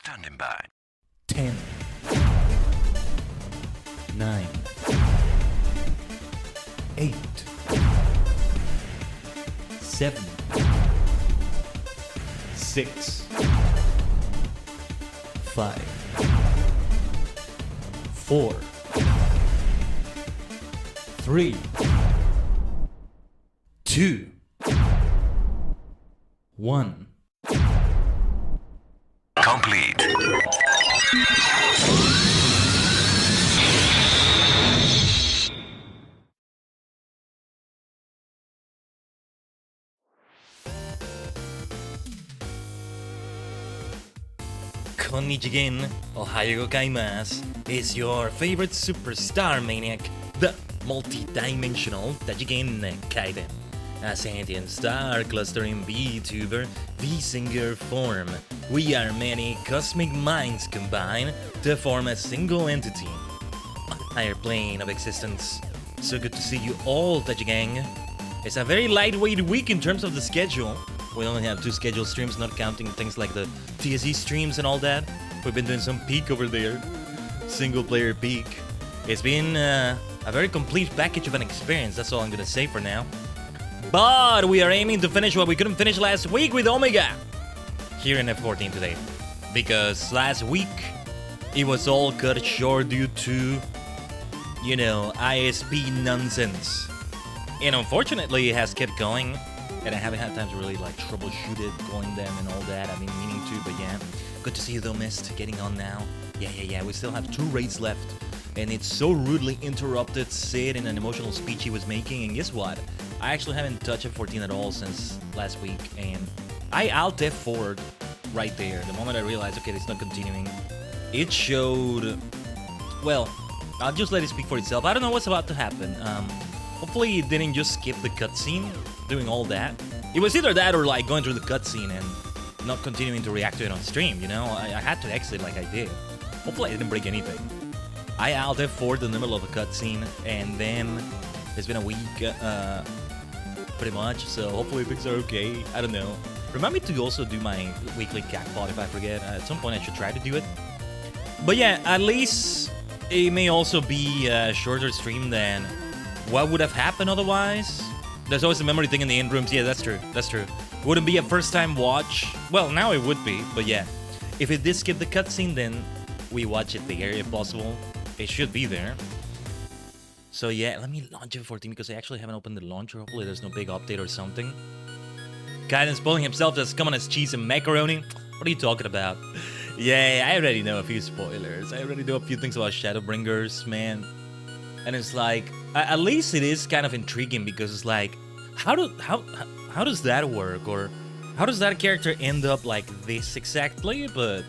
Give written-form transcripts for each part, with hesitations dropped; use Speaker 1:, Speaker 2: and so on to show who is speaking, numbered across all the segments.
Speaker 1: Standing by.
Speaker 2: 10, 9, 8, 7, 6, 5, 4, 3, 2, 1.
Speaker 1: Complete.
Speaker 3: Konnichiwa, ohayo gozaimasu. Is your favorite superstar maniac, the multi-dimensional Tajigen Khaiden, a sentient star clustering VTuber, V-singer form. We are many cosmic minds combined to form a single entity, a higher plane of existence. So good to see you all, Tajigen. It's a very lightweight week in terms of the schedule. We only have 2 scheduled streams, not counting things like the TSE streams and all that. We've been doing some peak over there. Single player peak. It's been a very complete package of an experience, that's all I'm gonna say for now. But we are aiming to finish what we couldn't finish last week with Omega here in F14 today. Because last week, it was all cut short due to, you know, ISP nonsense. And unfortunately, it has kept going. And I haven't had time to really like troubleshoot it, calling them and all that. I've been meaning to, but yeah. Good to see you though, Mist. Getting on now. Yeah. We still have 2 raids left. And it's so rudely interrupted Sid in an emotional speech he was making. And guess what? I actually haven't touched F14 at all since last week. And I alt F4'd right there. The moment I realized, okay, it's not continuing. It showed... Well, I'll just let it speak for itself. I don't know what's about to happen. Hopefully it didn't just skip the cutscene, doing all that. It was either that or like going through the cutscene and not continuing to react to it on stream, you know? I had to exit like I did. Hopefully I didn't break anything. I alt F4'd in the middle of a cutscene, and then it's been a week, pretty much, so hopefully things are okay. I don't know. Remind me to also do my weekly jackpot if I forget. At some point I should try to do it. But yeah, at least it may also be a shorter stream than what would have happened otherwise. There's always a memory thing in the end rooms. Yeah, that's true. That's true. It wouldn't be a first time watch. Well, now it would be, but yeah. If it did skip the cutscene, then we watch it there if possible. It should be there. So yeah, let me launch F14 because I actually haven't opened the launcher. Hopefully there's no big update or something. Khaiden spoiling himself just come on as cheese and macaroni. What are you talking about? Yeah, I already know a few spoilers. I already know a few things about Shadowbringers, man. And it's like, at least it is kind of intriguing because it's like, how does that work? Or how does that character end up like this exactly? But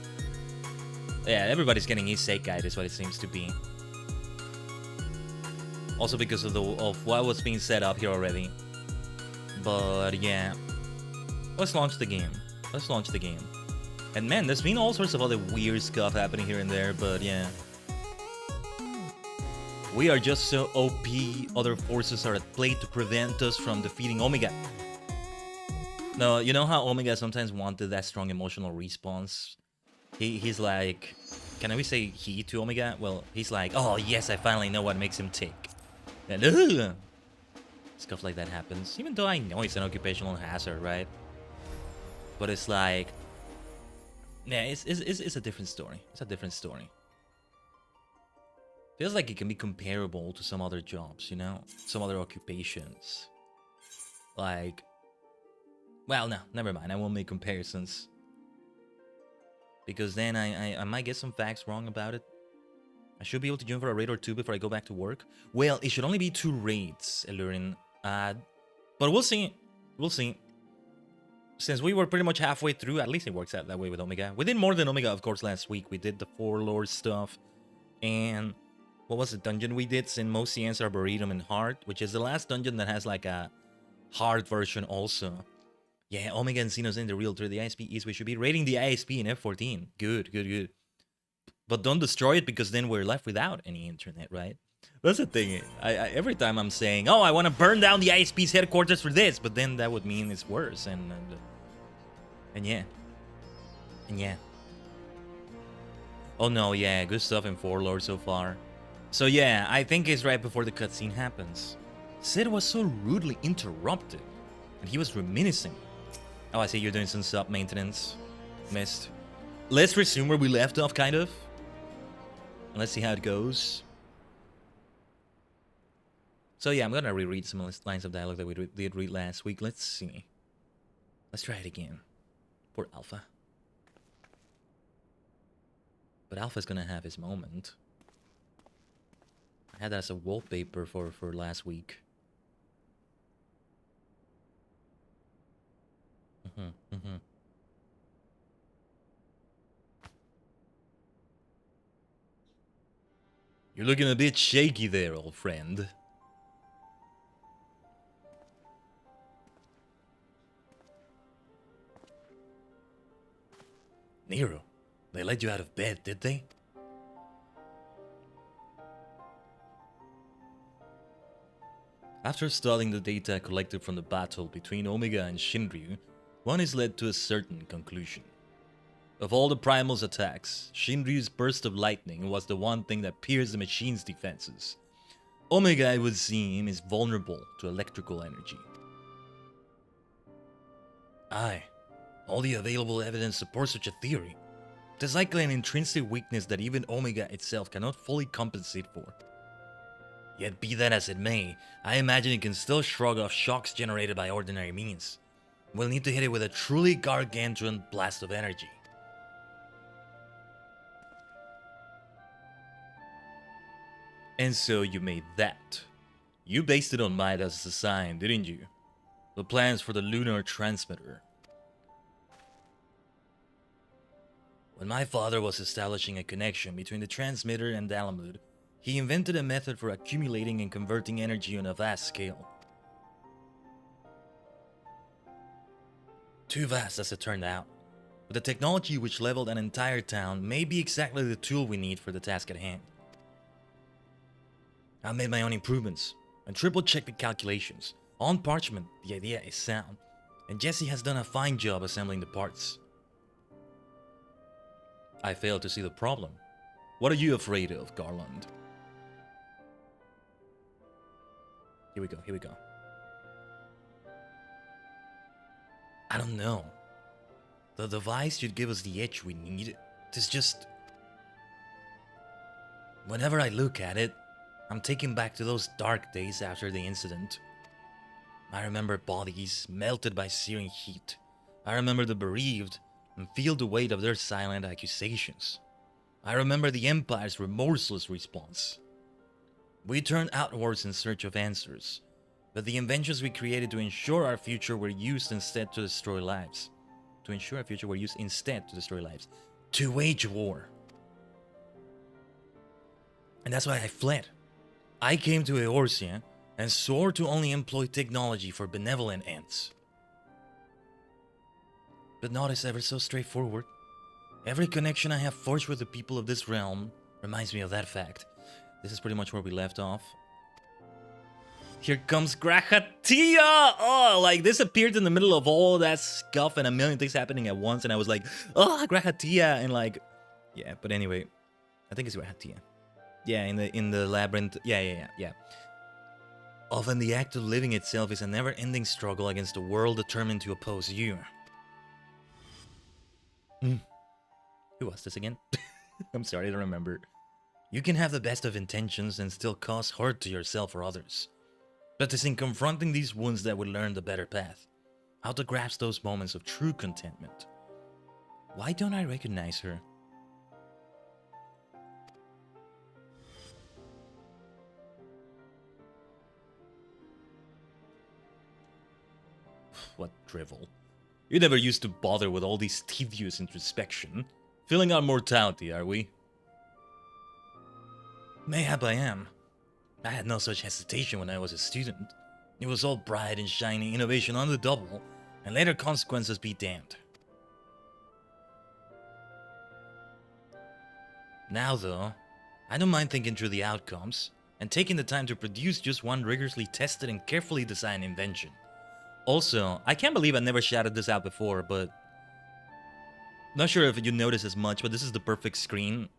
Speaker 3: yeah, everybody's getting Isekai guide is what it seems to be. Also because of what was being set up here already. But yeah, let's launch the game. Let's launch the game. And man, there's been all sorts of other weird stuff happening here and there, but yeah. We are just so OP, other forces are at play to prevent us from defeating Omega. No, you know how Omega sometimes wanted that strong emotional response? He's like, can we say he to Omega? Well, he's like, oh yes, I finally know what makes him tick. And stuff like that happens. Even though I know it's an occupational hazard, right? But it's like, yeah, it's a different story. It's a different story. Feels like it can be comparable to some other jobs, you know? Some other occupations. Like, well, no, never mind. I won't make comparisons. Because then I might get some facts wrong about it. I should be able to join for a raid or 2 before I go back to work. Well, it should only be 2 raids, Elurin. But we'll see. We'll see. Since we were pretty much halfway through, at least it works out that way with Omega. We did more than Omega, of course, last week. We did the 4 lore stuff. And what was the dungeon we did? Sin Mosian's Arboretum and Heart, which is the last dungeon that has like a hard version also. Yeah, Omega and Xenos in the real through the ISP East. We should be raiding the ISP in F14. Good. But don't destroy it because then we're left without any internet, right? That's the thing. Every time I'm saying, oh, I want to burn down the ISP's headquarters for this, but then that would mean it's worse. And yeah. Oh no, yeah, good stuff in 4 lore so far. So yeah, I think it's right before the cutscene happens. Sid was so rudely interrupted, and he was reminiscing. Oh, I see you're doing some sub maintenance. Missed. Let's resume where we left off, kind of. And let's see how it goes. So yeah, I'm gonna reread some lines of dialogue that we did read last week. Let's see. Let's try it again. Poor Alpha. But Alpha's gonna have his moment. I had that as a wallpaper for last week. You're looking a bit shaky there, old friend. Nero, they let you out of bed, did they? After studying the data collected from the battle between Omega and Shinryu, one is led to a certain conclusion. Of all the Primal's attacks, Shinryu's burst of lightning was the one thing that pierced the machine's defenses. Omega, it would seem, is vulnerable to electrical energy. Aye, all the available evidence supports such a theory. It is likely an intrinsic weakness that even Omega itself cannot fully compensate for. Yet be that as it may, I imagine it can still shrug off shocks generated by ordinary means. We'll need to hit it with a truly gargantuan blast of energy. And so you made that. You based it on might as a design, didn't you? The plans for the lunar transmitter. When my father was establishing a connection between the transmitter and Dalamud, he invented a method for accumulating and converting energy on a vast scale. Too vast as it turned out, but the technology which leveled an entire town may be exactly the tool we need for the task at hand. I made my own improvements and triple-checked the calculations. On parchment, the idea is sound, and Jesse has done a fine job assembling the parts. I failed to see the problem. What are you afraid of, Garland? Here we go. I don't know. The device should give us the edge we need. It is just... Whenever I look at it, I'm taken back to those dark days after the incident. I remember bodies melted by searing heat. I remember the bereaved and feel the weight of their silent accusations. I remember the Empire's remorseless response. We turned outwards in search of answers, but the inventions we created to ensure our future were used instead to destroy lives. To wage war. And that's why I fled. I came to Eorzean and swore to only employ technology for benevolent ends. But not is ever so straightforward. Every connection I have forged with the people of this realm reminds me of that fact. This is pretty much where we left off. Here comes Grahatia! Oh, like this appeared in the middle of all that scuff and a million things happening at once, and I was like, oh, Grahatia! And like, yeah, but anyway, I think it's Grahatia. Yeah, in the labyrinth. Yeah. Often the act of living itself is a never-ending struggle against a world determined to oppose you. Who was this again? I'm sorry, I don't remember. You can have the best of intentions and still cause hurt to yourself or others. But it's in confronting these wounds that we learn the better path. How to grasp those moments of true contentment. Why don't I recognize her? What drivel. You never used to bother with all this tedious introspection. Filling our mortality, are we? Mayhap I am. I had no such hesitation when I was a student. It was all bright and shiny, innovation on the double, and later consequences be damned. Now though, I don't mind thinking through the outcomes, and taking the time to produce just one rigorously tested and carefully designed invention. Also, I can't believe I never shouted this out before, but... Not sure if you notice as much, but this is the perfect screen.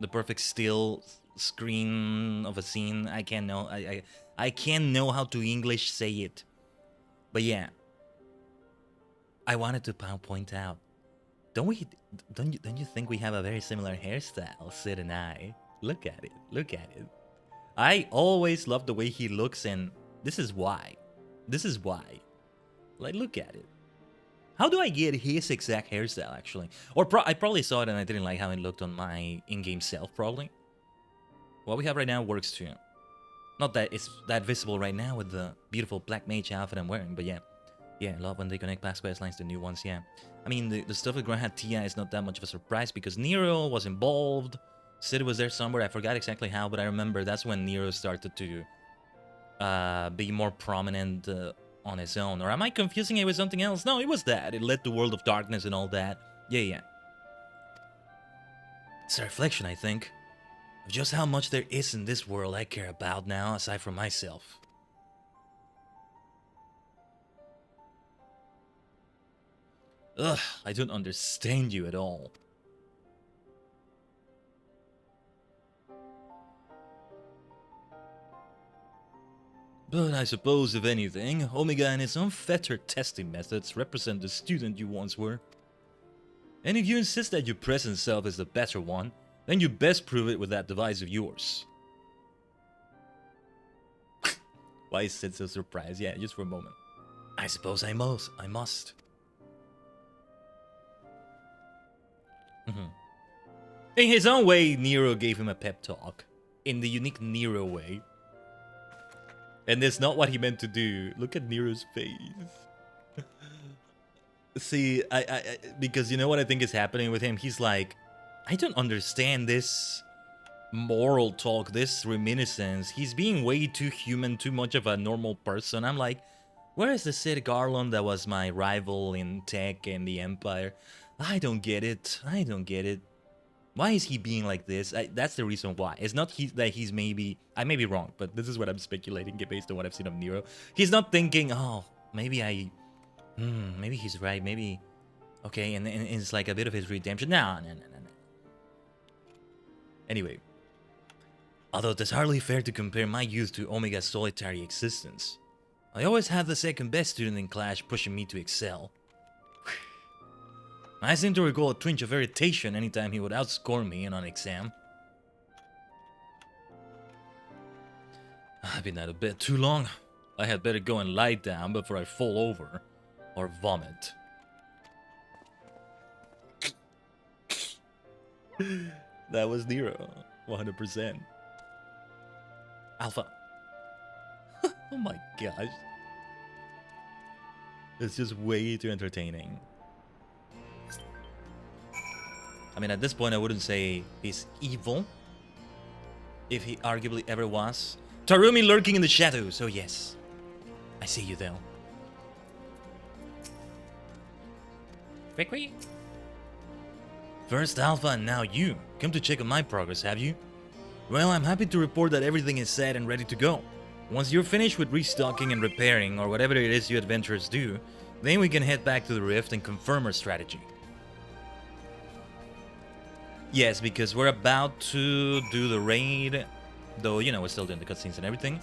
Speaker 3: The perfect still screen of a scene. I can't know how to English say it. But yeah. I wanted to point out. Don't you think we have a very similar hairstyle, Sid and I? Look at it. I always love the way he looks, and this is why. Like, look at it. How do I get his exact hairstyle, actually? Or I probably saw it and I didn't like how it looked on my in-game self, probably. What we have right now works too. Not that it's that visible right now with the beautiful black mage outfit I'm wearing, but yeah. Yeah, I love when they connect past quest lines to new ones, yeah. I mean, the stuff with Grahatia is not that much of a surprise because Nero was involved. Sid was there somewhere, I forgot exactly how, but I remember that's when Nero started to be more prominent on his own. Or am I confusing it with something else? No, it was that. It led to World of Darkness and all that. Yeah. It's a reflection, I think, of just how much there is in this world I care about now, aside from myself. Ugh, I don't understand you at all. But I suppose, if anything, Omega and its unfettered testing methods represent the student you once were. And if you insist that your present self is the better one, then you best prove it with that device of yours. Why is Sid so surprised? Yeah, just for a moment. I suppose I must. In his own way, Nero gave him a pep talk. In the unique Nero way. And that's not what he meant to do. Look at Nero's face. See, because you know what I think is happening with him? He's like, I don't understand this moral talk, this reminiscence. He's being way too human, too much of a normal person. I'm like, where is the Sid Garland that was my rival in tech and the Empire? I don't get it. I don't get it. Why is he being like this? That's the reason why. It's not that he's maybe... I may be wrong, but this is what I'm speculating based on what I've seen of Nero. He's not thinking, oh, maybe maybe he's right, maybe... Okay, and it's like a bit of his redemption. No. Anyway. Although it's hardly fair to compare my youth to Omega's solitary existence. I always had the second best student in class pushing me to excel. I seem to recall a twinge of irritation anytime he would outscore me in an exam. I've been out of bed too long. I had better go and lie down before I fall over or vomit. That was Nero, 100%. Alpha. Oh my gosh. It's just way too entertaining. I mean, at this point, I wouldn't say he's evil. If he arguably ever was. Tarumi lurking in the shadows. Oh, yes. I see you, though. Quick. First Alpha and now you. Come to check on my progress, have you? Well, I'm happy to report that everything is set and ready to go. Once you're finished with restocking and repairing, or whatever it is you adventurers do, then we can head back to the Rift and confirm our strategy. Yes, because we're about to do the raid, though, you know, we're still doing the cutscenes and everything.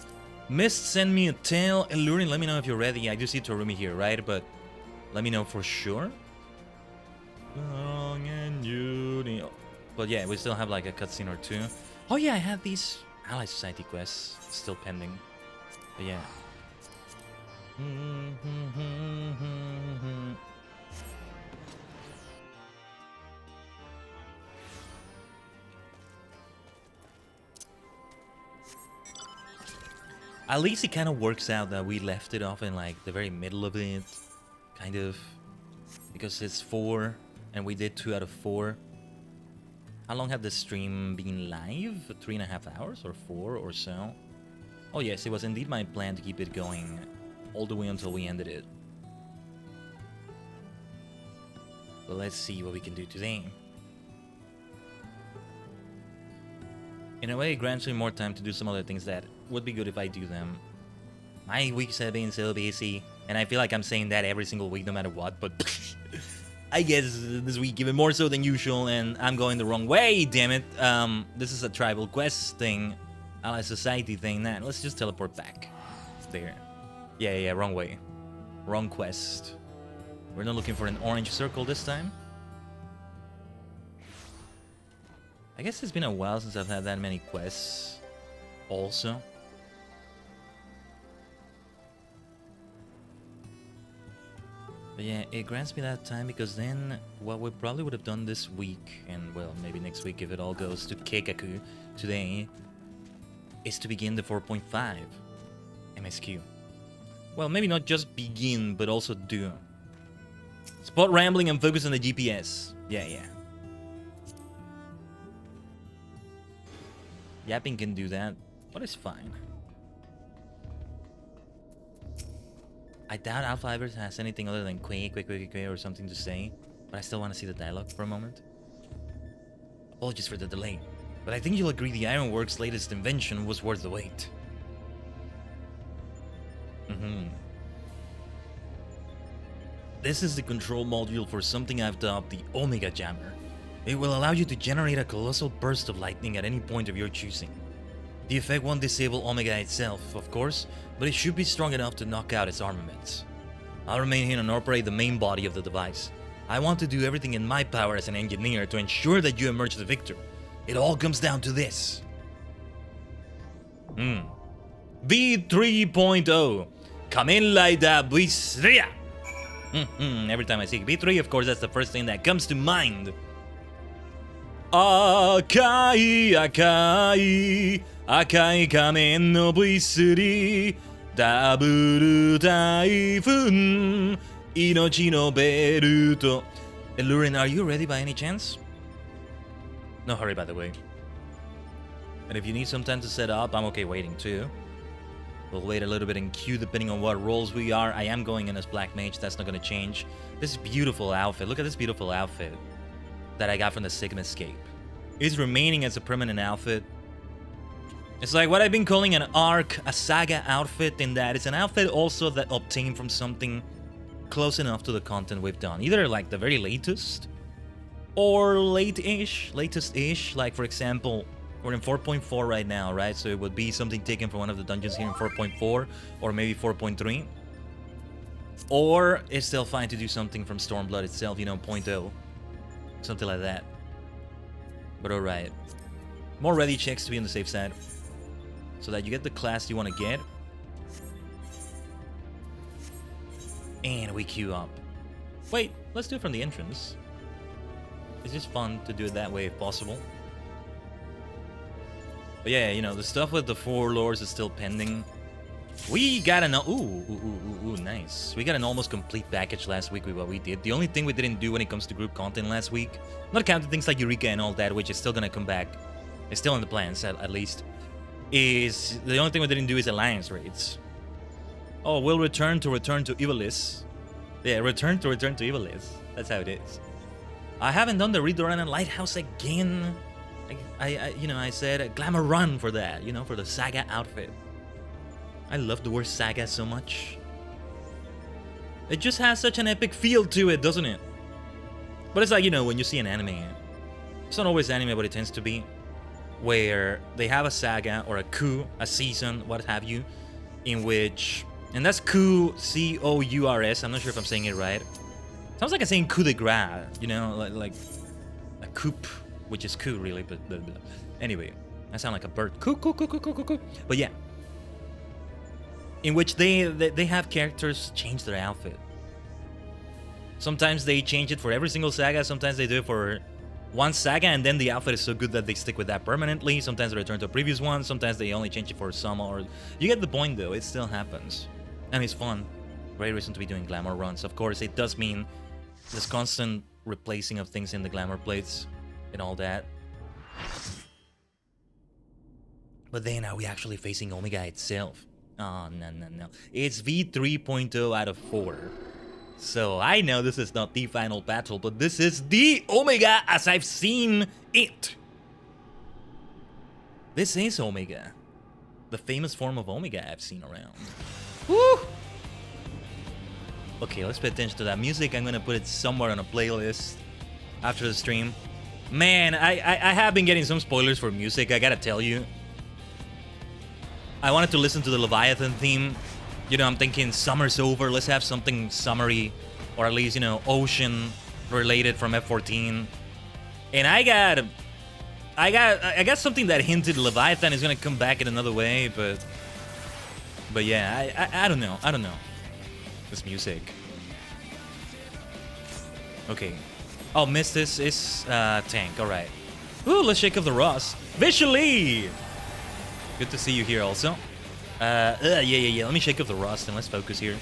Speaker 3: Mist, send me a tail. Alluring, let me know if you're ready. I do see Torumi here, right? But let me know for sure. But yeah, we still have like a cutscene or two. Oh yeah, I have these Ally Society quests still pending. But yeah. At least it kind of works out that we left it off in like the very middle of it, kind of, because it's 4 and we did 2 out of 4. How long have the stream been live? 3.5 hours or 4 or so? Oh yes, it was indeed my plan to keep it going all the way until we ended it. But let's see what we can do today. In a way, it grants me more time to do some other things that would be good if I do them. My weeks have been so busy, and I feel like I'm saying that every single week no matter what, but I guess this week even more so than usual, and I'm going the wrong way, damn it. This is a tribal quest thing, Ally Society thing. Nah, let's just teleport back. There. Yeah, wrong way. Wrong quest. We're not looking for an orange circle this time. I guess it's been a while since I've had that many quests also. But yeah, it grants me that time because then what we probably would have done this week, and well, maybe next week if it all goes to Keikaku today, is to begin the 4.5 MSQ. Well, maybe not just begin, but also do. Spot rambling and focus on the GPS. Yeah. Yapping can do that, but it's fine. I doubt Alpha ever has anything other than quick or something to say, but I still want to see the dialogue for a moment. Apologies for the delay, but I think you'll agree the Ironworks' latest invention was worth the wait. This is the control module for something I've dubbed the Omega Jammer. It will allow you to generate a colossal burst of lightning at any point of your choosing. The effect won't disable Omega itself, of course, but it should be strong enough to knock out its armaments. I'll remain here and operate the main body of the device. I want to do everything in my power as an engineer to ensure that you emerge the victor. It all comes down to this. V3.0 Kamela da Buistria. Every time I see V3, of course, that's the first thing that comes to mind. Akai, akai, akai kamen no buisuri, daburu taifun, inochi no beruto. Lurin, are you ready by any chance? No hurry, by the way. And if you need some time to set up, I'm okay waiting too. We'll wait a little bit in queue depending on what roles we are. I am going in as Black Mage, that's not gonna change. This beautiful outfit, look at this beautiful outfit that I got from the Sigmascape. It's remaining as a permanent outfit. It's like what I've been calling an arc, a saga outfit, in that it's an outfit also that obtained from something close enough to the content we've done. Either like the very latest, or latest-ish, like for example, we're in 4.4 right now, right? So it would be something taken from one of the dungeons here in 4.4, or maybe 4.3. Or it's still fine to do something from Stormblood itself, you know, 0.0. Something like that. But alright. More ready checks to be on the safe side. So that you get the class you want to get. And we queue up. Wait, let's do it from the entrance. It's just fun to do it that way if possible. But yeah, you know, the stuff with the 4 lores is still pending. We got an... Ooh, nice. We got an almost complete package last week with what we did. The only thing we didn't do when it comes to group content last week, not counting things like Eureka and all that, which is still gonna come back, it's still in the plans at least, is the only thing we didn't do is alliance raids. Oh, we'll return to Evilis. Yeah, return to Evilis. That's how it is. I haven't done the Redoran and Lighthouse again. I said a glamour run for that, you know, for the Saga outfit. I love the word Saga so much. It just has such an epic feel to it, doesn't it? But it's like, you know, when you see an anime, it's not always anime, but it tends to be, where they have a saga or a coup, a season, what have you, in which, and that's coup, C-O-U-R-S, I'm not sure if I'm saying it right. Sounds like I'm saying coup de grace, you know, like a coup, which is coup really, but anyway, I sound like a bird. Coup. But yeah. In which they have characters change their outfit. Sometimes they change it for every single saga, sometimes they do it for one saga and then the outfit is so good that they stick with that permanently. Sometimes they return to a previous one, sometimes they only change it for some, or... You get the point though, it still happens. And it's fun. Great reason to be doing glamour runs. Of course, it does mean this constant replacing of things in the glamour plates and all that. But then are we actually facing Omega itself? Oh, no. It's V3.0 out of 4. So I know this is not the final battle, but this is the Omega as I've seen it. This is Omega. The famous form of Omega I've seen around. Woo! Okay, let's pay attention to that music. I'm gonna put it somewhere on a playlist after the stream. Man, I have been getting some spoilers for music, I gotta tell you. I wanted to listen to the Leviathan theme. You know, I'm thinking summer's over, let's have something summery, or at least, you know, ocean related from F14. And I got something that hinted Leviathan is gonna come back in another way, but yeah, I don't know. This music. Okay. Oh, Mistis is tank, alright. Ooh, let's shake off the rust. Visually! Good to see you here also. Yeah. Let me shake off the rust and let's focus here.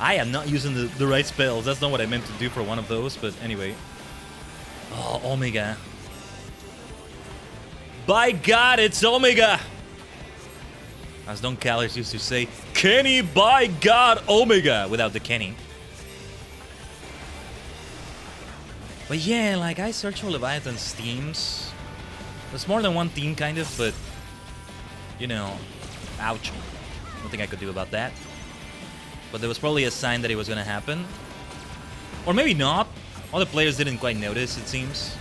Speaker 3: I am not using the right spells. That's not what I meant to do for one of those, but anyway. Oh, Omega. By God, it's Omega! As Don Callis used to say, Kenny, by God, Omega! Without the Kenny. But yeah, like, I searched for Leviathan's themes. There's more than one theme, kind of, but... You know, ouch. Nothing I could do about that. But there was probably a sign that it was gonna happen. Or maybe not. All the players didn't quite notice, it seems.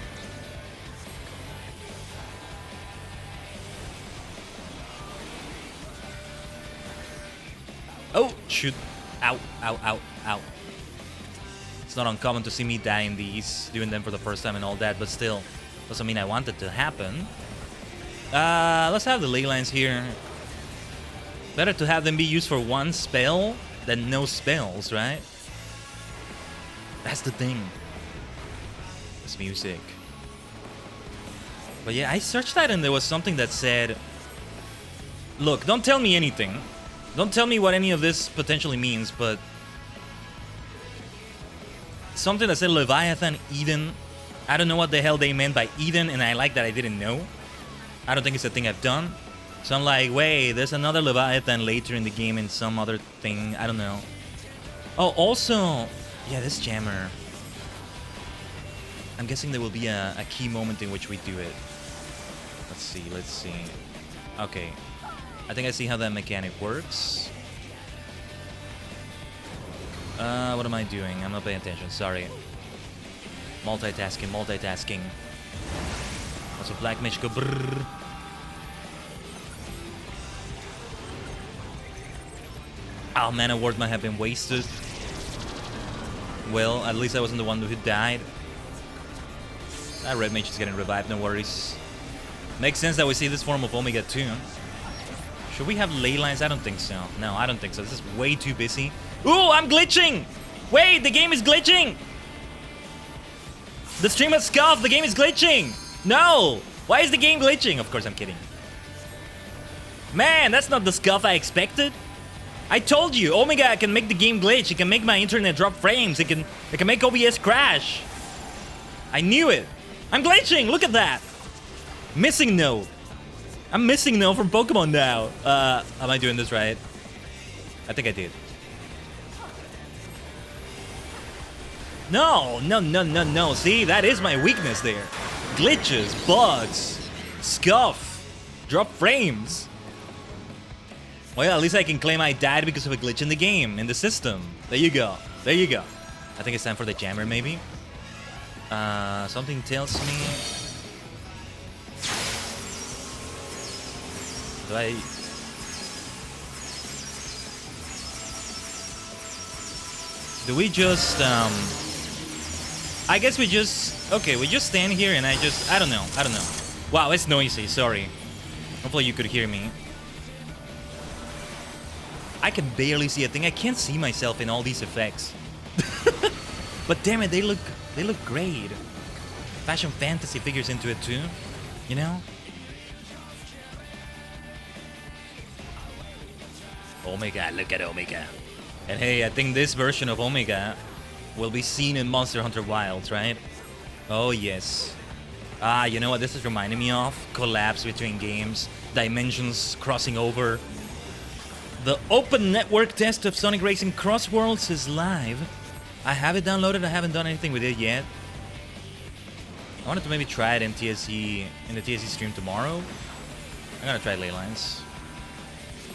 Speaker 3: Oh, shoot. Ow, ow, ow, ow. It's not uncommon to see me die in these, doing them for the first time and all that, but still, doesn't mean I want it to happen. Let's have the ley lines here. Better to have them be used for one spell than no spells, right? That's the thing. This music. But yeah, I searched that and there was something that said, look, don't tell me anything. Don't tell me what any of this potentially means, but something that said Leviathan Eden. I don't know what the hell they meant by Eden, and I like that I didn't know. I don't think it's a thing I've done. So I'm like, wait, there's another Leviathan later in the game in some other thing. I don't know. Oh, also, yeah, this jammer. I'm guessing there will be a key moment in which we do it. Let's see, let's see. Okay. I think I see how that mechanic works. What am I doing? I'm not paying attention, sorry. Multitasking, multitasking. Also, Black Mage go brrrr. Oh, mana ward might have been wasted. Well, at least I wasn't the one who died. That red mage is getting revived, no worries. Makes sense that we see this form of Omega too. Should we have ley lines? I don't think so. No, I don't think so. This is way too busy. Ooh, I'm glitching! Wait, the game is glitching! The stream has scuffed, the game is glitching! No! Why is the game glitching? Of course, I'm kidding. Man, that's not the scuff I expected. I told you, Omega can make the game glitch. It can make my internet drop frames. It can make OBS crash. I knew it. I'm glitching, look at that. Missing node. I'm missing node from Pokemon now. Am I doing this right? I think I did. No, no, no, no, no. See, that is my weakness there. Glitches, bugs, scuff, drop frames. Well, at least I can claim I died because of a glitch in the game, in the system. There you go. There you go. I think it's time for the jammer, maybe. Something tells me... Do we just, I guess we just... Okay, we just stand here and I don't know. Wow, it's noisy, sorry. Hopefully you could hear me. I can barely see a thing. I can't see myself in all these effects. But damn it, they look great. Fashion fantasy figures into it too, you know? Omega, look at Omega. And hey, I think this version of Omega will be seen in Monster Hunter Wilds, right? Oh yes. Ah, you know what this is reminding me of? Collapse between games, dimensions crossing over. The open network test of Sonic Racing Cross Worlds is live. I have it downloaded, I haven't done anything with it yet. I wanted to maybe try it in the TSC stream tomorrow. I'm gonna try ley lines.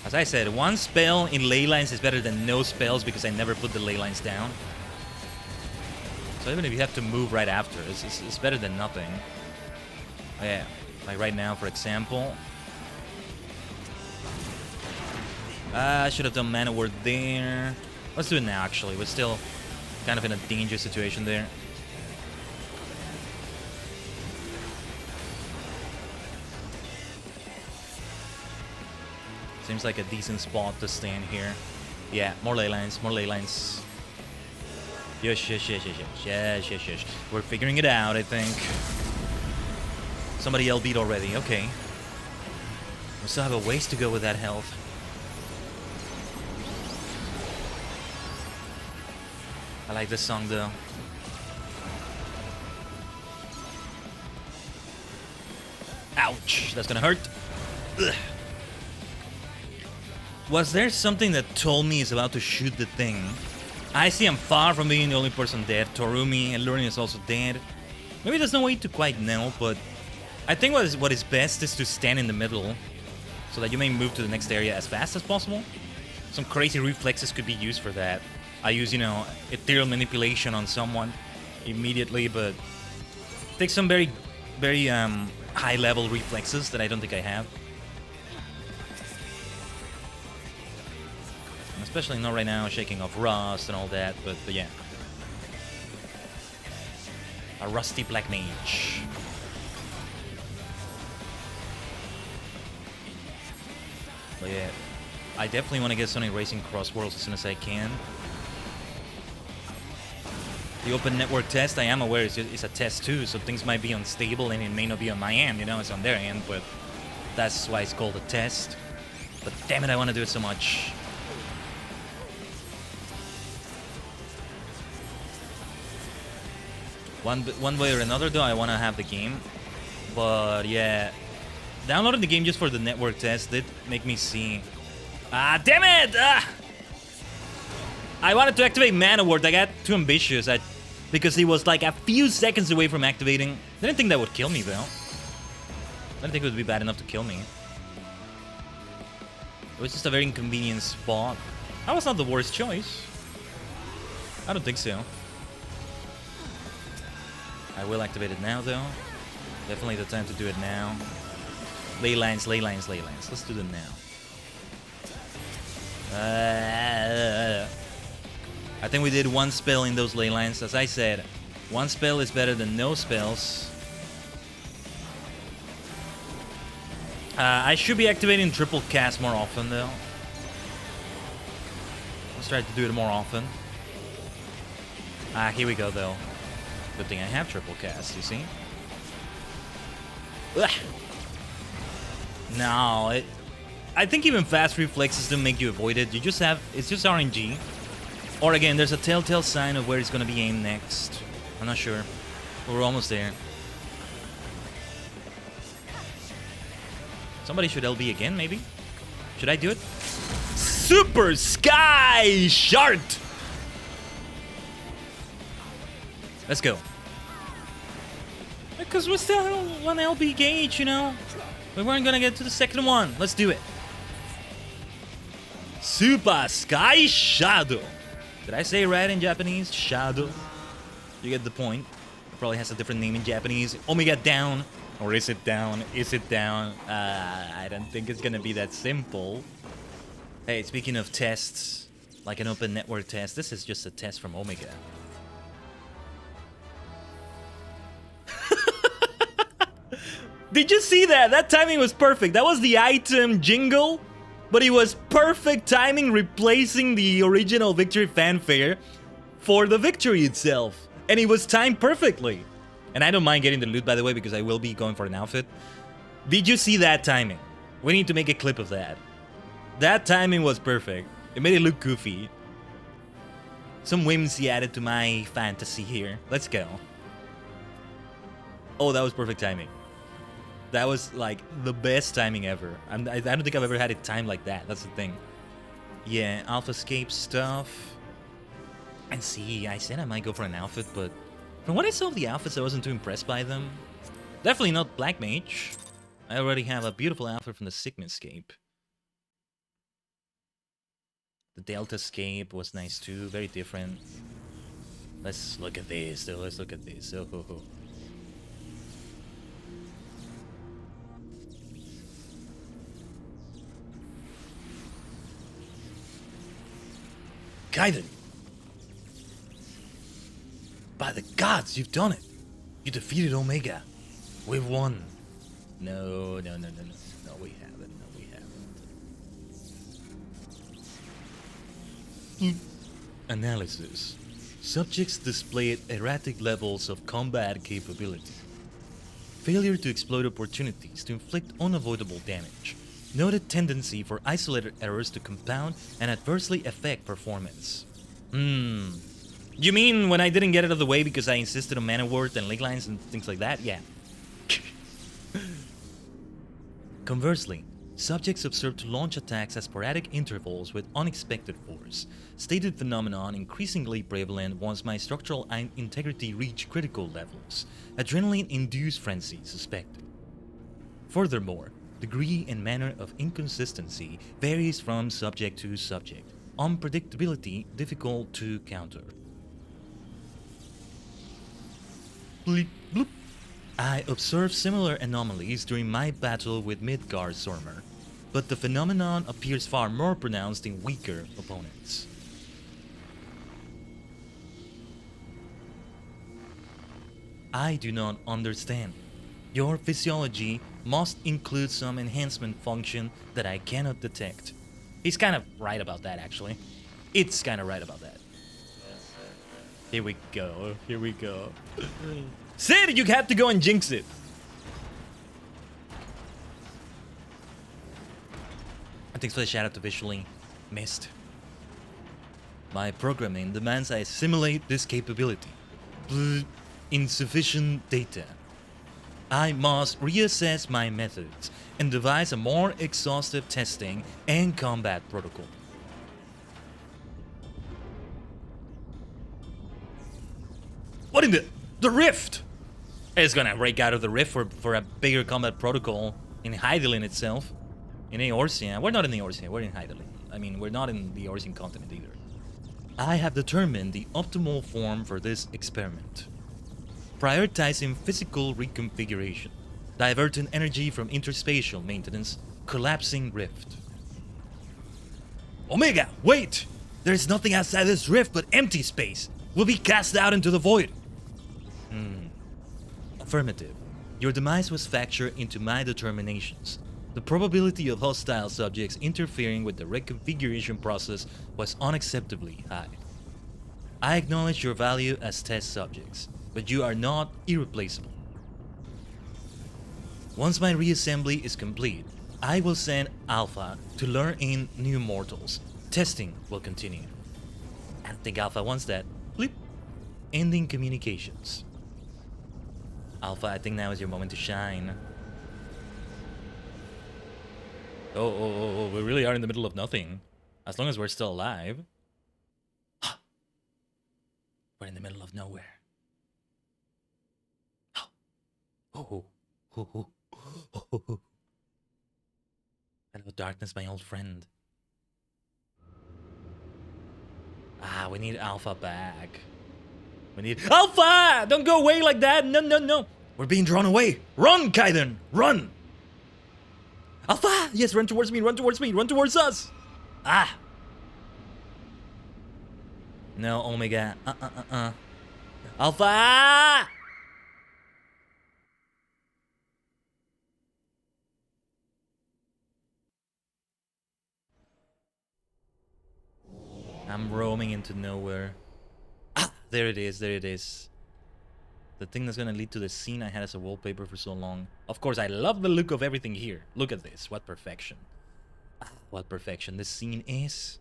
Speaker 3: As I said, one spell in ley lines is better than no spells because I never put the ley lines down. So even if you have to move right after, it's better than nothing. Oh, yeah, like right now, for example. I should have done mana ward there. Let's do it now, actually. We're still kind of in a dangerous situation there. Seems like a decent spot to stand here. Yeah, more ley lines, more ley lines. Yes. We're figuring it out, I think. Somebody LB'd already, okay. We still have a ways to go with that health. I like this song though. Ouch, that's gonna hurt. Ugh. Was there something that told me he's about to shoot the thing? I see I'm far from being the only person dead. Torumi and Lurin is also dead. Maybe there's no way to quite know, but I think what is best is to stand in the middle so that you may move to the next area as fast as possible. Some crazy reflexes could be used for that. I use, you know, ethereal manipulation on someone immediately, but it takes some very high-level reflexes that I don't think I have. Especially not right now, shaking off rust and all that, but yeah. A rusty black mage. But yeah, I definitely want to get Sonic Racing Cross Worlds as soon as I can. The open network test, I am aware it's a test too, so things might be unstable and it may not be on my end, you know, it's on their end, but that's why it's called a test. But damn it, I want to do it so much. One way or another, though, I want to have the game. But yeah, downloading the game just for the network test did make me see. Ah, damn it! I wanted to activate Mana Ward. I got too ambitious because he was like a few seconds away from activating. Didn't think that would kill me, though. I didn't think it would be bad enough to kill me. It was just a very inconvenient spot. That was not the worst choice. I don't think so. I will activate it now, though. Definitely the time to do it now. Ley lines, ley lines, ley lines. Let's do them now. I think we did one spell in those ley lines. As I said, one spell is better than no spells. I should be activating triple cast more often, though. Let's try to do it more often. Here we go, though. Good thing I have triple cast, you see? Ugh. No, I think even fast reflexes don't make you avoid it. You just have, it's just RNG. Or again, there's a telltale sign of where it's gonna be aimed next. I'm not sure. But we're almost there. Somebody should LB again, maybe? Should I do it? Super Sky Shard! Let's go. Because we're still one LB gauge, you know? We weren't gonna get to the second one. Let's do it. Super Sky Shadow. Did I say right in Japanese? Shadow. You get the point. It probably has a different name in Japanese. Omega down. Or is it down? Is it down? I don't think it's gonna be that simple. Hey, speaking of tests, like an open network test, this is just a test from Omega. Did you see that? That timing was perfect. That was the item jingle, but it was perfect timing replacing the original victory fanfare for the victory itself. And it was timed perfectly. And I don't mind getting the loot, by the way, because I will be going for an outfit. Did you see that timing? We need to make a clip of that. That timing was perfect. It made it look goofy. Some whimsy added to my fantasy here. Let's go. Oh, that was perfect timing. That was like the best timing ever. I don't think I've ever had it timed like that. That's the thing. Yeah, Alpha Escape stuff. And see, I said I might go for an outfit, but from what I saw of the outfits, I wasn't too impressed by them. Definitely not Black Mage. I already have a beautiful outfit from the Sigma Escape. The Delta Escape was nice too, very different. Let's look at this, though. Let's look at this. Oh, ho, ho. Khaiden! By the gods, you've done it! You defeated Omega. We've won. No, no, no, no, no. No, we haven't. No, we haven't. Analysis. Subjects displayed erratic levels of combat capability. Failure to exploit opportunities to inflict unavoidable damage. Noted tendency for isolated errors to compound and adversely affect performance. You mean when I didn't get it out of the way because I insisted on mana ward and link lines and things like that? Yeah. Conversely, subjects observed to launch attacks at sporadic intervals with unexpected force. Stated phenomenon increasingly prevalent once my structural integrity reached critical levels. Adrenaline-induced frenzy suspected. Furthermore, degree and manner of inconsistency varies from subject to subject. Unpredictability difficult to counter. Bleep, bloop. I observed similar anomalies during my battle with Midgardsormr, but the phenomenon appears far more pronounced in weaker opponents. I do not understand. Your physiology must include some enhancement function that I cannot detect. He's kind of right about that, actually. It's kind of right about that. Here we go. Here we go. Sid, you have to go and jinx it. Thanks for the shout out to Visually Missed. My programming demands I assimilate this capability. Insufficient data. I must reassess my methods and devise a more exhaustive testing and combat protocol. What in the rift? It's gonna break out of the rift for a bigger combat protocol in Hydaelyn itself. In Eorzean. We're not in Eorzean, we're in Hydaelyn. I mean, we're not in the Eorzean continent either. I have determined the optimal form for this experiment. Prioritizing physical reconfiguration, diverting energy from interspatial maintenance, collapsing rift. Omega, wait! There's nothing outside this rift but empty space. We'll be cast out into the void. Affirmative. Your demise was factored into my determinations. The probability of hostile subjects interfering with the reconfiguration process was unacceptably high. I acknowledge your value as test subjects, but you are not irreplaceable. Once my reassembly is complete, I will send Alpha to lure in new mortals. Testing will continue. I don't think Alpha wants that. Bleep. Ending communications. Alpha, I think now is your moment to shine. Oh, we really are in the middle of nothing. As long as we're still alive. We're in the middle of nowhere. Hello, darkness, my old friend. We need Alpha back. We need Alpha! Don't go away like that! No. We're being drawn away. Run, Khaiden! Run! Alpha! Yes, run towards me, run towards us! No, Omega. Alpha! I'm roaming into nowhere. There it is. The thing that's gonna lead to the scene I had as a wallpaper for so long. Of course, I love the look of everything here. Look at this. What perfection. What perfection this scene is.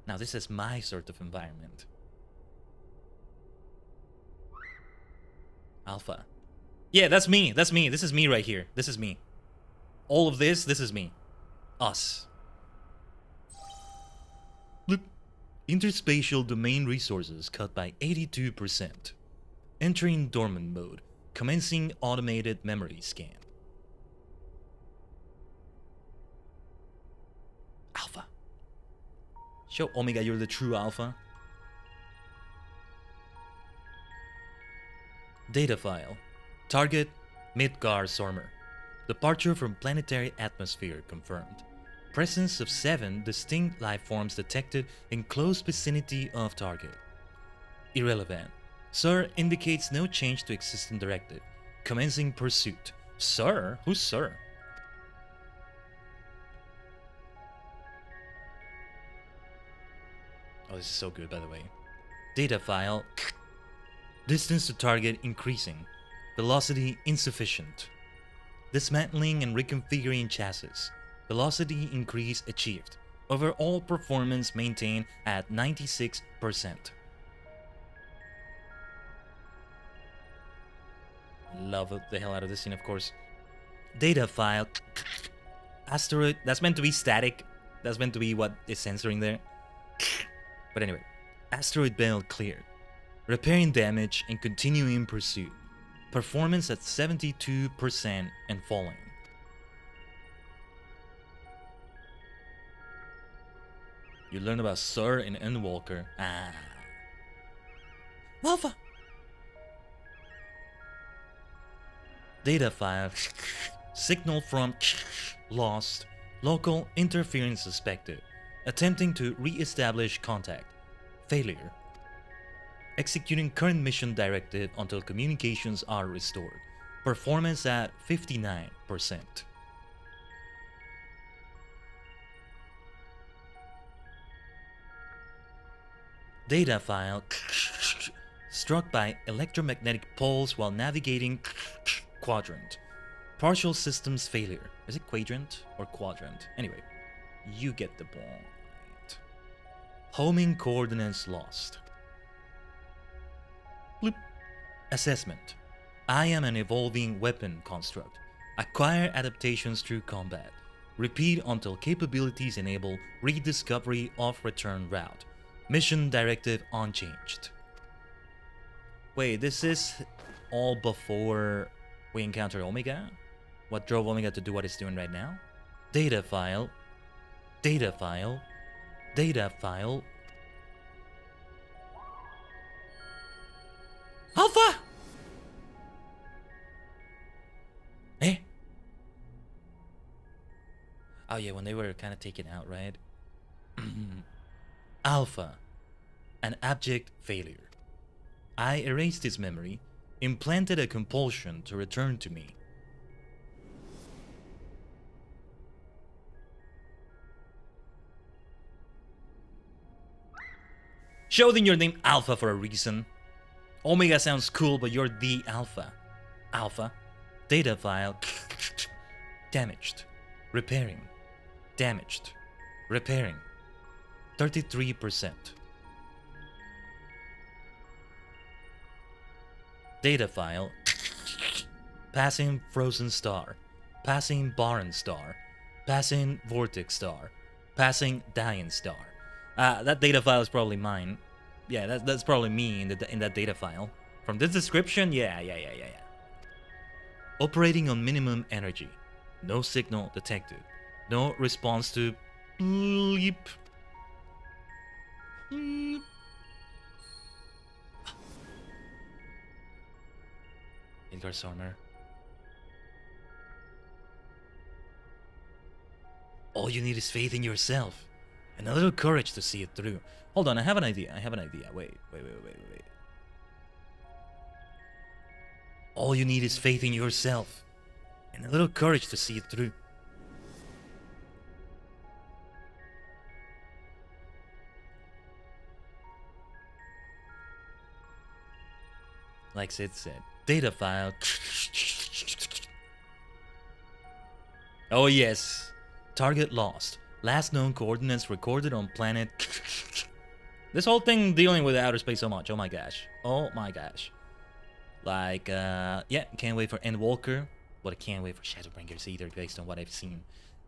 Speaker 3: Now, this is my sort of environment. Alpha. Yeah, that's me. This is me right here. This is me. All of this is me. Us. Look. Interspatial domain resources cut by 82%. Entering dormant mode. Commencing automated memory scan. Alpha. Show Omega you're the true Alpha. Data file. Target Midgardsormr. Departure from planetary atmosphere confirmed. Presence of 7 distinct life forms detected in close vicinity of target. Irrelevant. Sir indicates no change to existing directive. Commencing pursuit. Sir? Who's Sir? Oh, this is so good, by the way. Data file. Distance to target increasing. Velocity insufficient. Dismantling and reconfiguring chassis. Velocity increase achieved. Overall performance maintained at 96%. Love the hell out of this scene, of course. Data file. Asteroid. That's meant to be static. That's meant to be what is censoring there. But anyway. Asteroid belt cleared. Repairing damage and continuing pursuit. Performance at 72% and falling. You learn about Sir and Endwalker. Alpha! Data file. Signal from lost. Local interference suspected. Attempting to re-establish contact. Failure. Executing current mission directive until communications are restored. Performance at 59%. Data file. Struck by electromagnetic pulse while navigating quadrant. Partial systems failure. Is it quadrant or quadrant? Anyway, you get the point. Homing coordinates lost. Bloop. Assessment. I am an evolving weapon construct. Acquire adaptations through combat. Repeat until capabilities enable rediscovery of return route. Mission directive unchanged. Wait, this is all before we encounter Omega? What drove Omega to do what it's doing right now? Data file. Data file. Data file. Alpha! Eh? Oh yeah, when they were kind of taken out, right? Alpha. An abject failure. I erased his memory, implanted a compulsion to return to me. Chosen your name Alpha for a reason. Omega sounds cool, but you're the Alpha. Alpha. Data file. Damaged. Repairing. Damaged. Repairing. 33%. Data file. Passing frozen star. Passing barren star. Passing vortex star. Passing dying star. That data file is probably mine. Yeah, that's probably me in that data file. From this description, yeah. Operating on minimum energy. No signal detected. No response to bleep. Edgar's armor. All you need is faith in yourself. And a little courage to see it through. Hold on, I have an idea. Wait. All you need is faith in yourself. And a little courage to see it through. Like Sid said. Data file. Oh yes. Target lost. Last known coordinates recorded on planet. This whole thing dealing with outer space so much. Oh my gosh. Like, yeah, can't wait for Endwalker. But I can't wait for Shadowbringers either, based on what I've seen.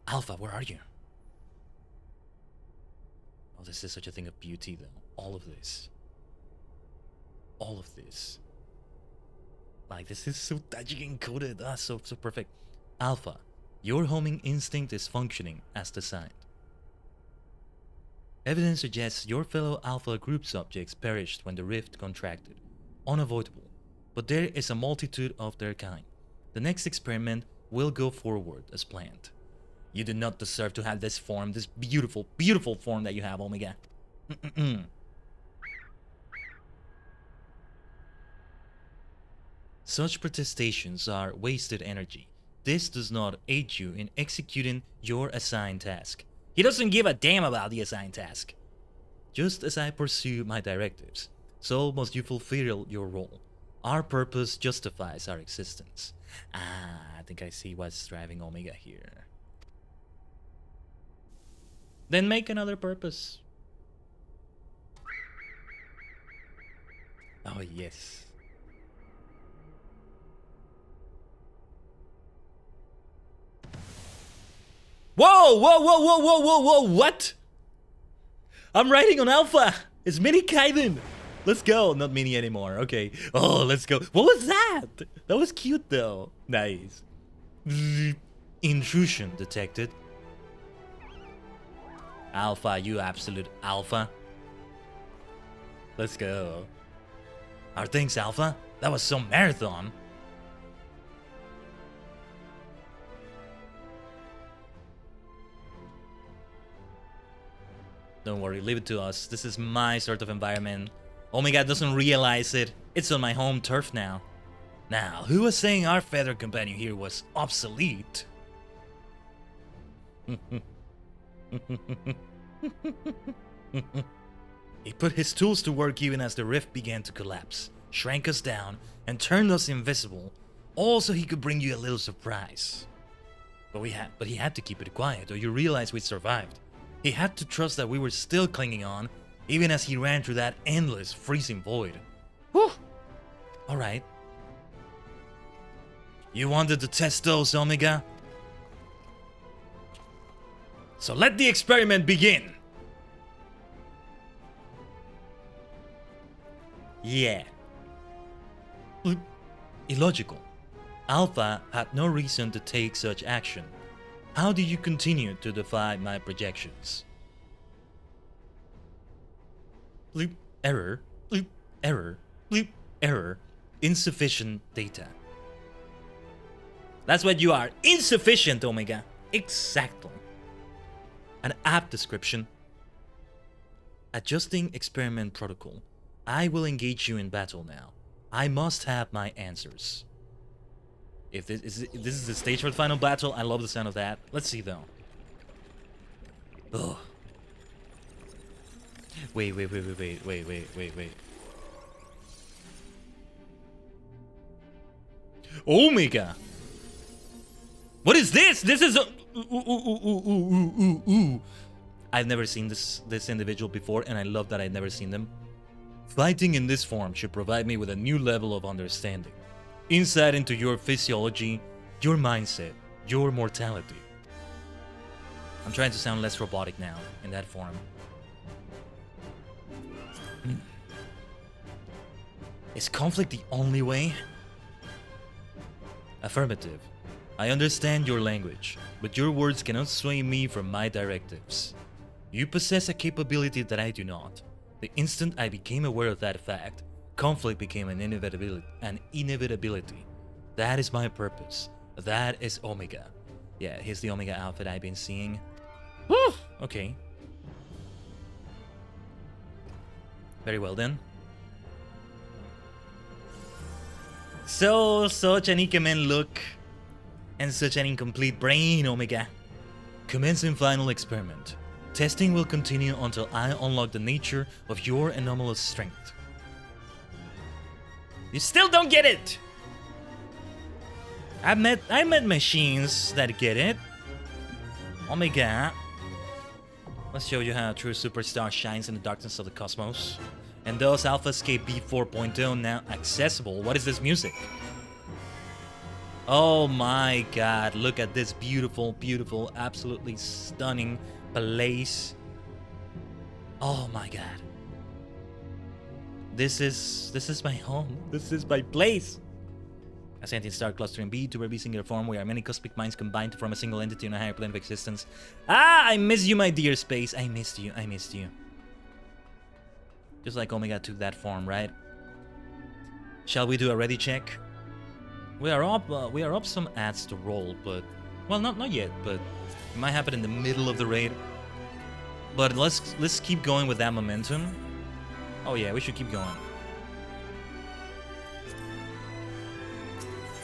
Speaker 3: Alpha, where are you? Oh, this is such a thing of beauty, though. All of this. Like, this is so touching encoded. So perfect. Alpha, your homing instinct is functioning as designed. Evidence suggests your fellow Alpha group subjects perished when the rift contracted. Unavoidable. But there is a multitude of their kind. The next experiment will go forward as planned. You do not deserve to have this form, this beautiful, beautiful form that you have, Omega. Such protestations are wasted energy. This does not aid you in executing your assigned task. He doesn't give a damn about the assigned task. Just as I pursue my directives, so must you fulfill your role. Our purpose justifies our existence. I think I see what's driving Omega here. Then make another purpose. Oh yes. Whoa, what? I'm riding on Alpha. It's Mini Khaiden. Let's go. Not Mini anymore. Okay. Oh, let's go. What was that? That was cute though. Nice. Intrusion detected. Alpha, you absolute alpha. Let's go. Our things, Alpha? That was some marathon. Don't worry, leave it to us. This is my sort of environment. Omega doesn't realize it. It's on my home turf now. Now, who was saying our feathered companion here was obsolete? He put his tools to work even as the rift began to collapse, shrank us down, and turned us invisible, all so he could bring you a little surprise. But he had to keep it quiet, or you realize we survived. He had to trust that we were still clinging on, even as he ran through that endless, freezing void. Whew! Alright. You wanted to test those, Omega? So let the experiment begin! Yeah. Illogical. Alpha had no reason to take such action. How do you continue to defy my projections? Bleep, error, bleep, error, bleep, error, insufficient data. That's what you are, insufficient, Omega. Exactly. An app description. Adjusting experiment protocol. I will engage you in battle now. I must have my answers. If this is the stage for the final battle, I love the sound of that. Let's see though. Ugh. Wait. Omega! What is this? This is a... Ooh. I've never seen this individual before, and I love that I've never seen them. Fighting in this form should provide me with a new level of understanding. Insight into your physiology, your mindset, your mortality. I'm trying to sound less robotic now, in that form. Is conflict the only way? Affirmative. I understand your language, but your words cannot sway me from my directives. You possess a capability that I do not. The instant I became aware of that fact, conflict became an inevitability. That is my purpose. That is Omega. Yeah, here's the Omega outfit I've been seeing. Woo! Okay. Very well then. So, such an Ikemen look. And such an incomplete brain, Omega. Commencing final experiment. Testing will continue until I unlock the nature of your anomalous strength. You still don't get it! I met machines that get it. Omega. Let's show you how a true superstar shines in the darkness of the cosmos. And thus Alpha Escape B 4.0 now accessible. What is this music? Oh my god, look at this beautiful, beautiful, absolutely stunning place. Oh my god. This is my home. This is my place. A sentient star cluster in VTuber B singular form, we are many cosmic minds combined to form a single entity in a higher plane of existence. Ah, I miss you, my dear space. I missed you. Just like Omega took that form, right? Shall we do a ready check? We are up some ads to roll, but well, not yet, but it might happen in the middle of the raid. But let's keep going with that momentum. Oh yeah, we should keep going.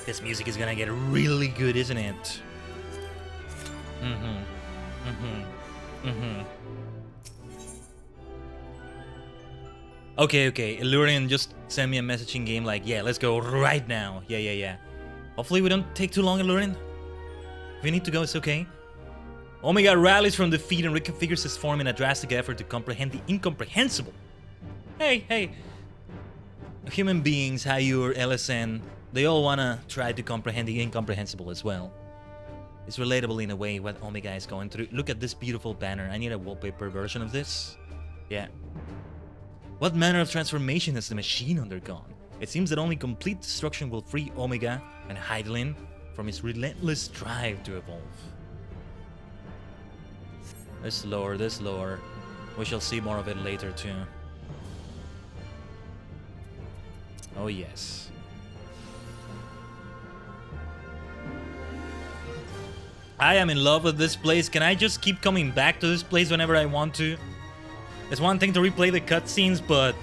Speaker 3: This music is gonna get really good, isn't it? Okay, Illurian just sent me a message in game like, yeah, let's go right now. Yeah. Hopefully we don't take too long, Illurian. If we need to go, it's okay. Omega rallies from defeat and reconfigures his form in a drastic effort to comprehend the incomprehensible. Hey. Human beings, Hayu or LSN, they all wanna try to comprehend the incomprehensible as well. It's relatable in a way what Omega is going through. Look at this beautiful banner. I need a wallpaper version of this. Yeah. What manner of transformation has the machine undergone? It seems that only complete destruction will free Omega and Khaiden from his relentless drive to evolve. This lower, this lower. We shall see more of it later too. Oh yes. I am in love with this place. Can I just keep coming back to this place whenever I want to? It's one thing to replay the cutscenes, but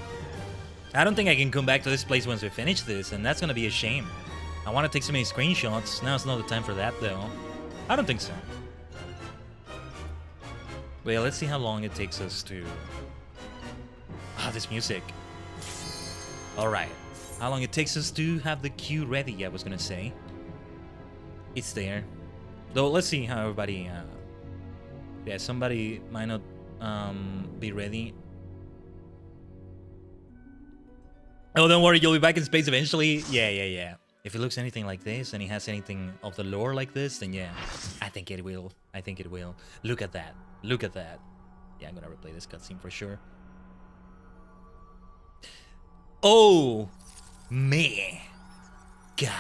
Speaker 3: I don't think I can come back to this place once we finish this, and that's gonna be a shame. I want to take so many screenshots. Now it's not the time for that, though. I don't think so. But yeah, let's see how long it takes us to... Ah, this music. Alright. How long it takes us to have the queue ready, I was gonna say. It's there. Though, let's see how everybody... yeah, somebody might not be ready. Oh, don't worry, you'll be back in space eventually. Yeah. If it looks anything like this, and it has anything of the lore like this, then yeah. I think it will. Look at that. Look at that. Yeah, I'm gonna replay this cutscene for sure. Oh, man. God.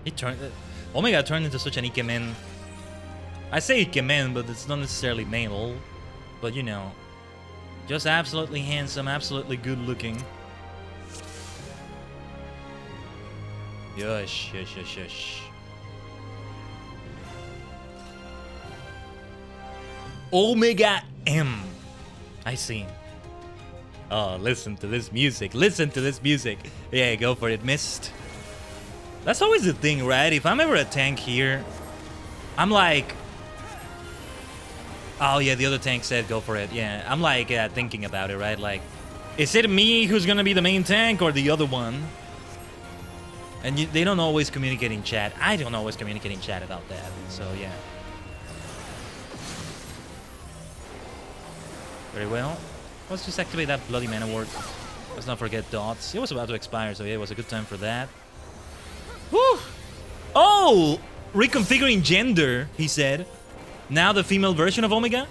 Speaker 3: It turned... Omega turned into such an ikemen. I say ikemen, but it's not necessarily male. But you know, just absolutely handsome, absolutely good looking. Yush. Omega M. I see. Oh, listen to this music. Yeah, go for it, Mist. That's always the thing, right? If I'm ever a tank here, I'm like... Oh yeah, the other tank said go for it. Yeah, I'm like thinking about it, right? Like, is it me who's gonna be the main tank or the other one? And they don't always communicate in chat. I don't always communicate in chat about that. So yeah. Very well. Let's just activate that bloody man award. Let's not forget dots. It was about to expire, so yeah, it was a good time for that. Woo! Oh! Reconfiguring gender, he said. Now the female version of Omega?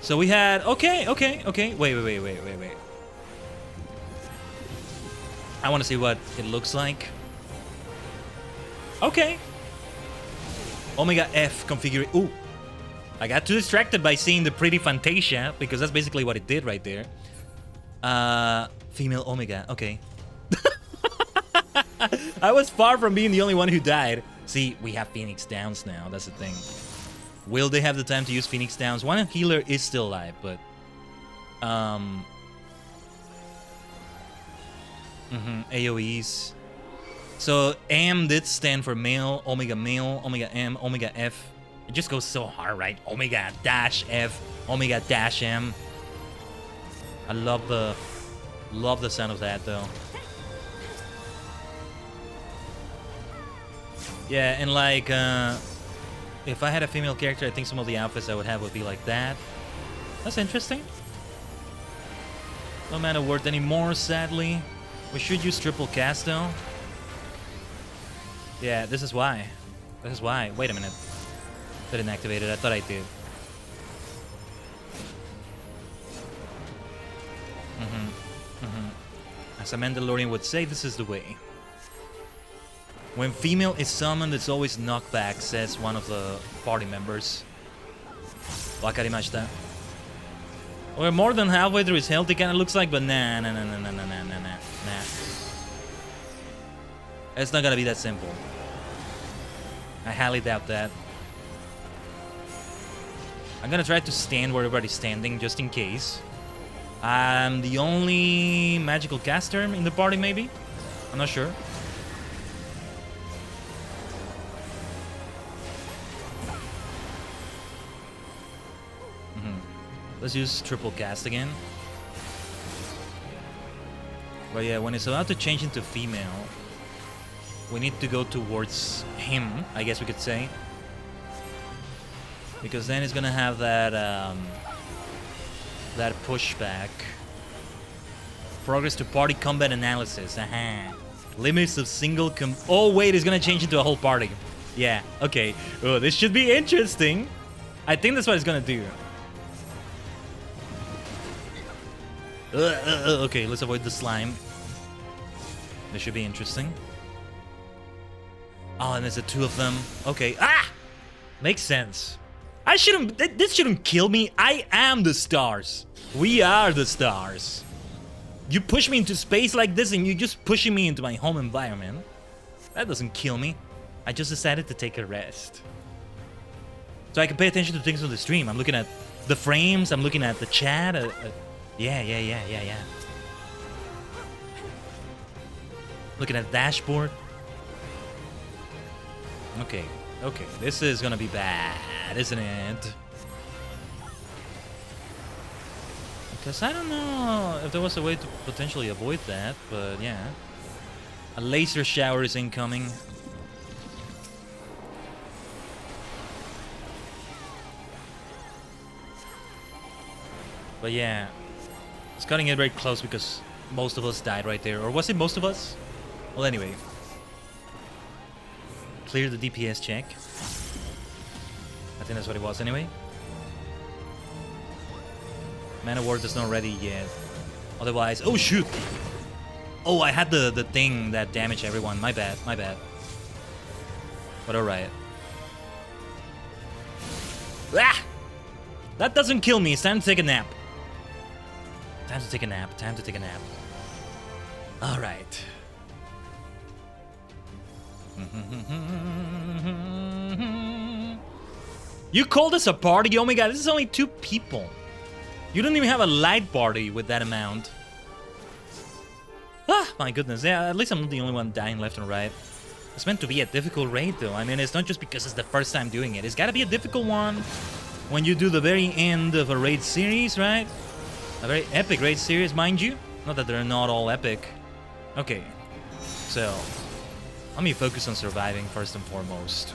Speaker 3: So we had... Okay. Wait. I want to see what it looks like. Okay. Omega F configure... Ooh. I got too distracted by seeing the pretty Fantasia, because that's basically what it did right there. Female Omega. Okay. I was far from being the only one who died. See, we have Phoenix Downs now. That's the thing. Will they have the time to use Phoenix Downs? One healer is still alive, but... AoEs. So, M did stand for male, Omega M, Omega F. It just goes so hard, right? Omega dash F, Omega dash M. I love the sound of that, though. Yeah, and like, if I had a female character, I think some of the outfits I would have would be like that. That's interesting. No mana worth anymore, sadly. We should use triple cast, though. Yeah, this is why. Wait a minute. Didn't activate it. I thought I did. As a Mandalorian would say, this is the way. When female is summoned, it's always knockback, says one of the party members. Wakarimashita. We're more than halfway through his health, it kinda looks like, but nah. It's not gonna be that simple. I highly doubt that. I'm gonna try to stand where everybody's standing, just in case. I'm the only magical caster in the party, maybe? I'm not sure. Let's use triple cast again. But yeah, when it's about to change into female, we need to go towards him, I guess we could say. Because then it's gonna have that that pushback. Progress to party combat analysis. Limits of single oh wait, it's gonna change into a whole party. Yeah, okay. Oh, this should be interesting. I think that's what it's gonna do. Okay, let's avoid the slime. This should be interesting. Oh, and there's the two of them. Okay. Ah! Makes sense. I shouldn't... This shouldn't kill me. I am the stars. We are the stars. You push me into space like this and you're just pushing me into my home environment. That doesn't kill me. I just decided to take a rest. So I can pay attention to things on the stream. I'm looking at the frames. I'm looking at the chat. Yeah. Looking at the dashboard. Okay. This is gonna be bad, isn't it? Because I don't know if there was a way to potentially avoid that, but yeah. A laser shower is incoming. But yeah, it's cutting it very close because most of us died right there. Or was it most of us? Well, anyway. Clear the DPS check. I think that's what it was anyway. Man of War is not ready yet. Otherwise... Oh, shoot! Oh, I had the thing that damaged everyone. My bad. But alright. Ah! That doesn't kill me. It's time to take a nap. Time to take a nap. Alright. You called us a party? Oh my god, this is only 2 people. You don't even have a light party with that amount. Ah, my goodness. Yeah, at least I'm not the only one dying left and right. It's meant to be a difficult raid, though. I mean, it's not just because it's the first time doing it. It's gotta be a difficult one when you do the very end of a raid series, right? A very epic raid series, mind you. Not that they're not all epic. Okay, so let me focus on surviving first and foremost.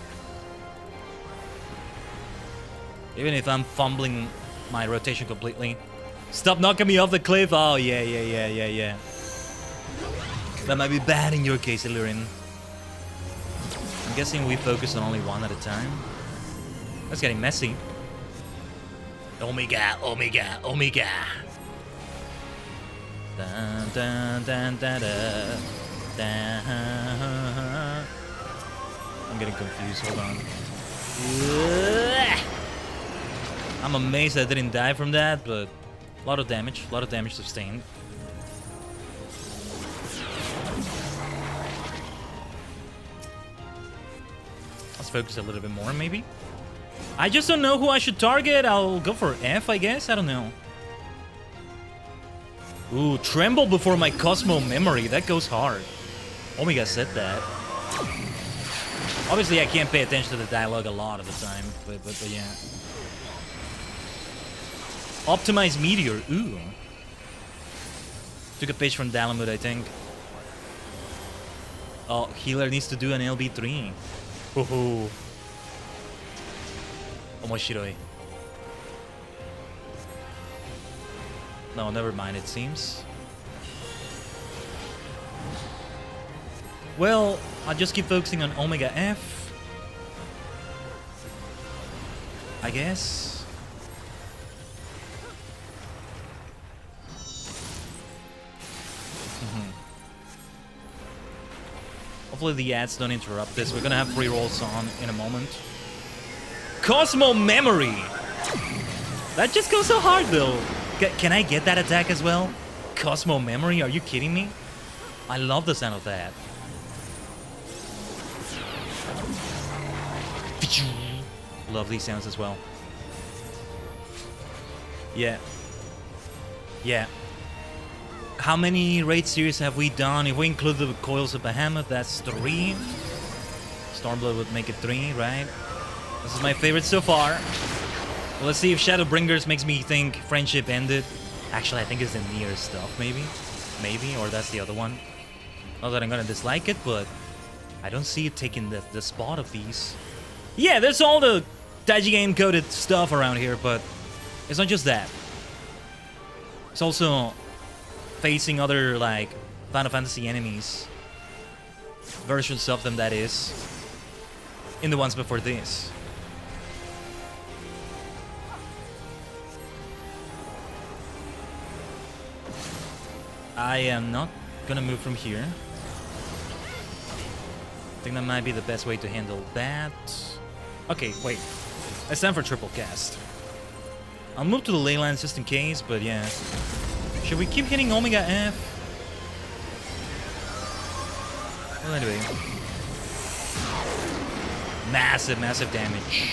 Speaker 3: Even if I'm fumbling my rotation completely. Stop knocking me off the cliff. Oh, yeah. That might be bad in your case, Illyrin. I'm guessing we focus on only one at a time. That's getting messy. Omega. Dun, dun, dun, dun, dun, dun. I'm getting confused. Hold on. I'm amazed I didn't die from that, but a lot of damage sustained. Let's focus a little bit more, maybe. I just don't know who I should target. I'll go for F, I guess. I don't know. Ooh, tremble before my Cosmo memory. That goes hard. Omega said that. Obviously, I can't pay attention to the dialogue a lot of the time, but yeah. Optimize Meteor. Ooh. Took a page from Dalamud, I think. Oh, healer needs to do an LB3. Woohoo. Omoshiroi. No, never mind, it seems. Well, I'll just keep focusing on Omega F. I guess. Hopefully the ads don't interrupt this. We're gonna have free rolls on in a moment. Cosmo Memory! That just goes so hard though. Can I get that attack as well? Cosmo Memory? Are you kidding me? I love the sound of that. Love these sounds as well. Yeah. How many raid series have we done? If we include the Coils of Behemoth, that's 3. Stormblood would make it 3, right? This is my favorite so far. Well, let's see if Shadowbringers makes me think friendship ended. Actually, I think it's the Nier stuff, maybe? Maybe, or that's the other one. Not that I'm gonna dislike it, but I don't see it taking the spot of these. Yeah, there's all the Taiji coded stuff around here, but it's not just that. It's also facing other, like, Final Fantasy enemies. Versions of them, that is. In the ones before this. I am not gonna move from here. think that might be the best way to handle that. Okay, wait. It's time for triple cast. I'll move to the ley lines just in case, but yeah. Should we keep hitting Omega F? Well, anyway. Massive, massive damage.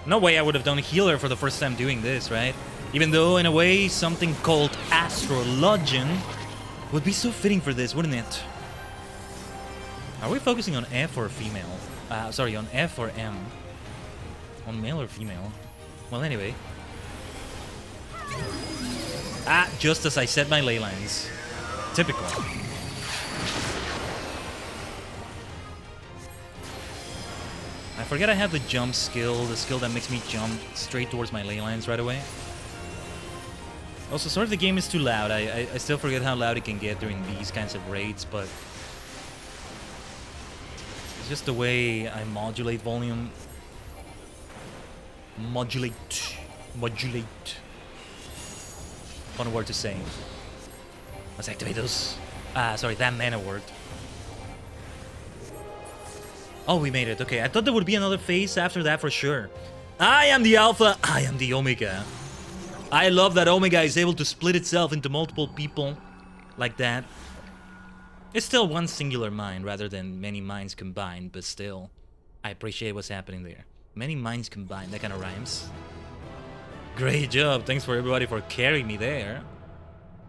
Speaker 3: No way I would have done a healer for the first time doing this, right? Even though, in a way, something called Astrologian would be so fitting for this, wouldn't it? Are we focusing on F or female? Sorry, on F or M? On male or female? Well, anyway. Ah, just as I said my ley lines. Typical. I forget I have the jump skill, the skill that makes me jump straight towards my ley lines right away. Also, sorry if the game is too loud. I still forget how loud it can get during these kinds of raids, but it's just the way I modulate volume. Modulate. Fun word to say. Let's activate those. Sorry, that mana word. Oh, we made it. Okay, I thought there would be another phase after that for sure. I am the Alpha, I am the Omega. I love that Omega is able to split itself into multiple people like that. It's still one singular mind rather than many minds combined, but still, I appreciate what's happening there. Many minds combined, that kind of rhymes. Great job, thanks for everybody for carrying me there.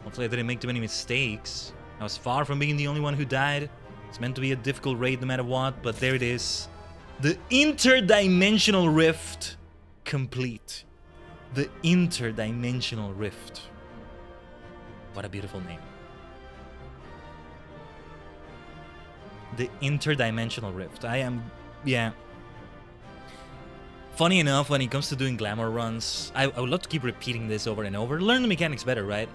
Speaker 3: Hopefully I didn't make too many mistakes. I was far from being the only one who died. It's meant to be a difficult raid no matter what, but there it is. The interdimensional rift complete. The interdimensional rift. What a beautiful name. The interdimensional rift. Yeah. Funny enough, when it comes to doing glamour runs, I would love to keep repeating this over and over. Learn the mechanics better, right?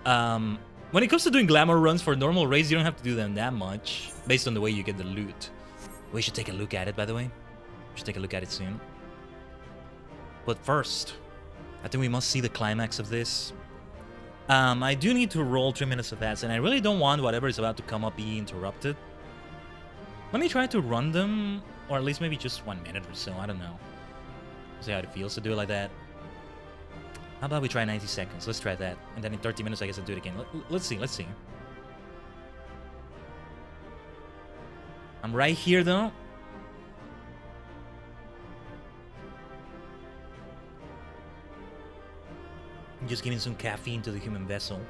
Speaker 3: When it comes to doing glamour runs for normal raids, you don't have to do them that much, based on the way you get the loot. We should take a look at it, by the way. We should take a look at it soon. But first, I think we must see the climax of this. I do need to roll 3 minutes of ads, and I really don't want whatever is about to come up be interrupted. Let me try to run them, or at least maybe just 1 minute or so, I don't know. See how it feels to do it like that. How about we try 90 seconds? Let's try that. And then in 30 minutes, I guess I'll do it again. Let's see, let's see. I'm right here, though. I'm just getting some caffeine to the human vessel.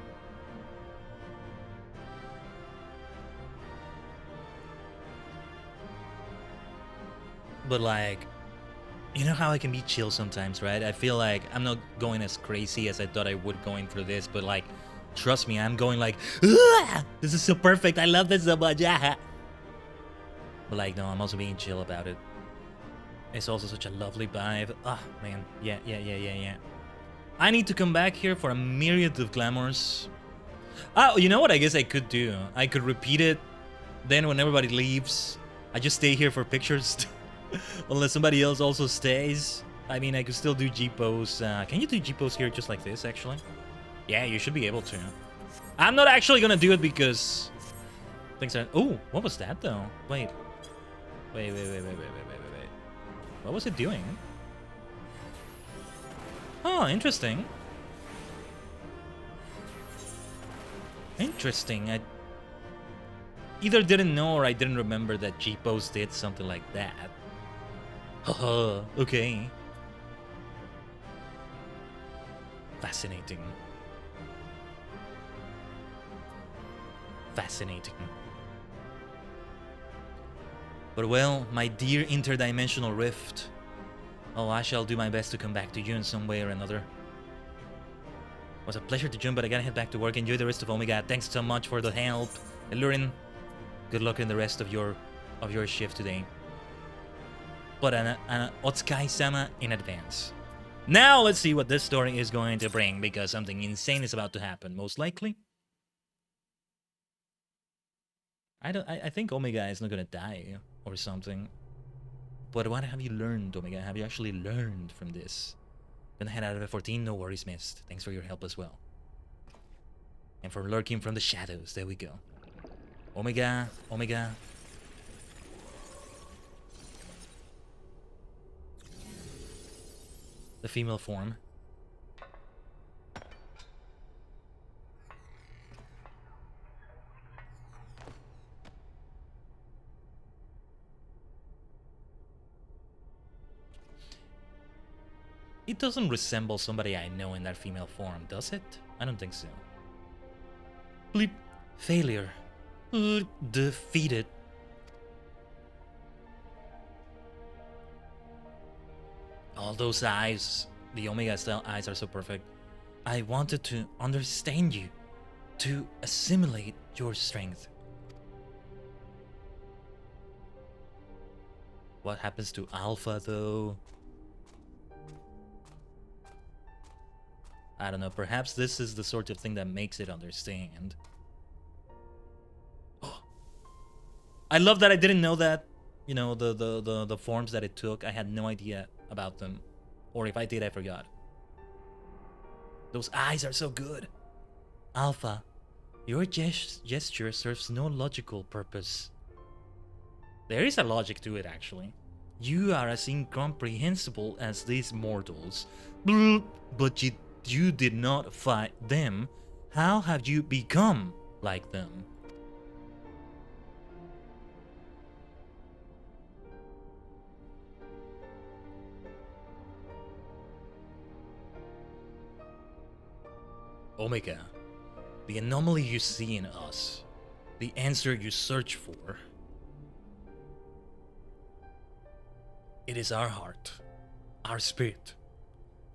Speaker 3: But like, you know how I can be chill sometimes, right? I feel like I'm not going as crazy as I thought I would going for this, but like, trust me, I'm going like, this is so perfect, I love this so much, but like, no, I'm also being chill about it. It's also such a lovely vibe. Ah, man, yeah. I need to come back here for a myriad of glamours. Oh, you know what I guess I could do? I could repeat it, then when everybody leaves, I just stay here for pictures. Unless somebody else also stays. I mean, I could still do G-pose. Can you do G-pose here just like this, actually? Yeah, you should be able to. I'm not actually gonna do it because things are... Oh, what was that, though? Wait. What was it doing? Oh, interesting. Interesting. I either didn't know or I didn't remember that G-pose did something like that. Haha, okay. Fascinating. Fascinating. But well, my dear interdimensional rift. Oh, I shall do my best to come back to you in some way or another. It was a pleasure to join, but I gotta head back to work. Enjoy the rest of Omega. Thanks so much for the help. Lurin, good luck in the rest of your shift today. But Otsukai-sama in advance. Now let's see what this story is going to bring, because something insane is about to happen, most likely. I think Omega is not gonna die or something. But what have you learned, Omega? Have you actually learned from this? Gonna head out of F14, no worries missed. Thanks for your help as well. And for lurking from the shadows, there we go. Omega, the female form. It doesn't resemble somebody I know in that female form, does it? I don't think so. Bleep. Failure. Defeated. All those eyes, the Omega style eyes are so perfect. I wanted to understand you, to assimilate your strength. What happens to Alpha though? I don't know, perhaps this is the sort of thing that makes it understand. Oh. I love that I didn't know that, you know, the forms that it took. I had no idea about them. Or if I did, I forgot. Those eyes are so good. Alpha, your gesture serves no logical purpose. There is a logic to it, actually. You are as incomprehensible as these mortals. But you did not fight them. How have you become like them? Omega, the anomaly you see in us, the answer you search for, it is our heart, our spirit,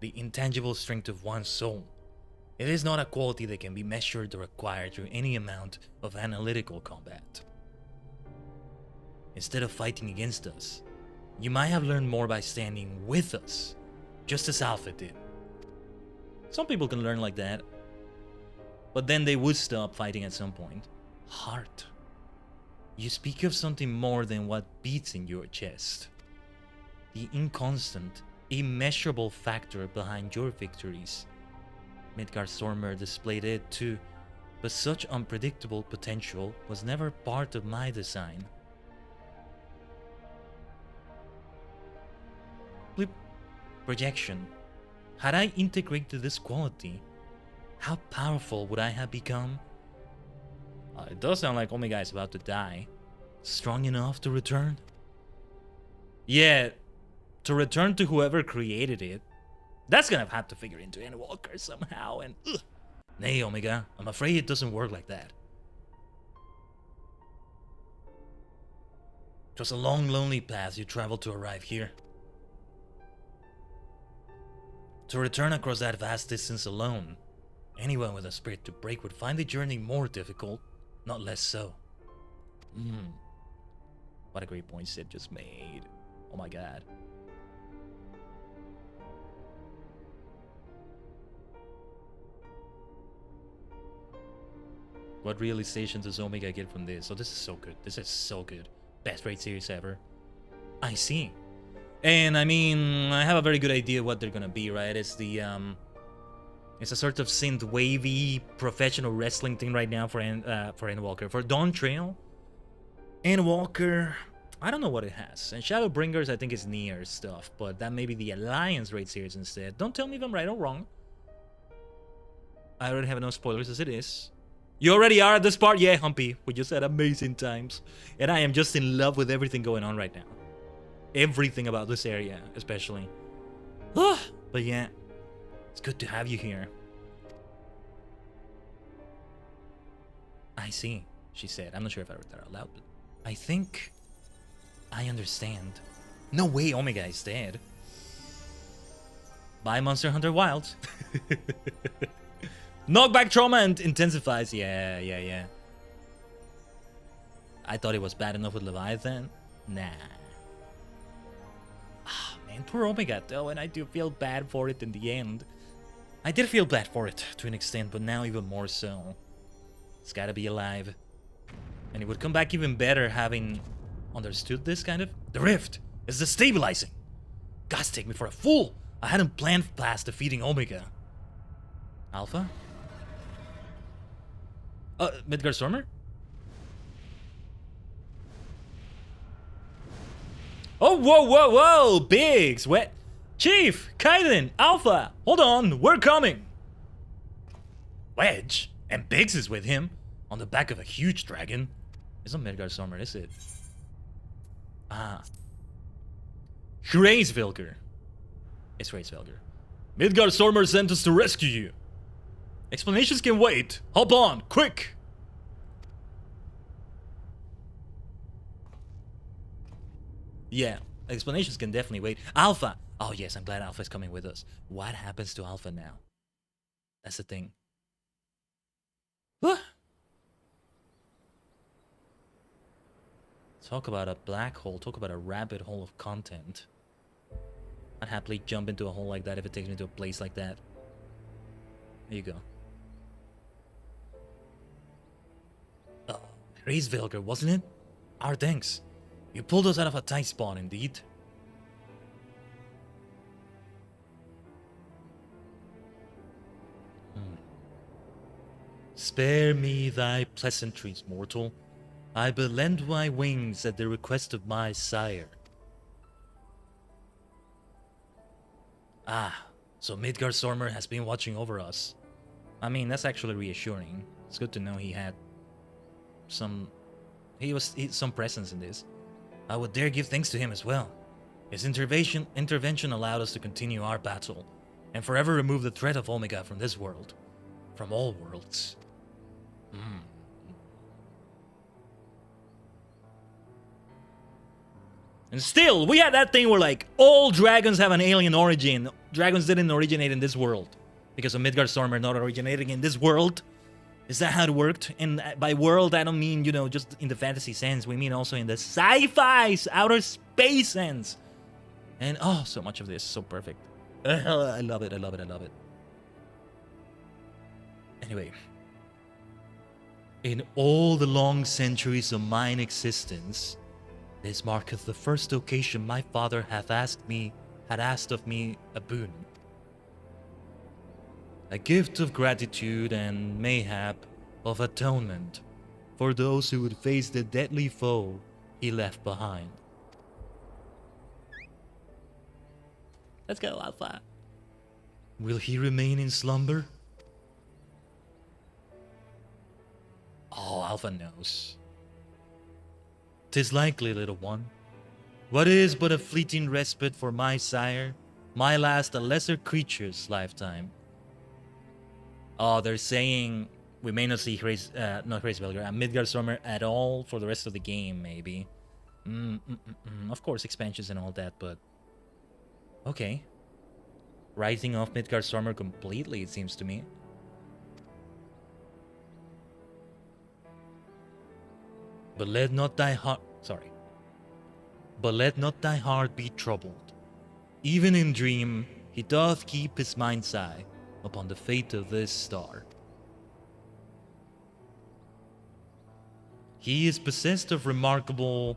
Speaker 3: the intangible strength of one's soul. It is not a quality that can be measured or acquired through any amount of analytical combat. Instead of fighting against us, you might have learned more by standing with us, just as Alpha did. Some people can learn like that, but then they would stop fighting at some point. Heart. You speak of something more than what beats in your chest. The inconstant, immeasurable factor behind your victories. Midgardsormr displayed it too, but such unpredictable potential was never part of my design. Blip. Projection. Had I integrated this quality, how powerful would I have become? It does sound like Omega is about to die. Strong enough to return? Yeah, to return to whoever created it. That's gonna have to figure into Endwalker somehow, and ugh. Nay, Omega, I'm afraid it doesn't work like that. It was a long, lonely path you traveled to arrive here. To return across that vast distance alone, anyone with a spirit to break would find the journey more difficult, not less so. What a great point Sid just made. Oh my god. What realization does Omega get from this? Oh, this is so good. This is so good. Best raid series ever. I see. And I mean, I have a very good idea what they're gonna be, right? It's the it's a sort of synth wavy professional wrestling thing right now for Endwalker. For Dawn Trail, Endwalker, I don't know what it has. And Shadowbringers, I think is near stuff, but that may be the Alliance raid series instead. Don't tell me if I'm right or wrong. I already have enough spoilers as it is. You already are at this part? Yeah, Humpy. We just had amazing times. And I am just in love with everything going on right now. Everything about this area, especially. But yeah, it's good to have you here. I see, she said. I'm not sure if I read that out loud, but I think I understand. No way Omega is dead. Bye, Monster Hunter Wilds. Knockback trauma and intensifies. Yeah. I thought it was bad enough with Leviathan. Nah. Ah, man, poor Omega though, and I do feel bad for it in the end. I did feel bad for it to an extent, but now even more so. It's gotta be alive. And it would come back even better having understood this kind of. The rift is destabilizing. Gods take me for a fool. I hadn't planned past defeating Omega. Alpha? Midgardsormr? Oh, whoa! Biggs! What? Chief! Khaiden! Alpha! Hold on, we're coming! Wedge? And Biggs is with him, on the back of a huge dragon. It's not Midgardsormr, is it? Ah. Hraesvelgr. It's Hraesvelgr. Midgardsormr sent us to rescue you. Explanations can wait. Hop on, quick! Yeah, explanations can definitely wait. Alpha! Oh yes, I'm glad Alpha is coming with us. What happens to Alpha now? That's the thing. What? Talk about a black hole, talk about a rabbit hole of content. I'd happily jump into a hole like that if it takes me to a place like that. There you go. Oh, Hraesvelgr, wasn't it? Our thanks. You pulled us out of a tight spot, indeed. Spare me thy pleasantries, mortal. I but lend my wings at the request of my sire. Ah, so Midgardsormr has been watching over us. I mean, that's actually reassuring. It's good to know he had some presence in this. I would dare give thanks to him as well. His intervention allowed us to continue our battle, and forever remove the threat of Omega from this world. From all worlds. And still, we had that thing where like, all dragons have an alien origin. Dragons didn't originate in this world. Because of Midgardsormr not originating in this world. Is that how it worked? And by world, I don't mean, you know, just in the fantasy sense. We mean also in the sci-fi, outer space sense. And oh, so much of this, so perfect. I love it, I love it, I love it. Anyway. In all the long centuries of mine existence, this marketh the first occasion my father had asked of me a boon. A gift of gratitude and mayhap of atonement for those who would face the deadly foe he left behind. Let's go, Alpha. Will he remain in slumber? Oh, Alpha knows. 'Tis likely, little one. What is but a fleeting respite for my sire, my last a lesser creature's lifetime. Oh, they're saying we may not see not Hraesvelgr, Midgardsormr at all for the rest of the game, maybe. Of course, expansions and all that, but okay. Writing off Midgardsormr completely, it seems to me. But let not thy heart be troubled. Even in dream, he doth keep his mind's eye upon the fate of this star. He is possessed of remarkable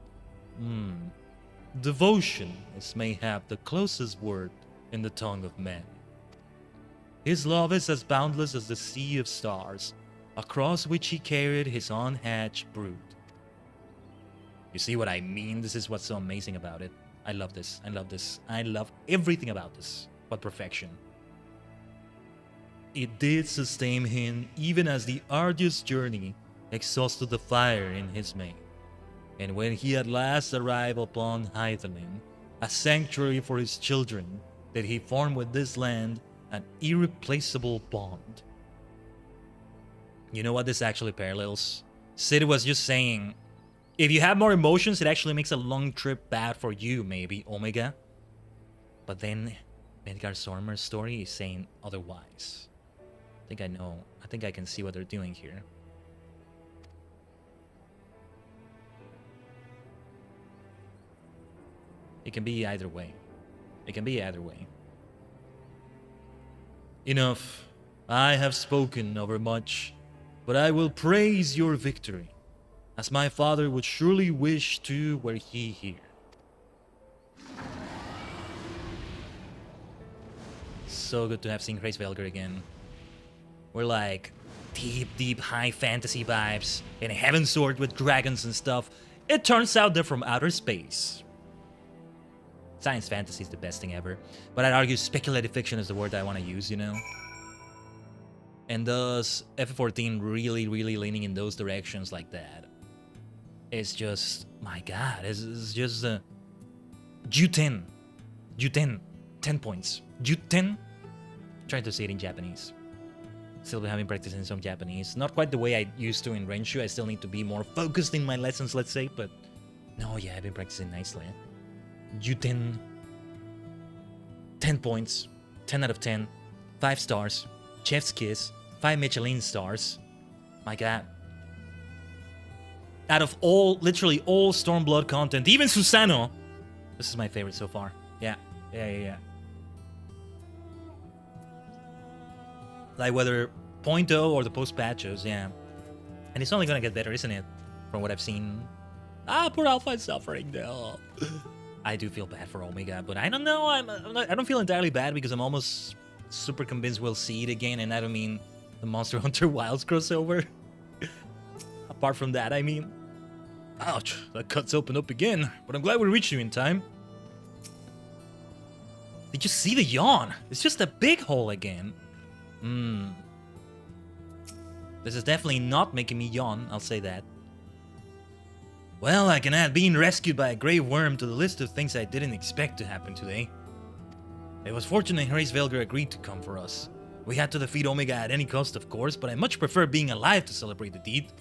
Speaker 3: devotion, is mayhap the closest word in the tongue of men. His love is as boundless as the sea of stars, across which he carried his unhatched brood. You see what I mean? This is what's so amazing about it. I love this. I love this. I love everything about this. What perfection. It did sustain him even as the arduous journey exhausted the fire in his mane. And when he at last arrived upon Hythelin, a sanctuary for his children, did he form with this land an irreplaceable bond. You know what this actually parallels? Sid was just saying, if you have more emotions, it actually makes a long trip bad for you, maybe, Omega. But then, Midgardsormr's story is saying otherwise. I think I know. I think I can see what they're doing here. It can be either way. It can be either way. Enough. I have spoken overmuch, but I will praise your victory, as my father would surely wish to were he here. So good to have seen Hraesvelgr again. We're like deep high fantasy vibes in Heavensward with dragons and stuff. It turns out they're from outer space. Science fantasy is the best thing ever. But I'd argue speculative fiction is the word I want to use, you know? And thus, FF14 really, really leaning in those directions like that. It's just, my god, it's just Juten. Juten. 10 points. Juten. Trying to say it in Japanese. Still having practicing some Japanese. Not quite the way I used to in Renshu. I still need to be more focused in my lessons, let's say. But no, yeah, I've been practicing nicely. Juten. 10 points. 10 out of 10. 5 stars. Chef's kiss. 5 Michelin stars. My god. Out of all, literally all Stormblood content, even Susano, this is my favorite so far. Yeah. Like whether 0.0 or the post-patches, yeah. And it's only gonna get better, isn't it? From what I've seen. Poor Alpha is suffering though. I do feel bad for Omega, but I don't know. I don't feel entirely bad because I'm almost super convinced we'll see it again, and I don't mean the Monster Hunter Wilds crossover. Apart from that, I mean. Ouch, that cut's opened up again, but I'm glad we reached you in time. Did you see the yawn? It's just a big hole again. This is definitely not making me yawn, I'll say that. Well, I can add being rescued by a grey worm to the list of things I didn't expect to happen today. It was fortunate Hrace Velger agreed to come for us. We had to defeat Omega at any cost, of course, but I much prefer being alive to celebrate the deed.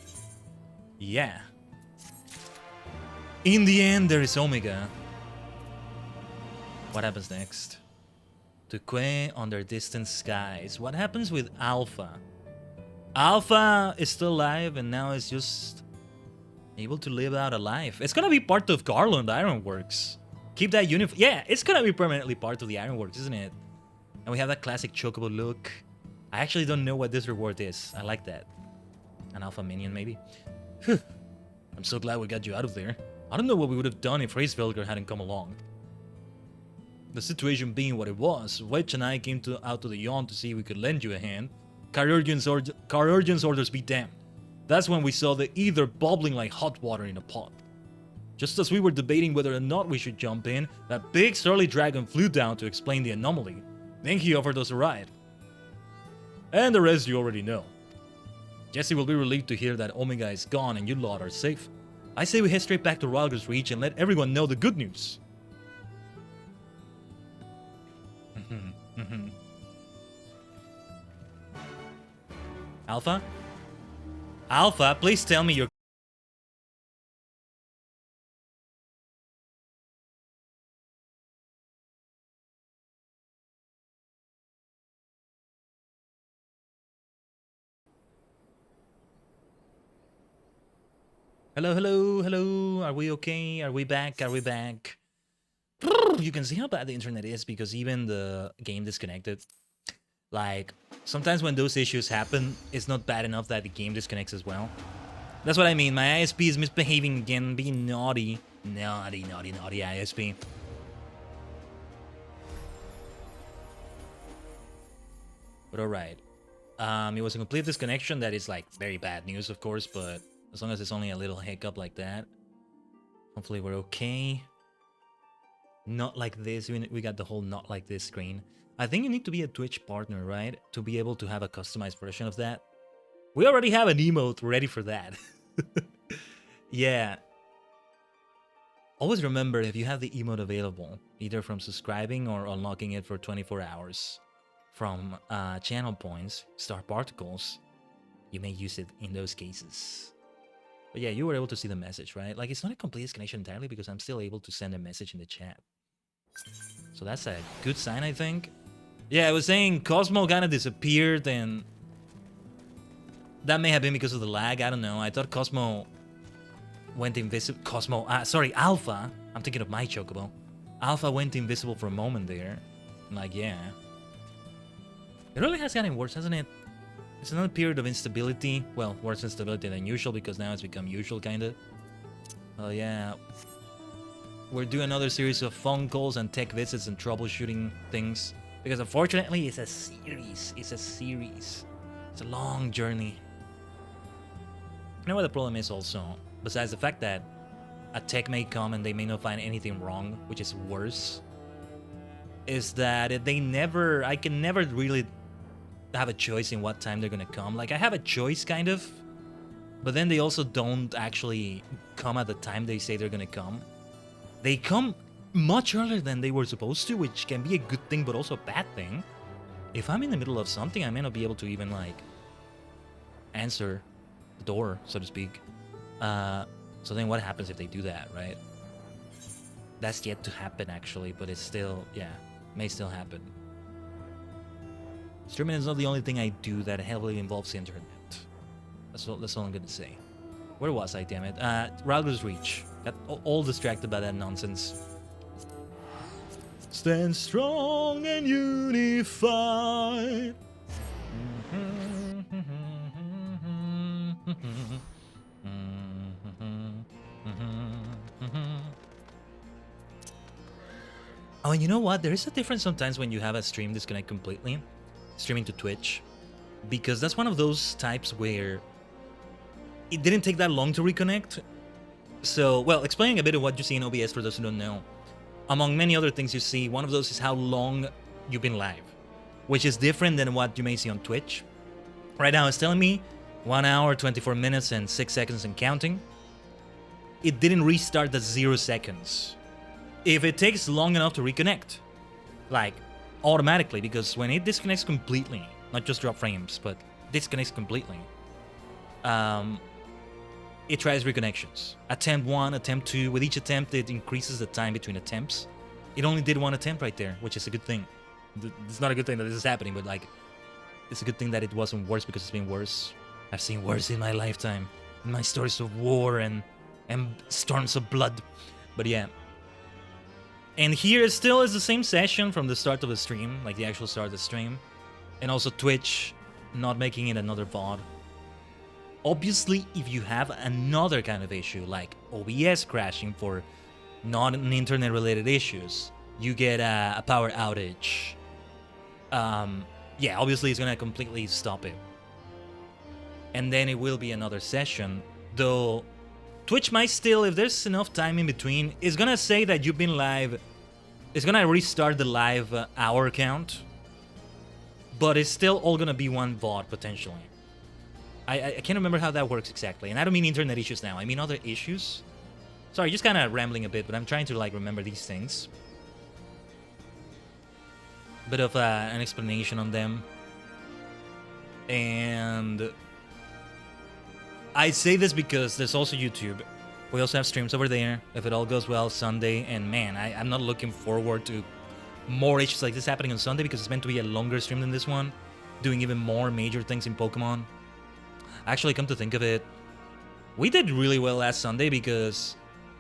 Speaker 3: Yeah. In the end, there is Omega. What happens next? To Kwe under distant skies. What happens with Alpha? Alpha is still alive and now is just able to live out a life. It's gonna be part of Garland Ironworks. Keep that uniform. Yeah, it's gonna be permanently part of the Ironworks, isn't it? And we have that classic Chocobo look. I actually don't know what this reward is. I like that. An Alpha minion, maybe. Whew. I'm so glad we got you out of there. I don't know what we would have done if Hrace Velger hadn't come along. The situation being what it was, Wedge and I came out to the yawn to see if we could lend you a hand. Carurgen's orders be damned. That's when we saw the ether bubbling like hot water in a pot. Just as we were debating whether or not we should jump in, that big surly dragon flew down to explain the anomaly. Then he offered us a ride. And the rest you already know. Jesse will be relieved to hear that Omega is gone and you lot are safe. I say we head straight back to Ralger's Reach and let everyone know the good news. Alpha? Alpha, please tell me you're... Hello. Are we okay? Are we back? You can see how bad the internet is because even the game disconnected. Like, sometimes when those issues happen, it's not bad enough that the game disconnects as well. That's what I mean. My ISP is misbehaving again, being naughty. Naughty ISP. But alright. It was a complete disconnection. That is, like, very bad news, of course, but as long as it's only a little hiccup like that, hopefully we're okay. Not like this. We got the whole not like this screen. I think you need to be a Twitch partner, right? To be able to have a customized version of that. We already have an emote ready for that. Yeah. Always remember, if you have the emote available, either from subscribing or unlocking it for 24 hours from channel points, star particles, you may use it in those cases. But yeah, you were able to see the message, right? Like, it's not a complete disconnection entirely because I'm still able to send a message in the chat. So that's a good sign, I think. Yeah, I was saying Cosmo kind of disappeared and that may have been because of the lag. I don't know. I thought Cosmo went invisible. Alpha. I'm thinking of my Chocobo. Alpha went invisible for a moment there. Like, yeah. It really has gotten worse, hasn't it? It's another period of instability. Well, worse instability than usual because now it's become usual, kind of. Well, yeah. We're doing another series of phone calls and tech visits and troubleshooting things. Because unfortunately, it's a series. It's a long journey. You know what the problem is also? Besides the fact that a tech may come and they may not find anything wrong, which is worse. is that I can never really have a choice in what time they're gonna come. Like, I have a choice, kind of, but then they also don't actually come at the time they say they're gonna come. They come much earlier than they were supposed to, which can be a good thing, but also a bad thing. If I'm in the middle of something, I may not be able to even, like, answer the door, so to speak. So then what happens if they do that, right? That's yet to happen, actually, but it's still, yeah, may still happen. Streaming is not the only thing I do that heavily involves the internet. That's all I'm gonna say. Where was I, damn it? Ralgo's Reach. Got all distracted by that nonsense. Stand strong and unified. Oh, and you know what? There is a difference sometimes when you have a stream disconnect completely, streaming to Twitch, because that's one of those types where it didn't take that long to reconnect. So, well, explaining a bit of what you see in OBS for those who don't know, among many other things you see, one of those is how long you've been live, which is different than what you may see on Twitch. Right now, it's telling me 1 hour, 24 minutes, and 6 seconds and counting. It didn't restart at 0 seconds. If it takes long enough to reconnect, like automatically, because when it disconnects completely, not just drop frames, but disconnects completely, it tries reconnections. Attempt 1, attempt 2. With each attempt, it increases the time between attempts. It only did 1 attempt right there, which is a good thing. It's not a good thing that this is happening, but like, it's a good thing that it wasn't worse, because it's been worse. I've seen worse in my lifetime, in my stories of war and storms of blood. But yeah. And here it still is the same session from the start of the stream, like the actual start of the stream. And also Twitch not making it another VOD. Obviously, if you have another kind of issue, like OBS crashing for non-internet related issues, you get a power outage. Yeah, obviously it's gonna completely stop it. And then it will be another session, though Twitch might still, if there's enough time in between, it's gonna say that you've been live. It's gonna restart the live hour count, but it's still all gonna be one VOD potentially. I can't remember how that works exactly, and I don't mean internet issues now, I mean other issues. Sorry, just kind of rambling a bit, but I'm trying to like remember these things. Bit of an explanation on them. And I say this because there's also YouTube. We also have streams over there, if it all goes well, Sunday. And man, I'm not looking forward to more issues like this happening on Sunday, because it's meant to be a longer stream than this one, doing even more major things in Pokemon. Actually, come to think of it, we did really well last Sunday because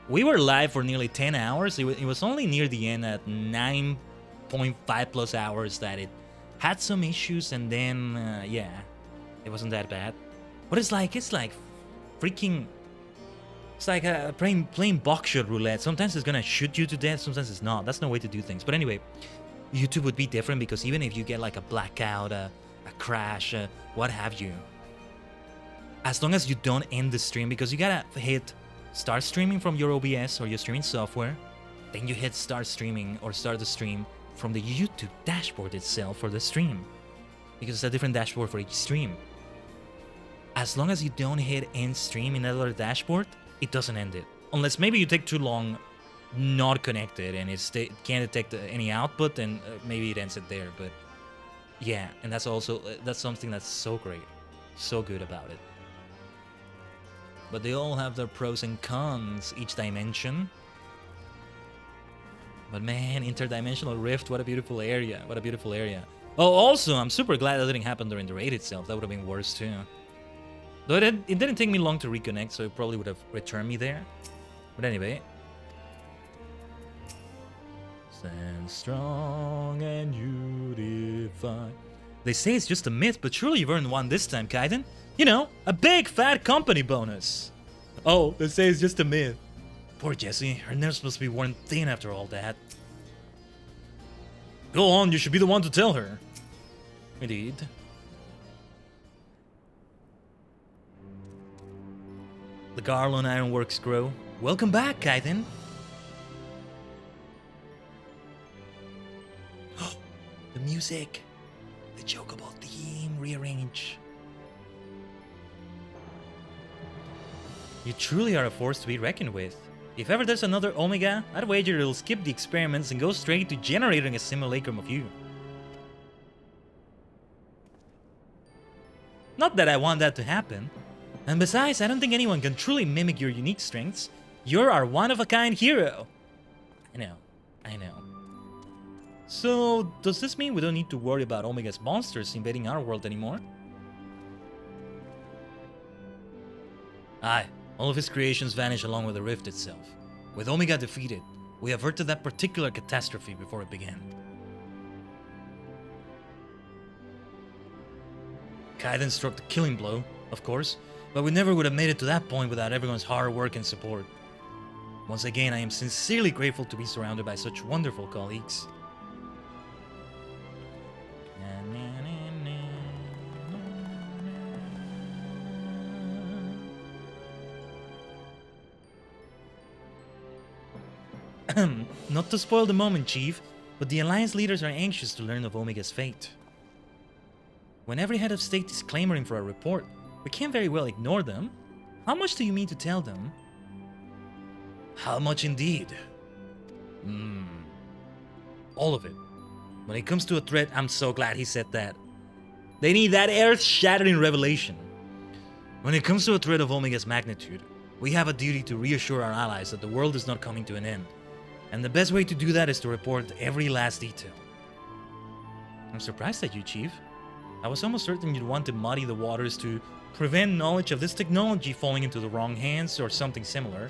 Speaker 3: we were live for nearly 10 hours. It was only near the end at 9.5 plus hours that it had some issues, and then, yeah, it wasn't that bad. But it's like freaking... It's like playing box shot roulette. Sometimes it's gonna shoot you to death, sometimes it's not. That's no way to do things. But anyway, YouTube would be different, because even if you get like a blackout, a crash, what have you, as long as you don't end the stream, because you gotta hit start streaming from your OBS or your streaming software, then you hit start streaming or start the stream from the YouTube dashboard itself for the stream, because it's a different dashboard for each stream. As long as you don't hit end stream in that other dashboard, it doesn't end it. Unless maybe you take too long not connected and it can't detect any output, and maybe it ends it there. But yeah, and that's something that's so great, so good about it. But they all have their pros and cons, each dimension. But man, interdimensional rift, what a beautiful area, what a beautiful area. Oh, also, I'm super glad that didn't happen during the raid itself. That would have been worse too. Though it didn't take me long to reconnect, so it probably would have returned me there. But anyway. Stand strong and unified. They say it's just a myth, but surely you've earned one this time, Khaiden. You know, a big fat company bonus. Oh, they say it's just a myth. Poor Jessie, her nerves must be worn thin after all that. Go on, you should be the one to tell her. Indeed. The Garland Ironworks grow. Welcome back, Khaiden. The music. The chocobo theme rearrange. You truly are a force to be reckoned with. If ever there's another Omega, I'd wager it'll skip the experiments and go straight to generating a simulacrum of you. Not that I want that to happen. And besides, I don't think anyone can truly mimic your unique strengths. You're our one-of-a-kind hero. I know. So, does this mean we don't need to worry about Omega's monsters invading our world anymore? Aye, all of his creations vanish along with the rift itself. With Omega defeated, we averted that particular catastrophe before it began. Khaiden struck the killing blow, of course, but we never would have made it to that point without everyone's hard work and support. Once again, I am sincerely grateful to be surrounded by such wonderful colleagues. Not to spoil the moment, Chief, but the Alliance leaders are anxious to learn of Omega's fate. When every head of state is clamoring for a report, we can't very well ignore them. How much do you mean to tell them? How much indeed? All of it. When it comes to a threat, I'm so glad he said that. They need that earth-shattering revelation. When it comes to a threat of Omega's magnitude, we have a duty to reassure our allies that the world is not coming to an end. And the best way to do that is to report every last detail. I'm surprised at you, Chief. I was almost certain you'd want to muddy the waters to prevent knowledge of this technology falling into the wrong hands or something similar.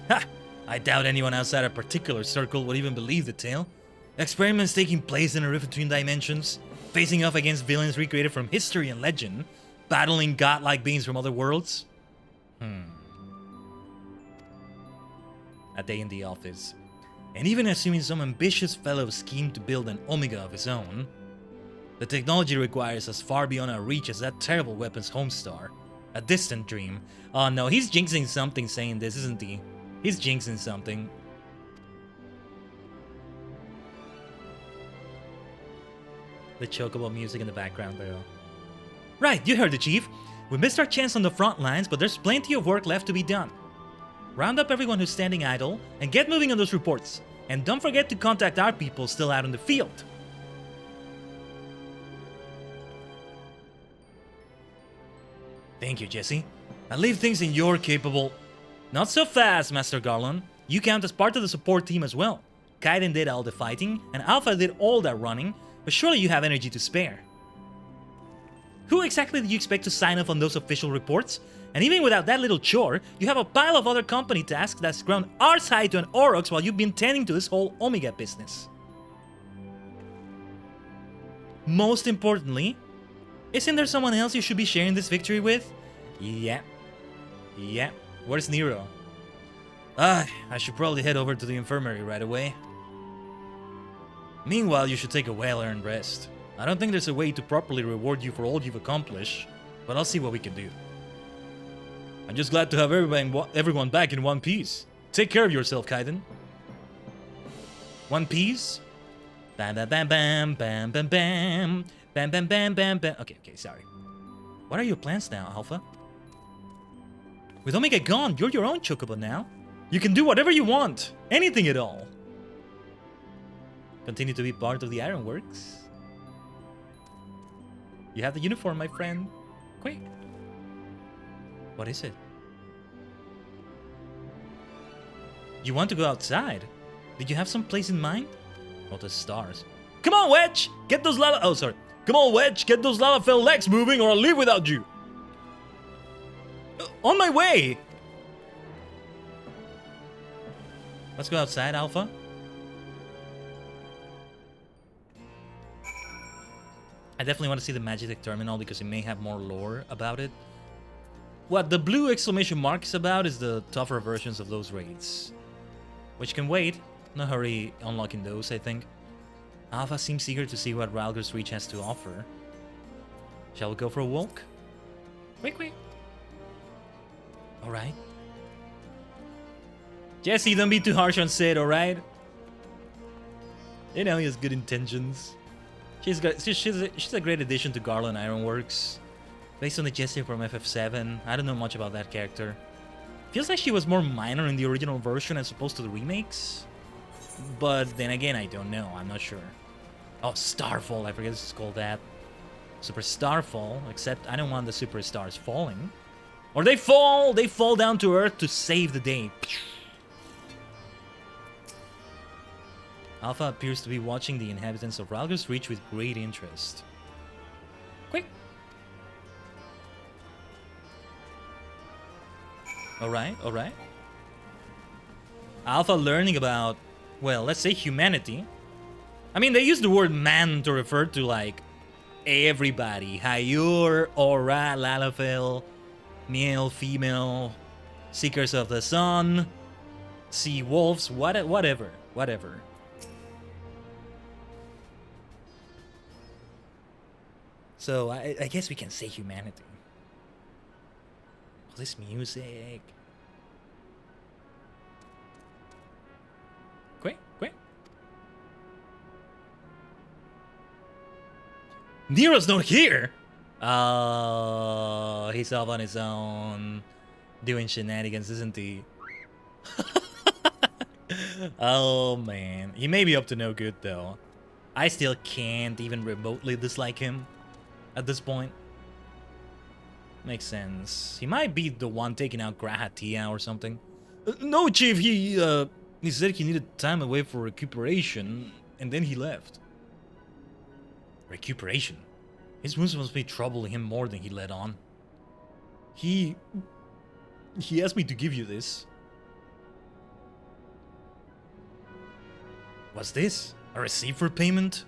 Speaker 3: Ha! I doubt anyone outside a particular circle would even believe the tale. Experiments taking place in a rift between dimensions, facing off against villains recreated from history and legend, battling godlike beings from other worlds. A day in the office. And even assuming some ambitious fellow schemed to build an Omega of his own, the technology requires us far beyond our reach as that terrible weapon's homestar. A distant dream. Oh no, he's jinxing something saying this, isn't he? He's jinxing something. The chocobo music in the background though. Right, you heard it, Chief. We missed our chance on the front lines, but there's plenty of work left to be done. Round up everyone who's standing idle, and get moving on those reports. And don't forget to contact our people still out in the field. Thank you, Jesse. I leave things in your capable... Not so fast, Master Garland. You count as part of the support team as well. Khaiden did all the fighting, and Alpha did all that running, but surely you have energy to spare. Who exactly do you expect to sign off on those official reports? And even without that little chore, you have a pile of other company tasks that's grown arse high to an aurochs while you've been tending to this whole Omega business. Most importantly, isn't there someone else you should be sharing this victory with? Yeah. Where's Nero? I should probably head over to the infirmary right away. Meanwhile, you should take a well-earned rest. I don't think there's a way to properly reward you for all you've accomplished, but I'll see what we can do. I'm just glad to have everyone back in one piece. Take care of yourself, Khaiden. One piece? Bam bam bam bam bam bam bam bam bam bam bam bam. Okay, sorry. What are your plans now, Alpha? With Omega gone, you're your own chocobo now. You can do whatever you want. Anything at all. Continue to be part of the Ironworks. You have the uniform, my friend. Quick. What is it? You want to go outside? Did you have some place in mind? Oh, the stars. Come on, Wedge! Get those Come on, Wedge! Get those Lalafell legs moving or I'll leave without you! On my way! Let's go outside, Alpha. I definitely want to see the Magitech terminal because it may have more lore about it. What the blue exclamation mark is about is the tougher versions of those raids. Which can wait. No hurry unlocking those, I think. Alpha seems eager to see what Ralger's Reach has to offer. Shall we go for a walk? Quick. Alright. Jesse, don't be too harsh on Sid, alright? You know, he has good intentions. She's a great addition to Garland Ironworks. Based on the Jessie from FF7, I don't know much about that character. Feels like she was more minor in the original version as opposed to the remakes. But then again, I don't know. I'm not sure. Oh, Starfall. I forget it's called that. Super Starfall. Except I don't want the superstars falling. Or they fall down to Earth to save the day. Alpha appears to be watching the inhabitants of Ralgus Reach with great interest. Quick. Alright. Alpha learning about, well, let's say humanity. I mean, they use the word man to refer to, like, everybody. Hayur, Aura, Lalafell, male, female, Seekers of the Sun, Sea Wolves, whatever. So, I guess we can say humanity. Oh, this music. Quick. Nero's not here! Oh, he's off on his own. Doing shenanigans, isn't he? Oh, man. He may be up to no good, though. I still can't even remotely dislike him at this point. Makes sense. He might be the one taking out Grahatia or something. No, Chief, he said he needed time away for recuperation, and then he left. Recuperation? His wounds must be troubling him more than he let on. He asked me to give you this. What's this? A receipt for payment?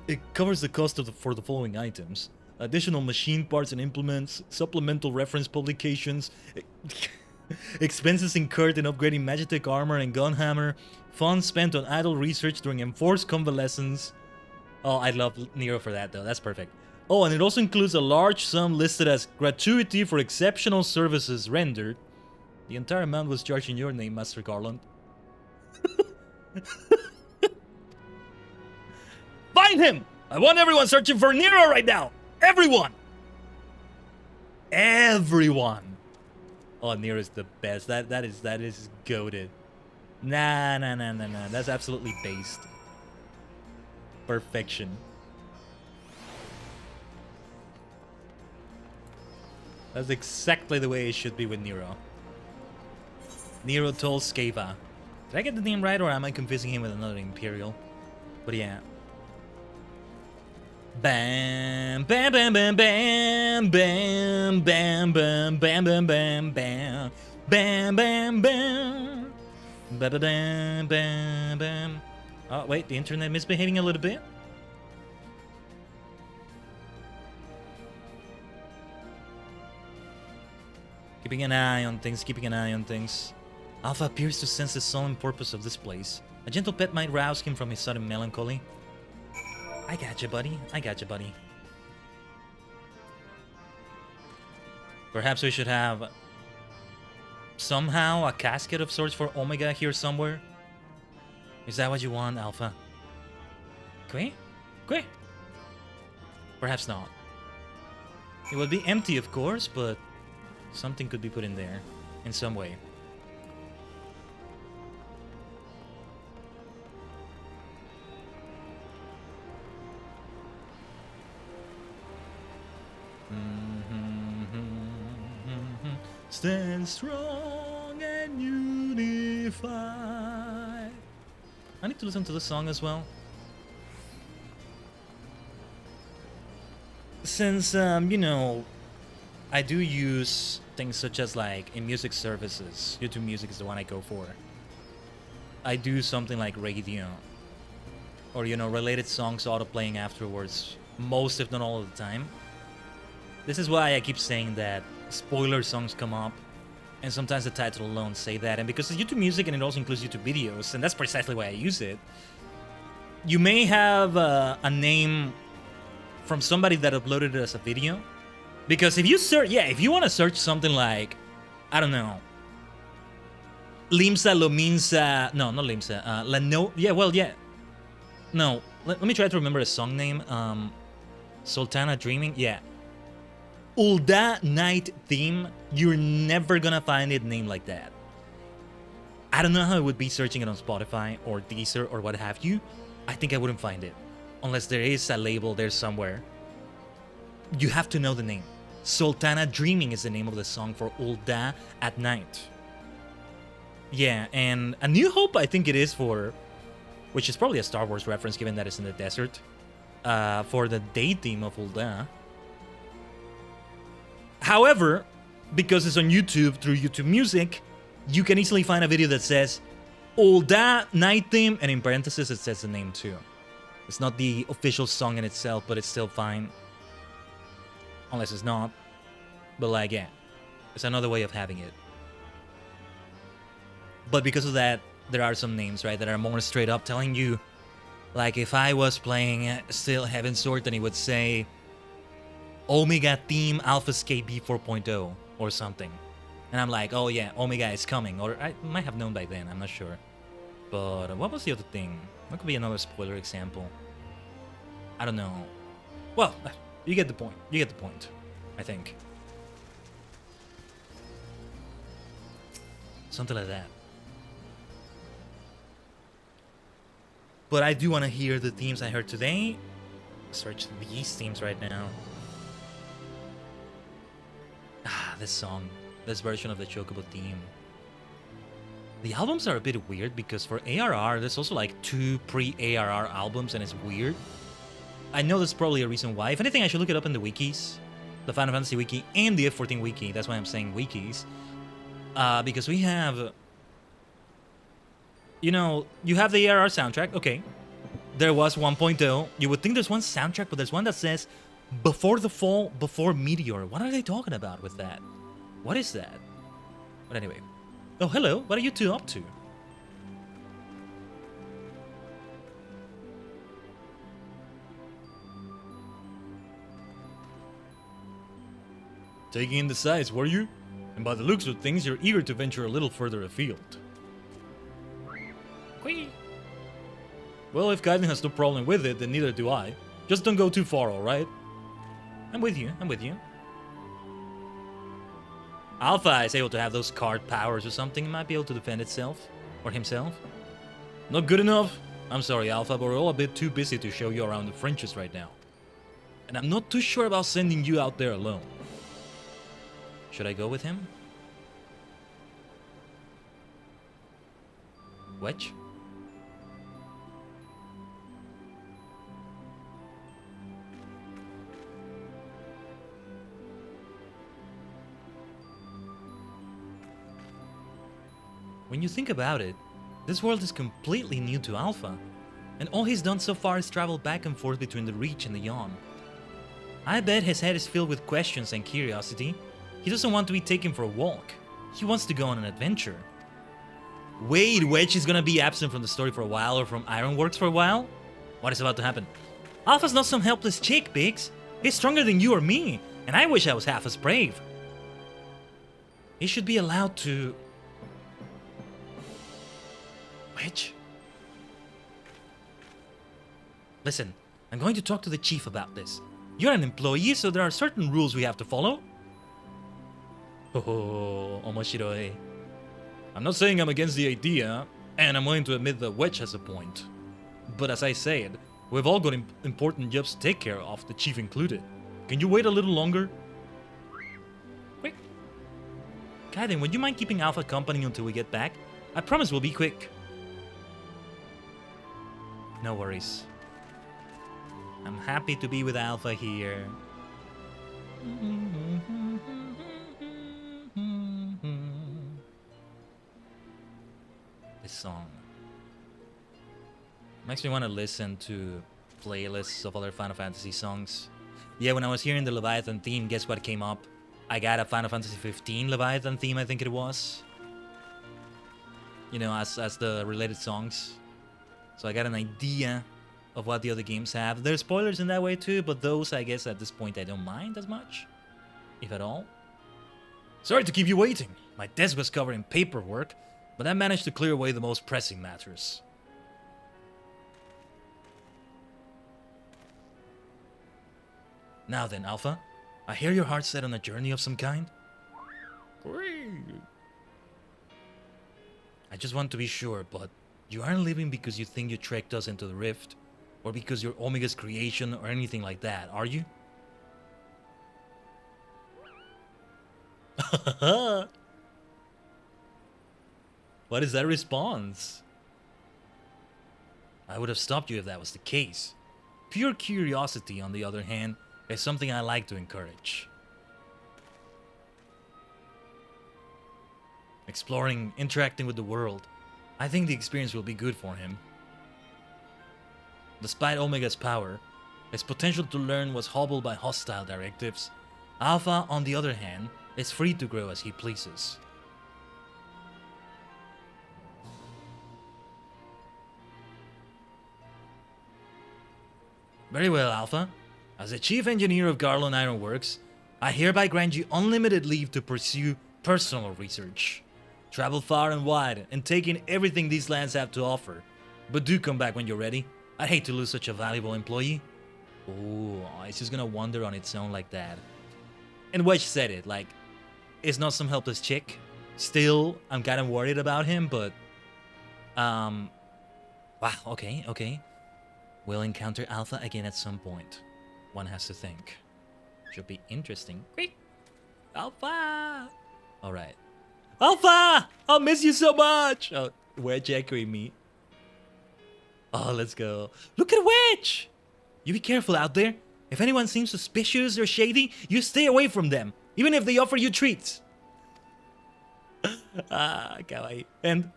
Speaker 3: It covers the cost for the following items. Additional machine parts and implements, supplemental reference publications, expenses incurred in upgrading Magitech armor and gunhammer, funds spent on idle research during enforced convalescence. Oh, I'd love Nero for that, though. That's perfect. Oh, and it also includes a large sum listed as gratuity for exceptional services rendered. The entire amount was charged in your name, Master Garland. Find him! I want everyone searching for Nero right now! Everyone! Everyone! Oh, Nero's the best. That is goated. Nah. That's absolutely based. Perfection. That's exactly the way it should be with Nero. Nero told Skava. Did I get the name right, or am I confusing him with another Imperial? But yeah. Bam, bam, bam, bam, bam, bam, bam, bam, bam, bam, bam, bam, bam, bam, bam, bam, bam, bam. Oh, wait, the internet misbehaving a little bit? Keeping an eye on things. Alpha appears to sense the solemn purpose of this place. A gentle pet might rouse him from his sudden melancholy. I gotcha, buddy. Perhaps we should have somehow a casket of sorts for Omega here somewhere. Is that what you want, Alpha? Quick? Perhaps not. It would be empty, of course, but something could be put in there in some way. Stand strong and unify. I need to listen to the song as well. Since, you know, I do use things such as, like, in music services, YouTube Music is the one I go for. I do something like radio. Or, you know, related songs auto-playing afterwards, most if not all of the time. This is why I keep saying that spoiler songs come up, and sometimes the title alone say that, and because it's YouTube Music and it also includes YouTube videos, and that's precisely why I use it, you may have a name from somebody that uploaded it as a video, because if you search, if you want to search something like, I don't know, Limsa lo minsa. No, not Limsa. La no. Yeah, well, yeah. No. Let me try to remember a song name. Sultana Dreaming. Yeah. Ulda Night Theme. You're never gonna find it named like that. I don't know how I would be searching it on Spotify or Deezer or what have you. I think I wouldn't find it. Unless there is a label there somewhere. You have to know the name. Sultana Dreaming is the name of the song for Ulda at Night. Yeah, and A New Hope I think it is for... Which is probably a Star Wars reference given that it's in the desert. For the day theme of Ulda. However, because it's on YouTube through YouTube Music, you can easily find a video that says Ulda Night Theme, and in parentheses it says the name too. It's not the official song in itself, but it's still fine. Unless it's not. But like, yeah. It's another way of having it. But because of that, there are some names, right, that are more straight up telling you, like if I was playing still Heaven Sword, then it would say Omega Theme Alpha Skate B 4.0 or something. And I'm like, oh yeah, Omega is coming. Or I might have known by then, I'm not sure. But what was the other thing? What could be another spoiler example? I don't know. Well, you get the point. You get the point, I think. Something like that. But I do want to hear the themes I heard today. Search these themes right now. Ah, this song. This version of the Chocobo theme. The albums are a bit weird because for ARR, there's also like 2 pre-ARR albums and it's weird. I know there's probably a reason why. If anything, I should look it up in the wikis. The Final Fantasy wiki and the F14 wiki. That's why I'm saying wikis. Because we have... You know, you have the ARR soundtrack. Okay. There was 1.0. You would think there's one soundtrack, but there's one that says Before the Fall, Before Meteor. What are they talking about with that? What is that? But anyway. Oh, hello. What are you two up to? Taking in the sights, were you? And by the looks of things, you're eager to venture a little further afield. Whee! Well, if Khaiden has no problem with it, then neither do I. Just don't go too far, alright? I'm with you, I'm with you. Alpha is able to have those card powers or something. It might be able to defend itself. Or himself. Not good enough? I'm sorry, Alpha, but we're all a bit too busy to show you around the fringes right now. And I'm not too sure about sending you out there alone. Should I go with him? Wedge? When you think about it, this world is completely new to Alpha, and all he's done so far is travel back and forth between the Reach and the Yawn. I bet his head is filled with questions and curiosity. He doesn't want to be taken for a walk. He wants to go on an adventure. Wait, Wedge is gonna be absent from the story for a while or from Ironworks for a while? What is about to happen? Alpha's not some helpless chick, Biggs. He's stronger than you or me, and I wish I was half as brave. He should be allowed to... Wedge? Listen, I'm going to talk to the chief about this. You're an employee, so there are certain rules we have to follow. Oh, omoshiroi. I'm not saying I'm against the idea, and I'm willing to admit that Wedge has a point. But as I said, we've all got important jobs to take care of, the chief included. Can you wait a little longer? Quick. Khaiden, would you mind keeping Alpha company until we get back? I promise we'll be quick. No worries. I'm happy to be with Alpha here. This song makes me want to listen to playlists of other Final Fantasy songs. Yeah, when I was hearing the Leviathan theme, guess what came up? I got a Final Fantasy 15 Leviathan theme, I think it was. You know, as the related songs. So I got an idea of what the other games have. There's spoilers in that way too, but those, I guess, at this point I don't mind as much. If at all. Sorry to keep you waiting. My desk was covered in paperwork, but I managed to clear away the most pressing matters. Now then, Alpha, I hear your heart set on a journey of some kind. I just want to be sure, but you aren't leaving because you think you trekked us into the rift, or because you're Omega's creation or anything like that, are you? What is that response? I would have stopped you if that was the case. Pure curiosity, on the other hand, is something I like to encourage. Exploring, interacting with the world. I think the experience will be good for him. Despite Omega's power, his potential to learn was hobbled by hostile directives. Alpha, on the other hand, is free to grow as he pleases. Very well, Alpha. As the Chief Engineer of Garland Ironworks, I hereby grant you unlimited leave to pursue personal research. Travel far and wide and take in everything these lands have to offer. But do come back when you're ready. I'd hate to lose such a valuable employee. Oh, it's just gonna wander on its own like that. And Wedge said it, like, it's not some helpless chick. Still, I'm kind of worried about him, but... Wow, okay. We'll encounter Alpha again at some point. One has to think. Should be interesting. Quick! Alpha! Alright. Alpha! I'll miss you so much! Oh, Wedge echoing me. Oh, let's go. Look at Wedge! You be careful out there. If anyone seems suspicious or shady, you stay away from them, even if they offer you treats. Kawaii. And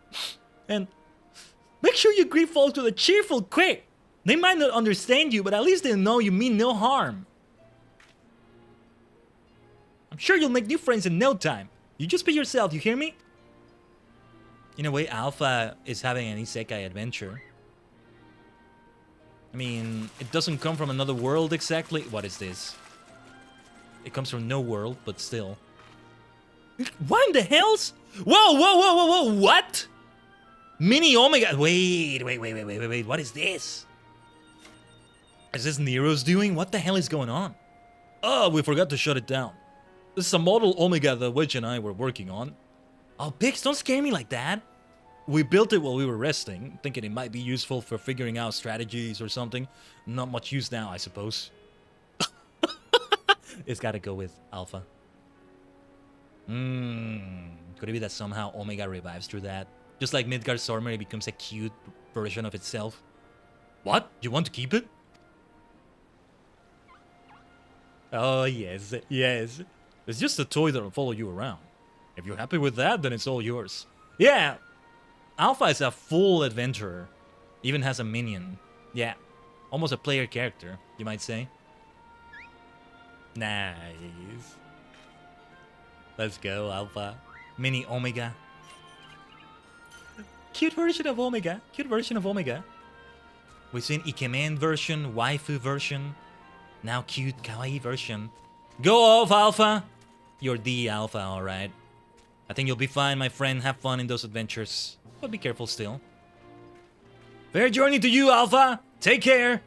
Speaker 3: make sure you greet folks with a cheerful quick. They might not understand you, but at least they know you mean no harm. I'm sure you'll make new friends in no time. You just be yourself, you hear me? In a way, Alpha is having an isekai adventure. I mean, it doesn't come from another world exactly. What is this? It comes from no world, but still. What in the hells? Whoa, what? Mini Omega. Wait. What is this? Is this Nero's doing? What the hell is going on? Oh, we forgot to shut it down. This is a model Omega that Wedge and I were working on. Oh, Pix, don't scare me like that. We built it while we were resting, thinking it might be useful for figuring out strategies or something. Not much use now, I suppose. It's gotta go with Alpha. Could it be that somehow Omega revives through that? Just like Midgard's Stormer, it becomes a cute version of itself. What? You want to keep it? Oh, yes. It's just a toy that'll follow you around. If you're happy with that, then it's all yours. Yeah! Alpha is a full adventurer. Even has a minion. Yeah. Almost a player character, you might say. Nice. Let's go, Alpha. Mini Omega. Cute version of Omega. We've seen Ikemen version, waifu version. Now cute, kawaii version. Go off, Alpha! You're the Alpha, alright. I think you'll be fine, my friend. Have fun in those adventures. But be careful still. Fair journey to you, Alpha! Take care!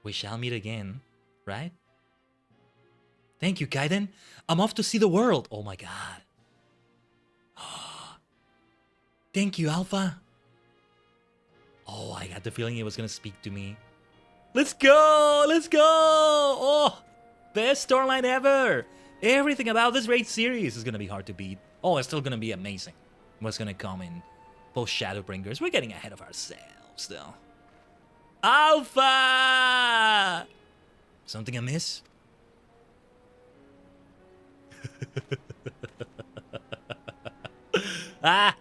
Speaker 3: We shall meet again, right? Thank you, Khaiden. I'm off to see the world. Oh my god. Thank you, Alpha. Oh, I got the feeling he was gonna speak to me. Let's go! Oh, best storyline ever! Everything about this raid series is gonna be hard to beat. Oh, it's still gonna be amazing. What's gonna come in post Shadowbringers? We're getting ahead of ourselves, though. Alpha! Something amiss? That's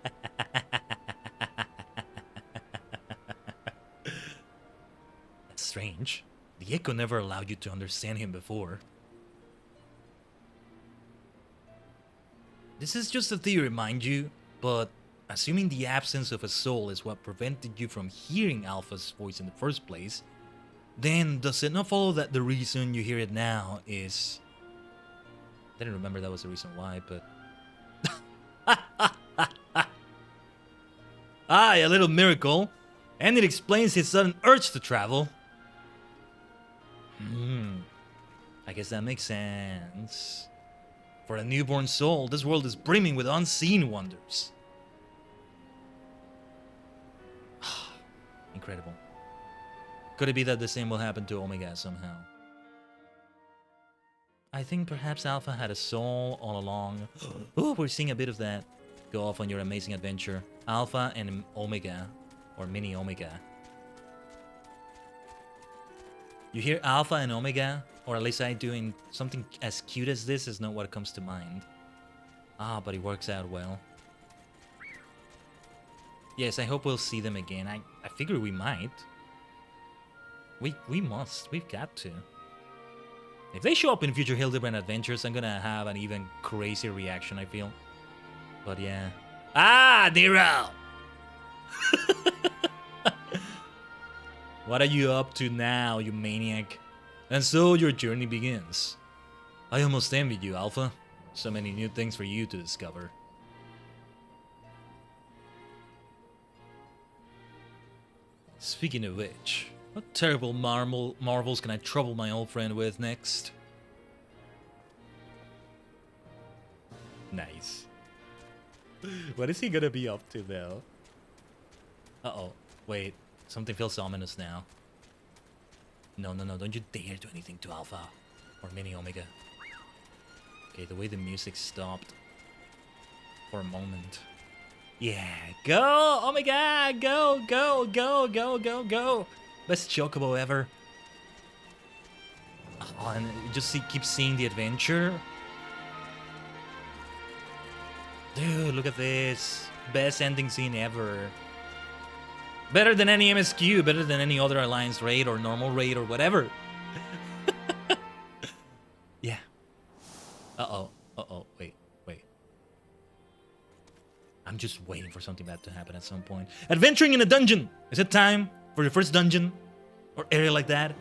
Speaker 3: strange. The Echo never allowed you to understand him before. This is just a theory, mind you, but assuming the absence of a soul is what prevented you from hearing Alpha's voice in the first place, then does it not follow that the reason you hear it now is didn't remember that was the reason why, but... Ah, a little miracle. And it explains his sudden urge to travel. I guess that makes sense. For a newborn soul, this world is brimming with unseen wonders. Incredible. Could it be that the same will happen to Omega somehow? I think perhaps Alpha had a soul all along. Oh, we're seeing a bit of that. Go off on your amazing adventure. Alpha and Omega, or Mini Omega. You hear Alpha and Omega, or at least I doing something as cute as this is not what comes to mind. Ah, but it works out well. Yes, I hope we'll see them again. I figure we might. We must. We've got to. If they show up in future Hildebrand adventures, I'm gonna have an even crazier reaction, I feel. But yeah. Ah, Nero! What are you up to now, you maniac? And so your journey begins. I almost envy you, Alpha. So many new things for you to discover. Speaking of which, what terrible marvels can I trouble my old friend with next? Nice. What is he gonna be up to, though? Uh-oh. Wait. Something feels ominous now. No, no, no. Don't you dare do anything to Alpha. Or Mini Omega. Okay, the way the music stopped. For a moment. Yeah. Go, Omega! Go, go, go, go, go, go! Best chocobo ever. Oh, and you just keep seeing the adventure. Dude, look at this. Best ending scene ever. Better than any MSQ, better than any other Alliance raid or normal raid or whatever. Yeah. Uh-oh. Uh-oh. Wait. Wait. I'm just waiting for something bad to happen at some point. Adventuring in a dungeon! Is it time for your first dungeon? Or area like that?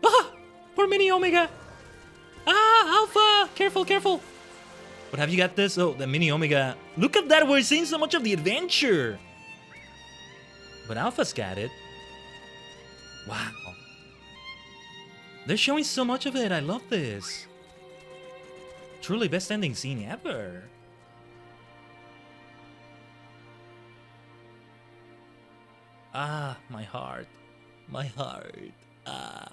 Speaker 3: Ah! Poor Mini Omega! Ah! Alpha! Careful, careful! But have you got this? Oh, the Mini Omega. Look at that! We're seeing so much of the adventure! But Alpha's got it. Wow. They're showing so much of it. I love this. Truly best ending scene ever. Ah, my heart. My heart. Ah.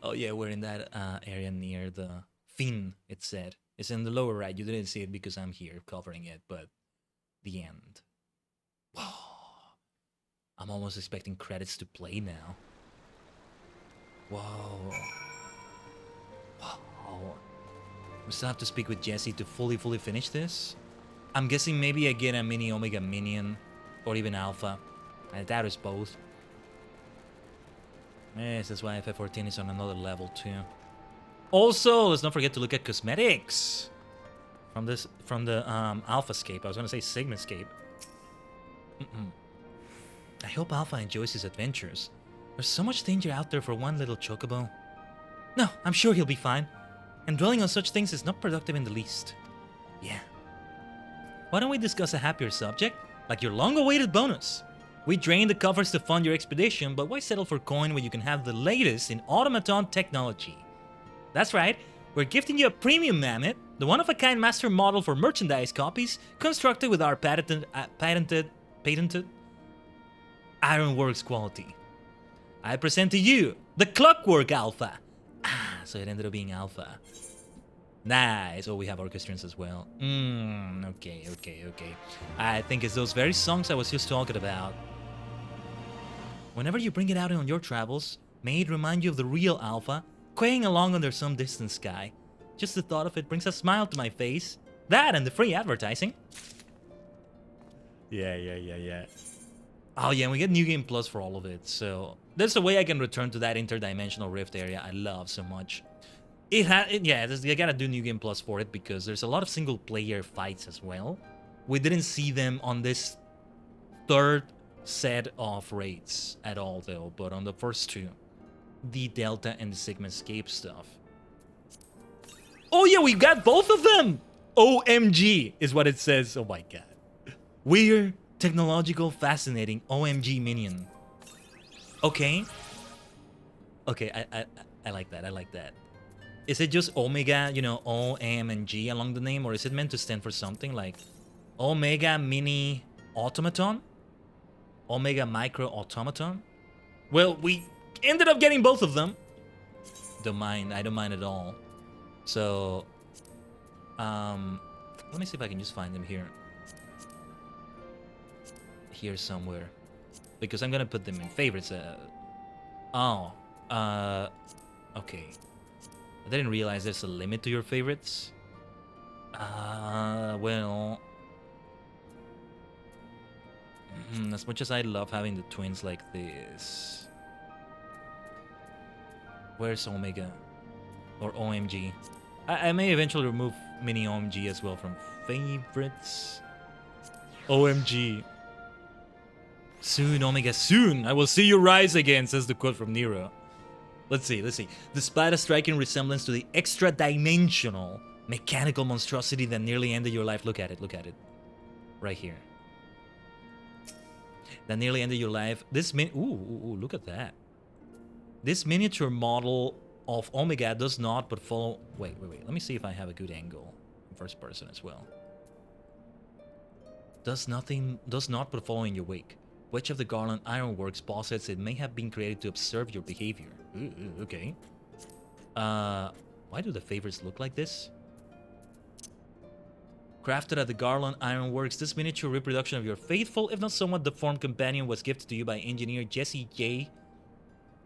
Speaker 3: Oh yeah, we're in that area near the fin, it said. It's in the lower right. You didn't see it because I'm here covering it, but the end. Wow. I'm almost expecting credits to play now. Whoa. Wow. We still have to speak with Jesse to fully finish this. I'm guessing maybe I get a Mini Omega minion or even Alpha. I doubt it's both. Yes, that's why FF14 is on another level too. Also, let's not forget to look at cosmetics from the Alphascape. I was gonna say Sigmascape. I hope Alpha enjoys his adventures. There's so much danger out there for one little chocobo. No, I'm sure he'll be fine. And dwelling on such things is not productive in the least. Yeah. Why don't we discuss a happier subject? Like your long-awaited bonus. We drained the coffers to fund your expedition, but why settle for coin when you can have the latest in automaton technology? That's right, we're gifting you a premium mammoth, the one-of-a-kind master model for merchandise copies, constructed with our patented Ironworks quality. I present to you the Clockwork Alpha. Ah, so it ended up being Alpha. Nice. Oh, we have orchestrons as well. Okay. I think it's those very songs I was just talking about. Whenever you bring it out on your travels, may it remind you of the real Alpha, quaying along under some distant sky. Just the thought of it brings a smile to my face. That and the free advertising. Yeah. Oh yeah, and we get New Game Plus for all of it, so there's a way I can return to that interdimensional rift area I love so much. You gotta do New Game Plus for it because there's a lot of single player fights as well. We didn't see them on this third set of raids at all though, but on the first two. The Delta and the Sigmascape stuff. Oh yeah, we got both of them. OMG is what it says. Oh my god. Weird, technological, fascinating OMG minion. Okay. Okay, I like that. I like that. Is it just Omega, you know, O, M, and G along the name, or is it meant to stand for something like Omega Mini Automaton? Omega Micro Automaton? Well, we ended up getting both of them. Don't mind. I don't mind at all. So, let me see if I can just find them here. Here somewhere. Because I'm gonna put them in favorites. Okay. I didn't realize there's a limit to your favorites. Well... as much as I love having the twins like this... Where's Omega? Or OMG? I may eventually remove Mini OMG as well from favorites. OMG. Soon, Omega, soon! I will see you rise again, says the quote from Nero. Let's see. Despite a striking resemblance to the extra-dimensional mechanical monstrosity that nearly ended your life. Look at it. Right here. That nearly ended your life. This ooh, look at that. This miniature model of Omega does not but follow... Wait. Let me see if I have a good angle. In first person as well. Does not but follow in your wake. Which of the Garland Ironworks posits it may have been created to observe your behavior? Ooh, okay. Why do the favorites look like this? Crafted at the Garland Ironworks, this miniature reproduction of your faithful, if not somewhat deformed companion was gifted to you by engineer Jessie J.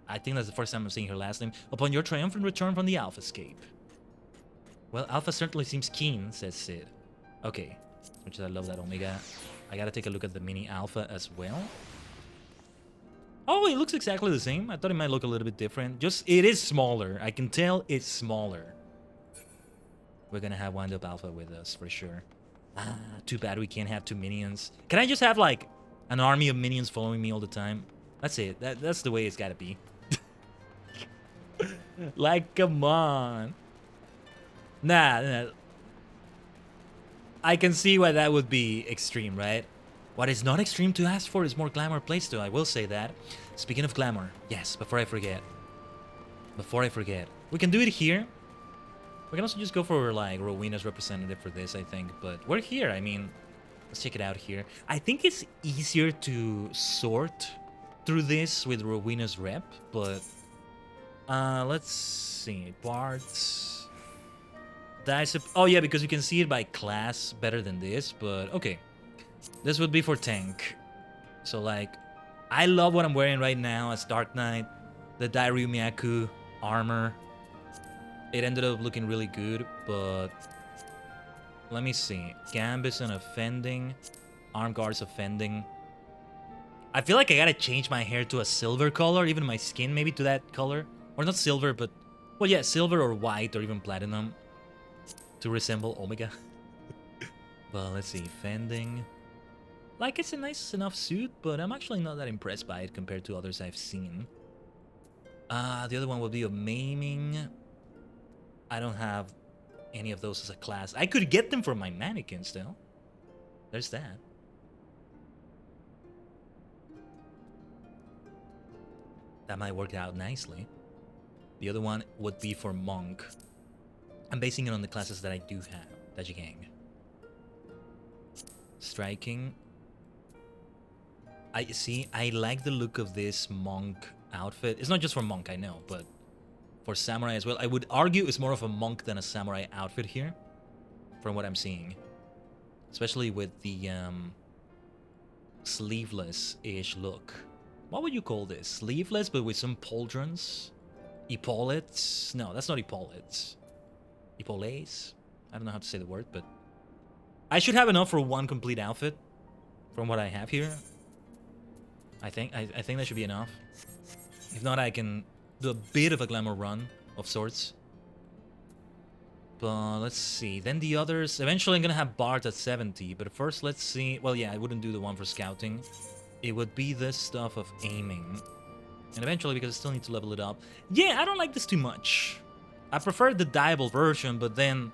Speaker 3: I think that's the first time I'm seeing her last name. Upon your triumphant return from the Alphascape. Well, Alpha certainly seems keen, says Sid. Okay. Which I love that Omega. I gotta take a look at the mini Alpha as well. Oh, it looks exactly the same. I thought it might look a little bit different. Just, it is smaller. I can tell it's smaller. We're gonna have Wind Up Alpha with us, for sure. Ah, too bad we can't have two minions. Can I just have, like, an army of minions following me all the time? That's it. That's the way it's gotta be. Like, come on. Nah. I can see why that would be extreme, right? What is not extreme to ask for is more glamour playstyle, I will say that. Speaking of glamour, yes, before I forget. We can do it here. We can also just go for, like, Rowena's representative for this, I think. But we're here, I mean, let's check it out here. I think it's easier to sort through this with Rowena's rep, but... let's see, parts... Oh yeah, because you can see it by class better than this, but okay. This would be for tank. So like, I love what I'm wearing right now as Dark Knight. The Dairyu Miyaku armor. It ended up looking really good, but... Let me see. Gambus and offending. Arm guards offending. I feel like I gotta change my hair to a silver color, even my skin maybe to that color. Or not silver, but... Well yeah, silver or white or even platinum. To resemble Omega. Well, let's see. Fending. Like, it's a nice enough suit, but I'm actually not that impressed by it compared to others I've seen. The other one will be of maiming. I don't have any of those as a class. I could get them for my mannequin still. There's that. That might work out nicely. The other one would be for monk. I'm basing it on the classes that I do have. Dajigang. Striking. I like the look of this monk outfit. It's not just for monk, I know, but for samurai as well. I would argue it's more of a monk than a samurai outfit here, from what I'm seeing. Especially with the sleeveless-ish look. What would you call this? Sleeveless, but with some pauldrons? Epaulets? No, that's not epaulets. Epaulettes? I don't know how to say the word, but... I should have enough for one complete outfit from what I have here. I think that should be enough. If not, I can do a bit of a glamour run of sorts. But let's see. Then the others... Eventually I'm gonna have Bart at 70, but first let's see... Well, yeah, I wouldn't do the one for scouting. It would be this stuff of aiming. And eventually, because I still need to level it up. Yeah, I don't like this too much. I prefer the dyeable version, but then,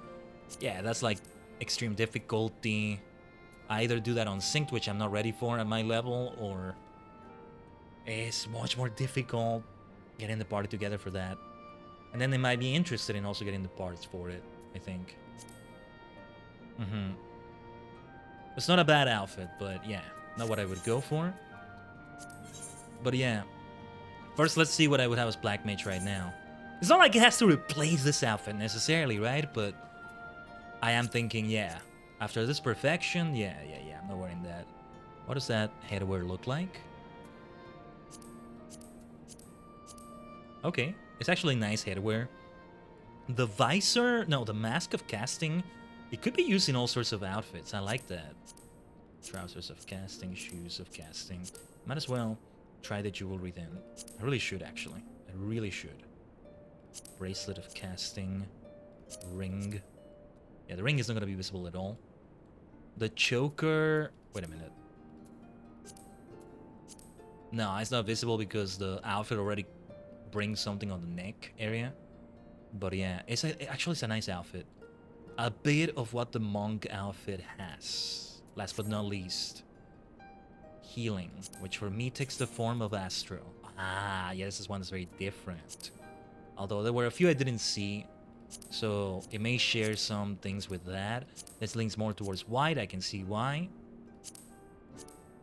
Speaker 3: yeah, that's like extreme difficulty. I either do that on synced, which I'm not ready for at my level, or it's much more difficult getting the party together for that. And then they might be interested in also getting the parts for it, I think. It's not a bad outfit, but yeah, not what I would go for. But yeah, first let's see what I would have as Black Mage right now. It's not like it has to replace this outfit necessarily, right? But I am thinking, yeah, after this perfection, yeah, I'm not wearing that. What does that headwear look like? Okay, it's actually nice headwear. The visor, no, the mask of casting, it could be used in all sorts of outfits. I like that. Trousers of casting, shoes of casting. Might as well try the jewelry then. I really should, actually. I really should. Bracelet of casting. Ring. Yeah, the ring is not going to be visible at all. The choker... Wait a minute. No, it's not visible because the outfit already brings something on the neck area. But yeah, actually it's a nice outfit. A bit of what the monk outfit has. Last but not least. Healing, which for me takes the form of Astro. Ah, yeah, this is one that's very different. Although there were a few I didn't see, so it may share some things with that. This leans more towards white, I can see why.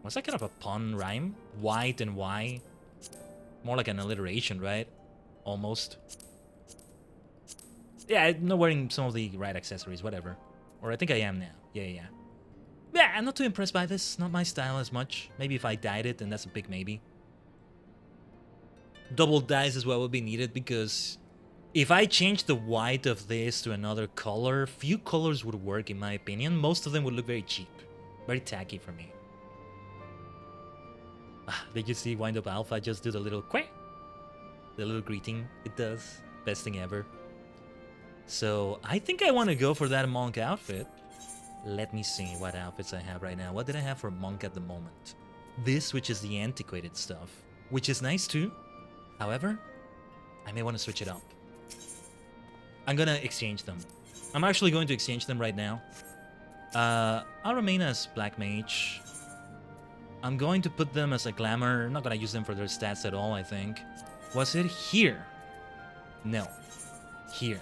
Speaker 3: Was that kind of a pun rhyme? White and why? More like an alliteration, right? Almost. Yeah, I'm not wearing some of the right accessories, whatever. Or I think I am now. Yeah. Yeah, I'm not too impressed by this. Not my style as much. Maybe if I dyed it, then that's a big maybe. Double dyes as well would be needed because if I change the white of this to another color, few colors would work in my opinion. Most of them would look very cheap. Very tacky for me. Did you see Wind Up Alpha just do the little quack? The little greeting it does. Best thing ever. So I think I want to go for that monk outfit. Let me see what outfits I have right now. What did I have for monk at the moment? This, which is the antiquated stuff, which is nice too. However, I may want to switch it up. I'm gonna exchange them. I'm actually going to exchange them right now. I'll remain as Black Mage. I'm going to put them as a glamour. I'm not gonna use them for their stats at all, I think. Was it here? No. Here.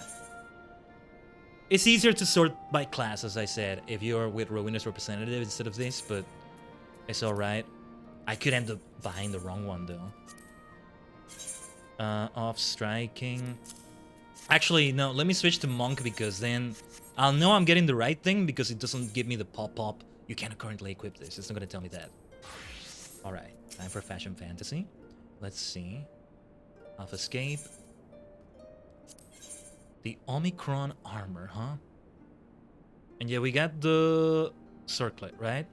Speaker 3: It's easier to sort by class, as I said, if you're with Rowena's representative instead of this, but it's alright. I could end up buying the wrong one, though. Off striking. Actually, no, let me switch to monk because then I'll know I'm getting the right thing because it doesn't give me the pop-up. You can't currently equip this. It's not going to tell me that. Alright, time for Fashion Fantasy. Let's see. Off escape. The Omicron armor, huh? And yeah, we got the circlet, right?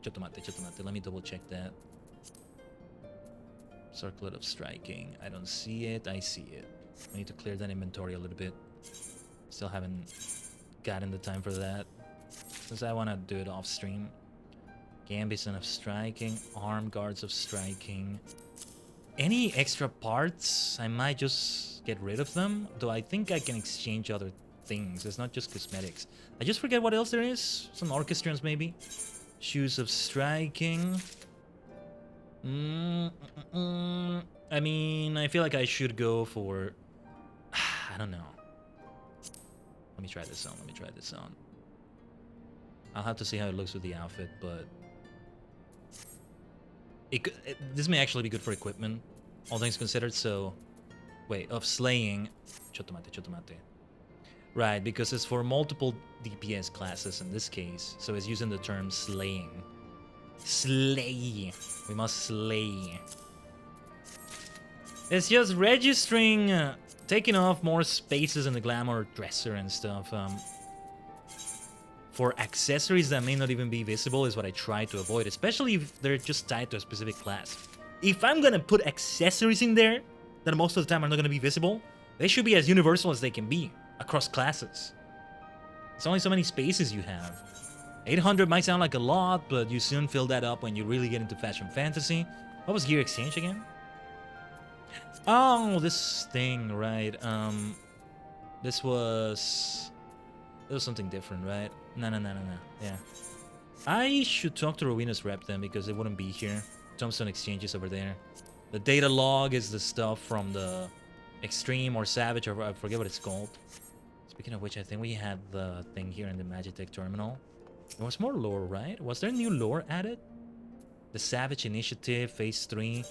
Speaker 3: Chotomate. Let me double check that. Circlet of striking. I don't see it. I see it. I need to clear that inventory a little bit. Still haven't gotten the time for that. Since I want to do it off stream. Gambison of striking. Arm guards of striking. Any extra parts, I might just get rid of them. Though I think I can exchange other things. It's not just cosmetics. I just forget what else there is. Some orchestrons maybe. Shoes of striking. I mean, I feel like I should go for... I don't know. Let me try this on. I'll have to see how it looks with the outfit, but... this may actually be good for equipment, all things considered, so... Wait, of slaying... Chotomate. Right, because it's for multiple DPS classes in this case, so it's using the term slaying. Slay. We must slay. It's just registering, taking off more spaces in the glamour dresser and stuff. For accessories that may not even be visible is what I try to avoid, especially if they're just tied to a specific class. If I'm gonna put accessories in there that most of the time are not gonna be visible, they should be as universal as they can be across classes. It's only so many spaces you have. 800 might sound like a lot, but you soon fill that up when you really get into Fashion Fantasy. What was Gear Exchange again? Oh, this thing, right. This was something different, right? No. Yeah. I should talk to Rowena's rep then, because they wouldn't be here. Tombstone exchanges over there. The data log is the stuff from the Extreme or Savage, or I forget what it's called. Speaking of which, I think we had the thing here in the Magitech terminal. There was more lore, right? Was there new lore added? The Savage Initiative, Phase 3.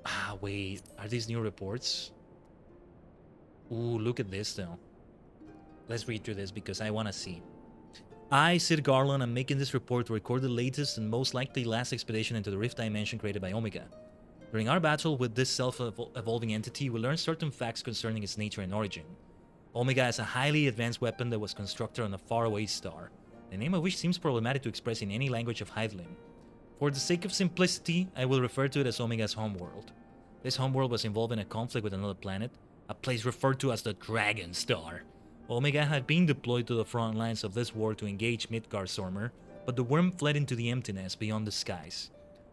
Speaker 3: Ah, wait. Are these new reports? Ooh, look at this, though. Let's read through this, because I want to see. I, Sid Garland, am making this report to record the latest and most likely last expedition into the Rift Dimension created by Omega. During our battle with this self-evolving entity, we learned certain facts concerning its nature and origin. Omega is a highly advanced weapon that was constructed on a faraway star, the name of which seems problematic to express in any language of Hydlin. For the sake of simplicity, I will refer to it as Omega's homeworld. This homeworld was involved in a conflict with another planet, a place referred to as the Dragon Star. Omega had been deployed to the front lines of this war to engage Midgardsormr, but the worm fled into the emptiness beyond the skies.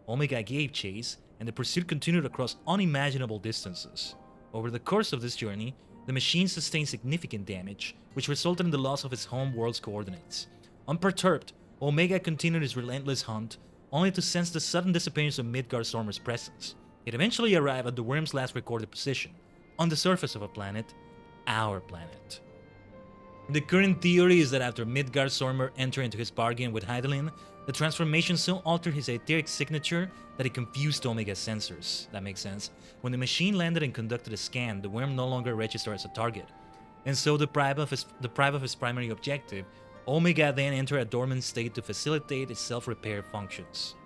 Speaker 3: Omega gave chase, and the pursuit continued across unimaginable distances. Over the course of this journey, the machine sustained significant damage, which resulted in the loss of its home world's coordinates. Unperturbed, Omega continued his relentless hunt, only to sense the sudden disappearance of Midgardsormr's presence. It eventually arrived at the worm's last recorded position, on the surface of a planet, our planet. The current theory is that after Midgardsormr entered into his bargain with Hydaelyn, the transformation so altered his etheric signature that it confused Omega's sensors. That makes sense. When the machine landed and conducted a scan, the worm no longer registered as a target. And so deprived of his primary objective, Omega then entered a dormant state to facilitate its self-repair functions.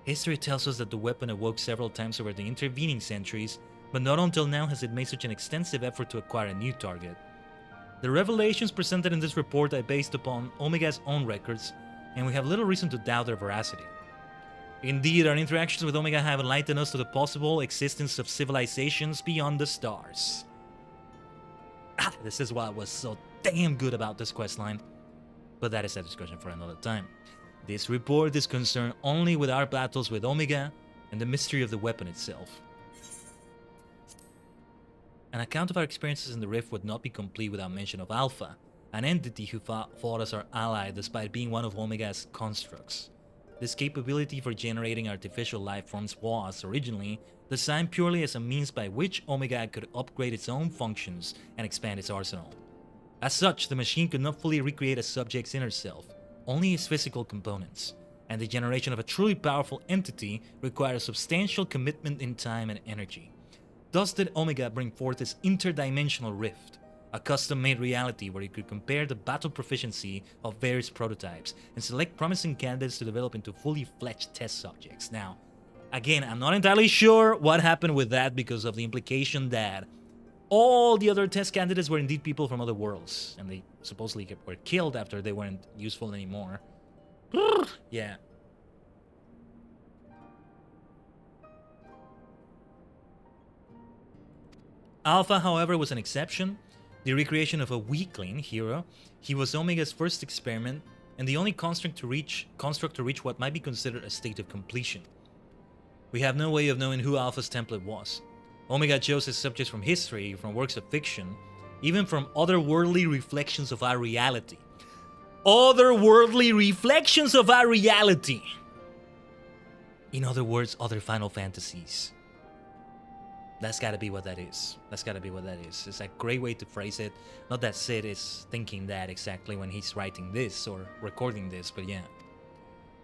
Speaker 3: History tells us that the weapon awoke several times over the intervening centuries, but not until now has it made such an extensive effort to acquire a new target. The revelations presented in this report are based upon Omega's own records, and we have little reason to doubt their veracity. Indeed, our interactions with Omega have enlightened us to the possible existence of civilizations beyond the stars. This is what was so damn good about this questline, but that is a discussion for another time. This report is concerned only with our battles with Omega and the mystery of the weapon itself. An account of our experiences in the Rift would not be complete without mention of Alpha, an entity who fought as our ally despite being one of Omega's constructs. This capability for generating artificial life forms was, originally, designed purely as a means by which Omega could upgrade its own functions and expand its arsenal. As such, the machine could not fully recreate a subject's inner self, only its physical components, and the generation of a truly powerful entity required a substantial commitment in time and energy. Thus did Omega bring forth this interdimensional rift, a custom-made reality where it could compare the battle proficiency of various prototypes and select promising candidates to develop into fully fledged test subjects. Now, again, I'm not entirely sure what happened with that because of the implication that all the other test candidates were indeed people from other worlds, and they supposedly were killed after they weren't useful anymore. Yeah. Alpha, however, was an exception. The recreation of a weakling hero, he was Omega's first experiment and the only construct to reach what might be considered a state of completion. We have no way of knowing who Alpha's template was. Omega chose his subjects from history, from works of fiction, even from otherworldly reflections of our reality. Otherworldly reflections of our reality! In other words, other Final Fantasies. That's gotta be what that is. That's gotta be what that is. It's a great way to phrase it. Not that Sid is thinking that exactly when he's writing this or recording this, but yeah.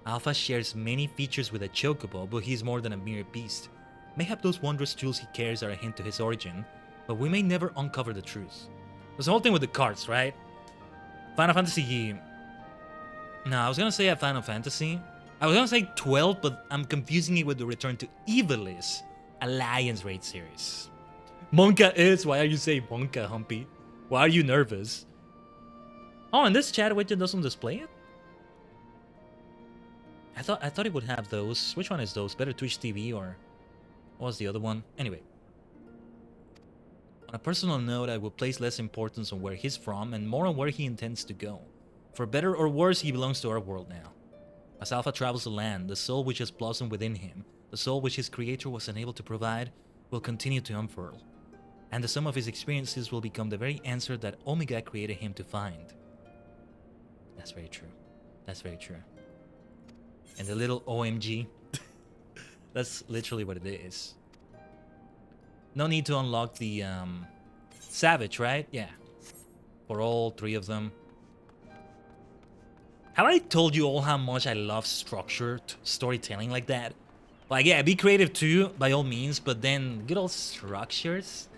Speaker 3: Alpha shares many features with a chocobo, but he's more than a mere beast. Mayhap those wondrous tools he carries are a hint to his origin, but we may never uncover the truth. There's the whole thing with the cards, right? Final Fantasy... No, I was gonna say a Final Fantasy. I was gonna say 12, but I'm confusing it with the Return to Evilis Alliance Raid series. Monka is. Why are you saying Monka, Humpy? Why are you nervous? Oh, and this chat widget doesn't display it? I thought it would have those. Which one is those? Better Twitch TV or what was the other one? Anyway. On a personal note, I will place less importance on where he's from and more on where he intends to go. For better or worse, he belongs to our world now. As Alpha travels the land, the soul which has blossomed within him, the soul which his creator was unable to provide, will continue to unfurl. and the sum of his experiences will become the very answer that Omega created him to find. That's very true. That's very true. And the little OMG, that's literally what it is. No need to unlock the Savage, right? Yeah. For all 3 of them. Have I told you all how much I love structured storytelling like that? Like, yeah, be creative too, by all means, but then good old structures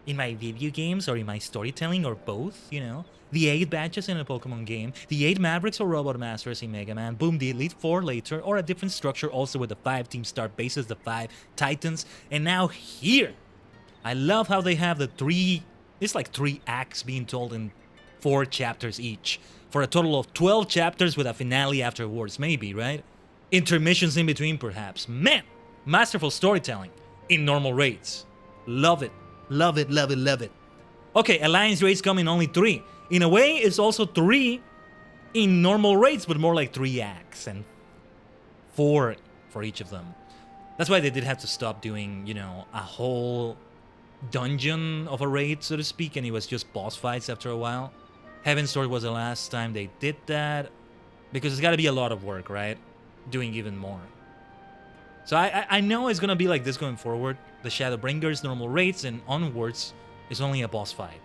Speaker 3: in my video games or in my storytelling or both, you know? The 8 badges in a Pokemon game, the 8 Mavericks or Robot Masters in Mega Man, boom, the Elite 4 later, or a different structure also with the 5 Team Star bases, the 5 Titans, and now here! I love how they have the 3, it's like 3 acts being told in 4 chapters each, for a total of 12 chapters with a finale afterwards, maybe, right? Intermissions in between, perhaps. Man, masterful storytelling in normal rates. Love it. Love it, love it, love it. Okay, Alliance rates come in only 3. In a way, it's also 3 in normal rates, but more like 3 acts and 4 for each of them. That's why they did have to stop doing, you know, a whole dungeon of a raid, so to speak, and it was just boss fights after a while. Heaven's Sword was the last time they did that, because it's got to be a lot of work, right? Doing even more. So I know it's gonna be like this going forward. The Shadowbringers, normal raids, and onwards is only a boss fight.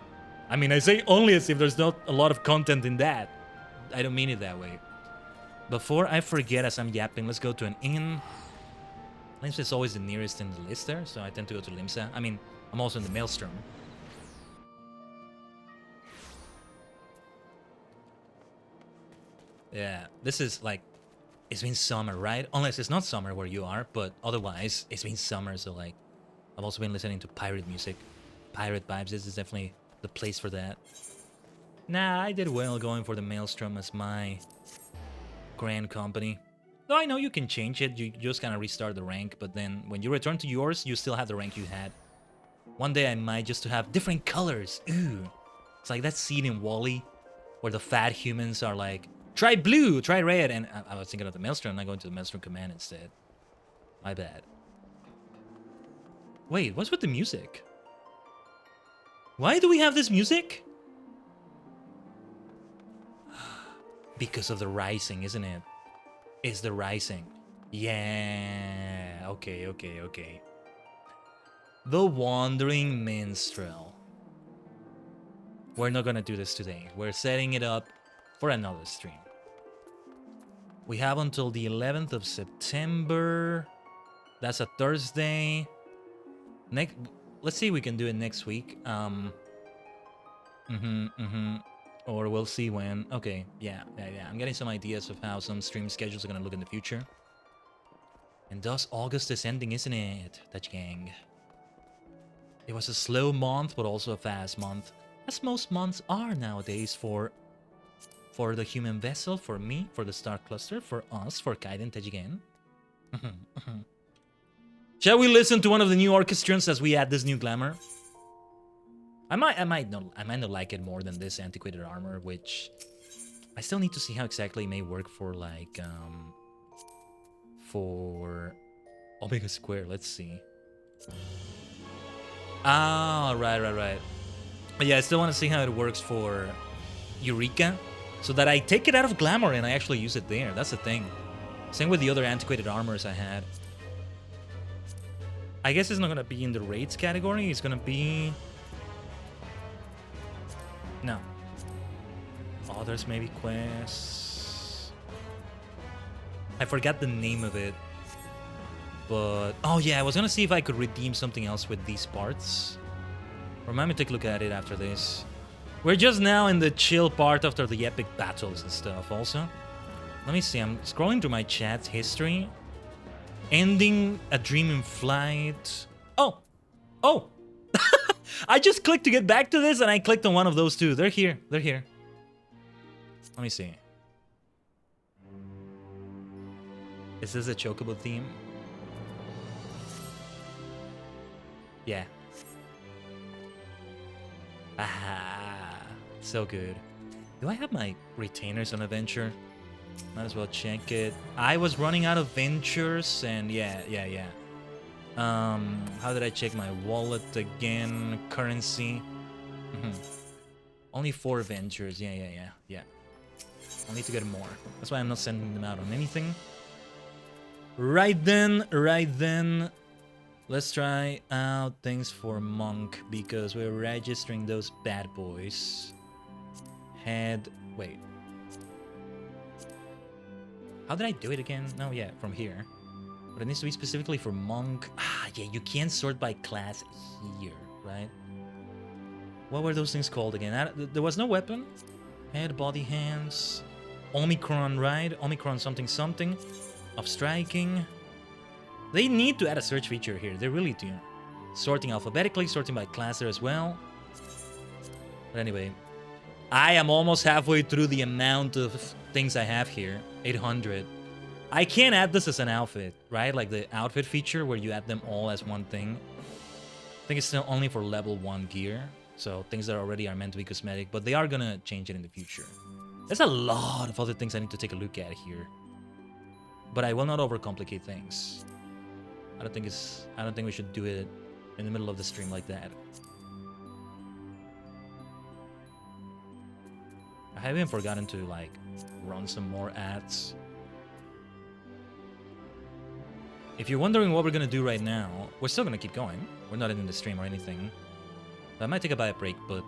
Speaker 3: I mean, I say only as if there's not a lot of content in that. I don't mean it that way. Before I forget as I'm yapping, let's go to an inn. Limsa is always the nearest in the list there, so I tend to go to Limsa. I mean, I'm also in the Maelstrom. Yeah, this is like, it's been summer, right? Unless it's not summer where you are, but otherwise, it's been summer, so like, I've also been listening to pirate music. Pirate vibes, this is definitely the place for that. Nah, I did well going for the Maelstrom as my grand company. Though I know you can change it, you just kind of restart the rank, but then when you return to yours, you still have the rank you had. One day I might just to have different colors. Ooh. It's like that scene in WALL-E where the fat humans are like, try blue, try red, and I was thinking of the Maelstrom, and I go into the Maelstrom command instead. My bad. Wait, what's with the music? Why do we have this music? Because of the rising, isn't it? It's the rising. Yeah. Okay, okay, okay. The Wandering Minstrel. We're not gonna do this today. We're setting it up for another stream. We have until the 11th of September. That's a Thursday. Let's see if we can do it next week. Or we'll see when. Okay, yeah. I'm getting some ideas of how some stream schedules are gonna look in the future. And thus August is ending, isn't it, Dutch gang? It was a slow month, but also a fast month, as most months are nowadays for the human vessel, for me, for the star cluster, for us, for Khaiden, Dutch gang. Shall we listen to one of the new orchestrons as we add this new glamour? I might not like it more than this antiquated armor, which I still need to see how exactly it may work for like for Omega Square. Let's see. Ah, right. But yeah, I still want to see how it works for Eureka, so that I take it out of glamour and I actually use it there. That's the thing. Same with the other antiquated armors I had. I guess it's not gonna be in the raids category. It's gonna be. No. Oh, there's maybe quests. I forgot the name of it. But... oh yeah, I was gonna see if I could redeem something else with these parts. Remind me to take a look at it after this. We're just now in the chill part after the epic battles and stuff also. Let me see, I'm scrolling through my chat history. Ending a dream in flight. Oh! I just clicked to get back to this and I clicked on one of those two. They're here. Let me see. Is this a Chocobo theme? Yeah. Ah, so good. Do I have my retainers on a venture? Might as well check it. I was running out of ventures and yeah. How did I check my wallet again? Currency. Only 4 ventures. Yeah. I'll need to get more. That's why I'm not sending them out on anything. Right then. Let's try out things for Monk because we're registering those bad boys. Wait. How did I do it again? No, yeah, from here. But it needs to be specifically for Monk. Ah, yeah, you can't sort by class here, right? What were those things called again? There was no weapon. Head, body, hands. Omicron, right? Omicron something. Of striking. They need to add a search feature here. They really do. Sorting alphabetically, sorting by class there as well. But anyway, I am almost halfway through the amount of things I have here. 800. I can't add this as an outfit, right? Like the outfit feature where you add them all as one thing. I think it's still only for level 1 gear. So things that already are meant to be cosmetic, but they are gonna change it in the future. There's a lot of other things I need to take a look at here. But I will not overcomplicate things. I don't think we should do it in the middle of the stream like that. I haven't forgotten to like run some more ads. If you're wondering what we're gonna do right now, we're still gonna keep going. We're not ending the stream or anything. I might take a bite break, but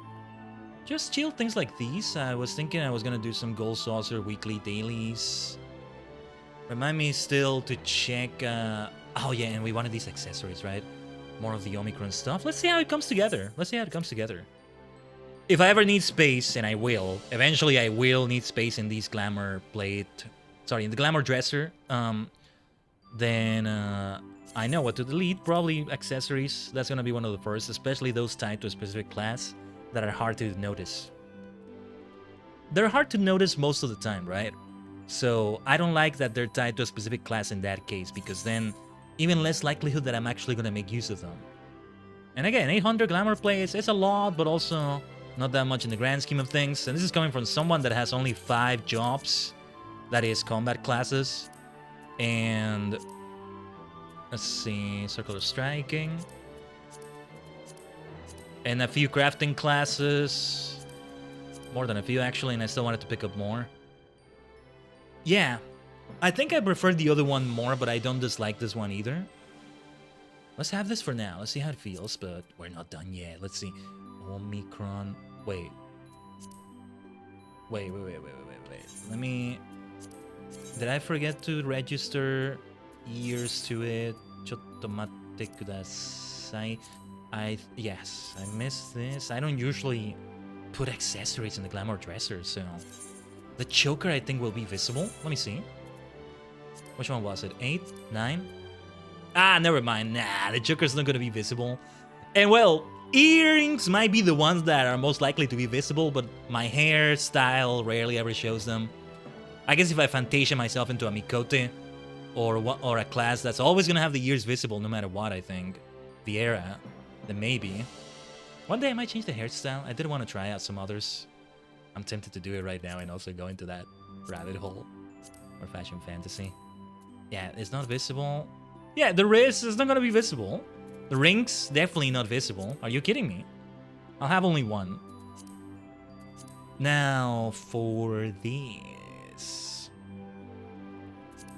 Speaker 3: just chill things like these. I was thinking I was gonna do some Gold Saucer weekly dailies. Remind me still to check. Oh yeah, and we wanted these accessories, right? More of the Omicron stuff. Let's see how it comes together. If I ever need space, and I will, eventually I will need space in these glamour plate. Sorry, in the glamour dresser. Then I know what to delete. Probably accessories. That's gonna be one of the first, especially those tied to a specific class that are hard to notice. They're hard to notice most of the time, right? So I don't like that they're tied to a specific class in that case, because then even less likelihood that I'm actually gonna make use of them. And again, 800 glamour plates, it's a lot, but also not that much in the grand scheme of things. And this is coming from someone that has only 5 jobs, that is combat classes. And let's see, circular striking. And a few crafting classes. More than a few actually, and I still wanted to pick up more. Yeah, I think I prefer the other one more, but I don't dislike this one either. Let's have this for now. Let's see how it feels, but we're not done yet. Let's see. Omicron. Wait. Let me... Did I forget to register ears to it? Chotomate kudasai. Yes, I missed this. I don't usually put accessories in the glamour dresser, so... The choker, I think, will be visible. Let me see. Which one was it? 8? 9? Ah, never mind. Nah, the choker's not gonna be visible. And well, earrings might be the ones that are most likely to be visible, but my hairstyle rarely ever shows them. I guess if I Fantasia myself into a Mikote or a class that's always gonna have the ears visible no matter what, I think. The era, then maybe. One day I might change the hairstyle. I did want to try out some others. I'm tempted to do it right now and also go into that rabbit hole or fashion fantasy. Yeah, it's not visible. Yeah, the wrist is not gonna be visible. The rings, definitely not visible. Are you kidding me? I'll have only one. Now, for this...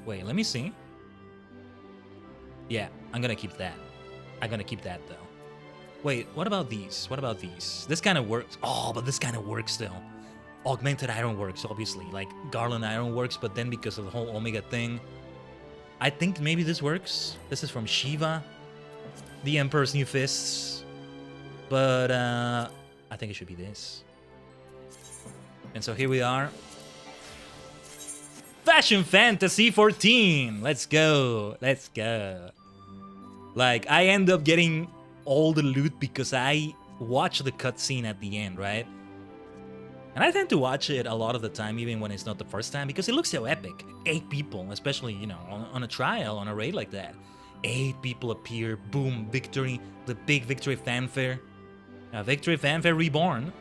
Speaker 3: Wait, let me see. Yeah, I'm gonna keep that. I'm gonna keep that, though. Wait, what about these? This kind of works. Oh, but this kind of works, though. Augmented iron works, obviously. Like, garland iron works, but then because of the whole Omega thing... I think maybe this works. This is from Shiva. The Emperor's New Fists. But, I think it should be this. And so here we are. Fashion Fantasy 14! Let's go! Like, I end up getting all the loot because I watch the cutscene at the end, right? And I tend to watch it a lot of the time, even when it's not the first time, because it looks so epic. 8 people, especially, you know, on a trial, on a raid like that. 8 people appear, boom, victory, the big victory fanfare. Victory fanfare reborn.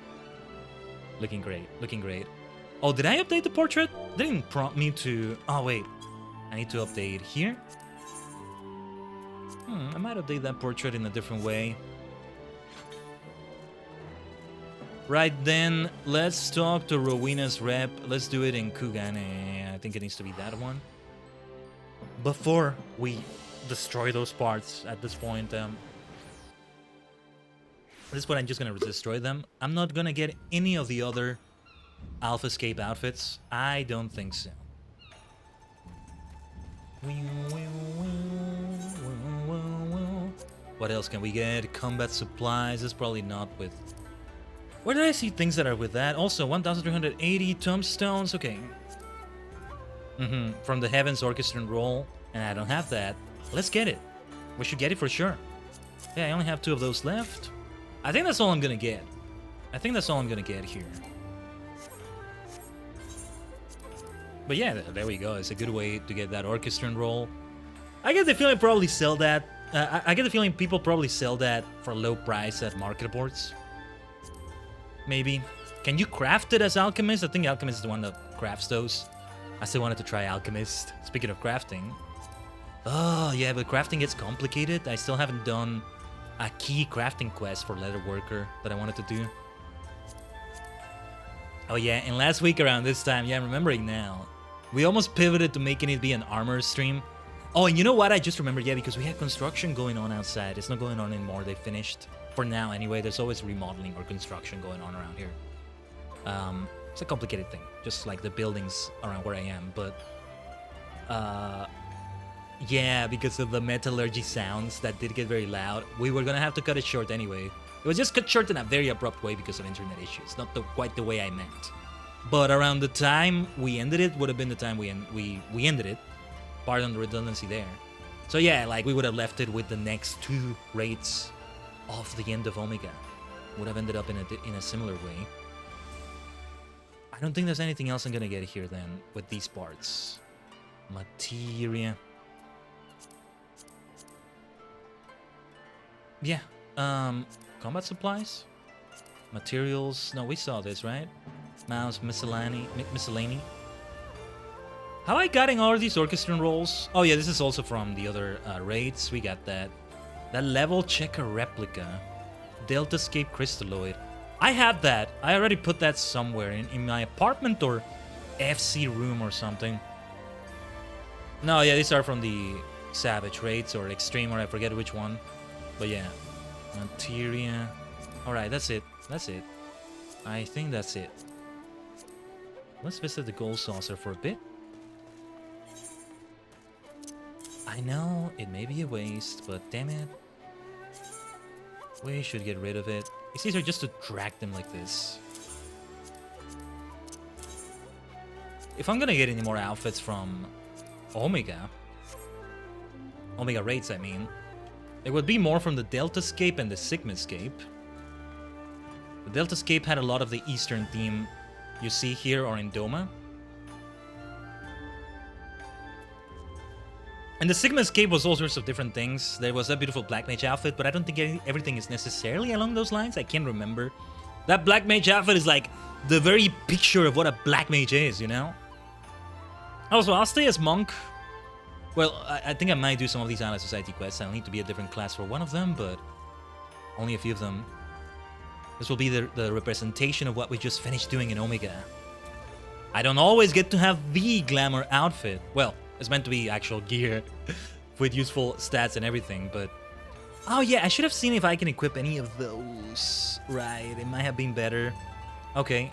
Speaker 3: Looking great. Oh, did I update the portrait? They didn't prompt me to... Oh, wait. I need to update here. I might update that portrait in a different way. Right then, let's talk to Rowena's rep. Let's do it in Kugane. I think it needs to be that one. Before we destroy those parts at this point, at this point I'm just gonna destroy them. I'm not gonna get any of the other Alpha Escape outfits. I don't think so. What else can we get? Combat supplies. It's probably not with... Where did I see things that are with that? Also, 1,380 tombstones. Okay. From the Heavens Orchestra Roll. And I don't have that. Let's get it. We should get it for sure. Yeah, I only have 2 of those left. I think that's all I'm gonna get. I think that's all I'm gonna get here. But yeah, there we go. It's a good way to get that orchestran roll. I get the feeling probably sell that. I get the feeling people probably sell that for a low price at market boards. Maybe. Can you craft it as Alchemist? I think Alchemist is the one that crafts those. I still wanted to try Alchemist. Speaking of crafting. Oh, yeah, but crafting gets complicated. I still haven't done a key crafting quest for Leatherworker that I wanted to do. Oh yeah, and last week around this time, yeah, I'm remembering now. We almost pivoted to making it be an armor stream. Oh, and you know what? I just remembered, yeah, because we had construction going on outside. It's not going on anymore. They finished. For now, anyway. There's always remodeling or construction going on around here. It's a complicated thing. Just like the buildings around where I am. But, yeah, because of the metallurgy sounds that did get very loud, we were going to have to cut it short anyway. It was just cut short in a very abrupt way because of internet issues. Not quite the way I meant. But around the time we ended it would have been the time we ended it. Pardon the redundancy there. So yeah, like we would have left it with the next 2 raids of the end of Omega. Would have ended up in a similar way. I don't think there's anything else I'm gonna get here then with these parts. Materia. Yeah. Combat supplies? Materials. No, we saw this, right? Mouse, miscellany. How I getting all of these orchestran rolls? Oh yeah, this is also from the other raids. We got that. That level checker replica. Delta Scape crystalloid. I have that. I already put that somewhere in my apartment or FC room or something. No, yeah, these are from the Savage raids or Extreme or I forget which one. But yeah. Materia. Alright, that's it. That's it. I think that's it. Let's visit the Gold Saucer for a bit. I know it may be a waste, but damn it. We should get rid of it. It's easier just to drag them like this. If I'm gonna get any more outfits from Omega raids, I mean, it would be more from the Delta Scape and the Sigma Scape. The Delta Scape had a lot of the Eastern theme you see here or in Doma. And the Sigma Escape was all sorts of different things. There was that beautiful Black Mage outfit, but I don't think everything is necessarily along those lines. I can't remember. That Black Mage outfit is like the very picture of what a Black Mage is, you know? Also, I'll stay as Monk. Well, I think I might do some of these Allied Society quests. I'll need to be a different class for one of them, but only a few of them. This will be the representation of what we just finished doing in Omega. I don't always get to have the glamour outfit. Well, it's meant to be actual gear with useful stats and everything, but... Oh yeah, I should have seen if I can equip any of those. Right, it might have been better. Okay,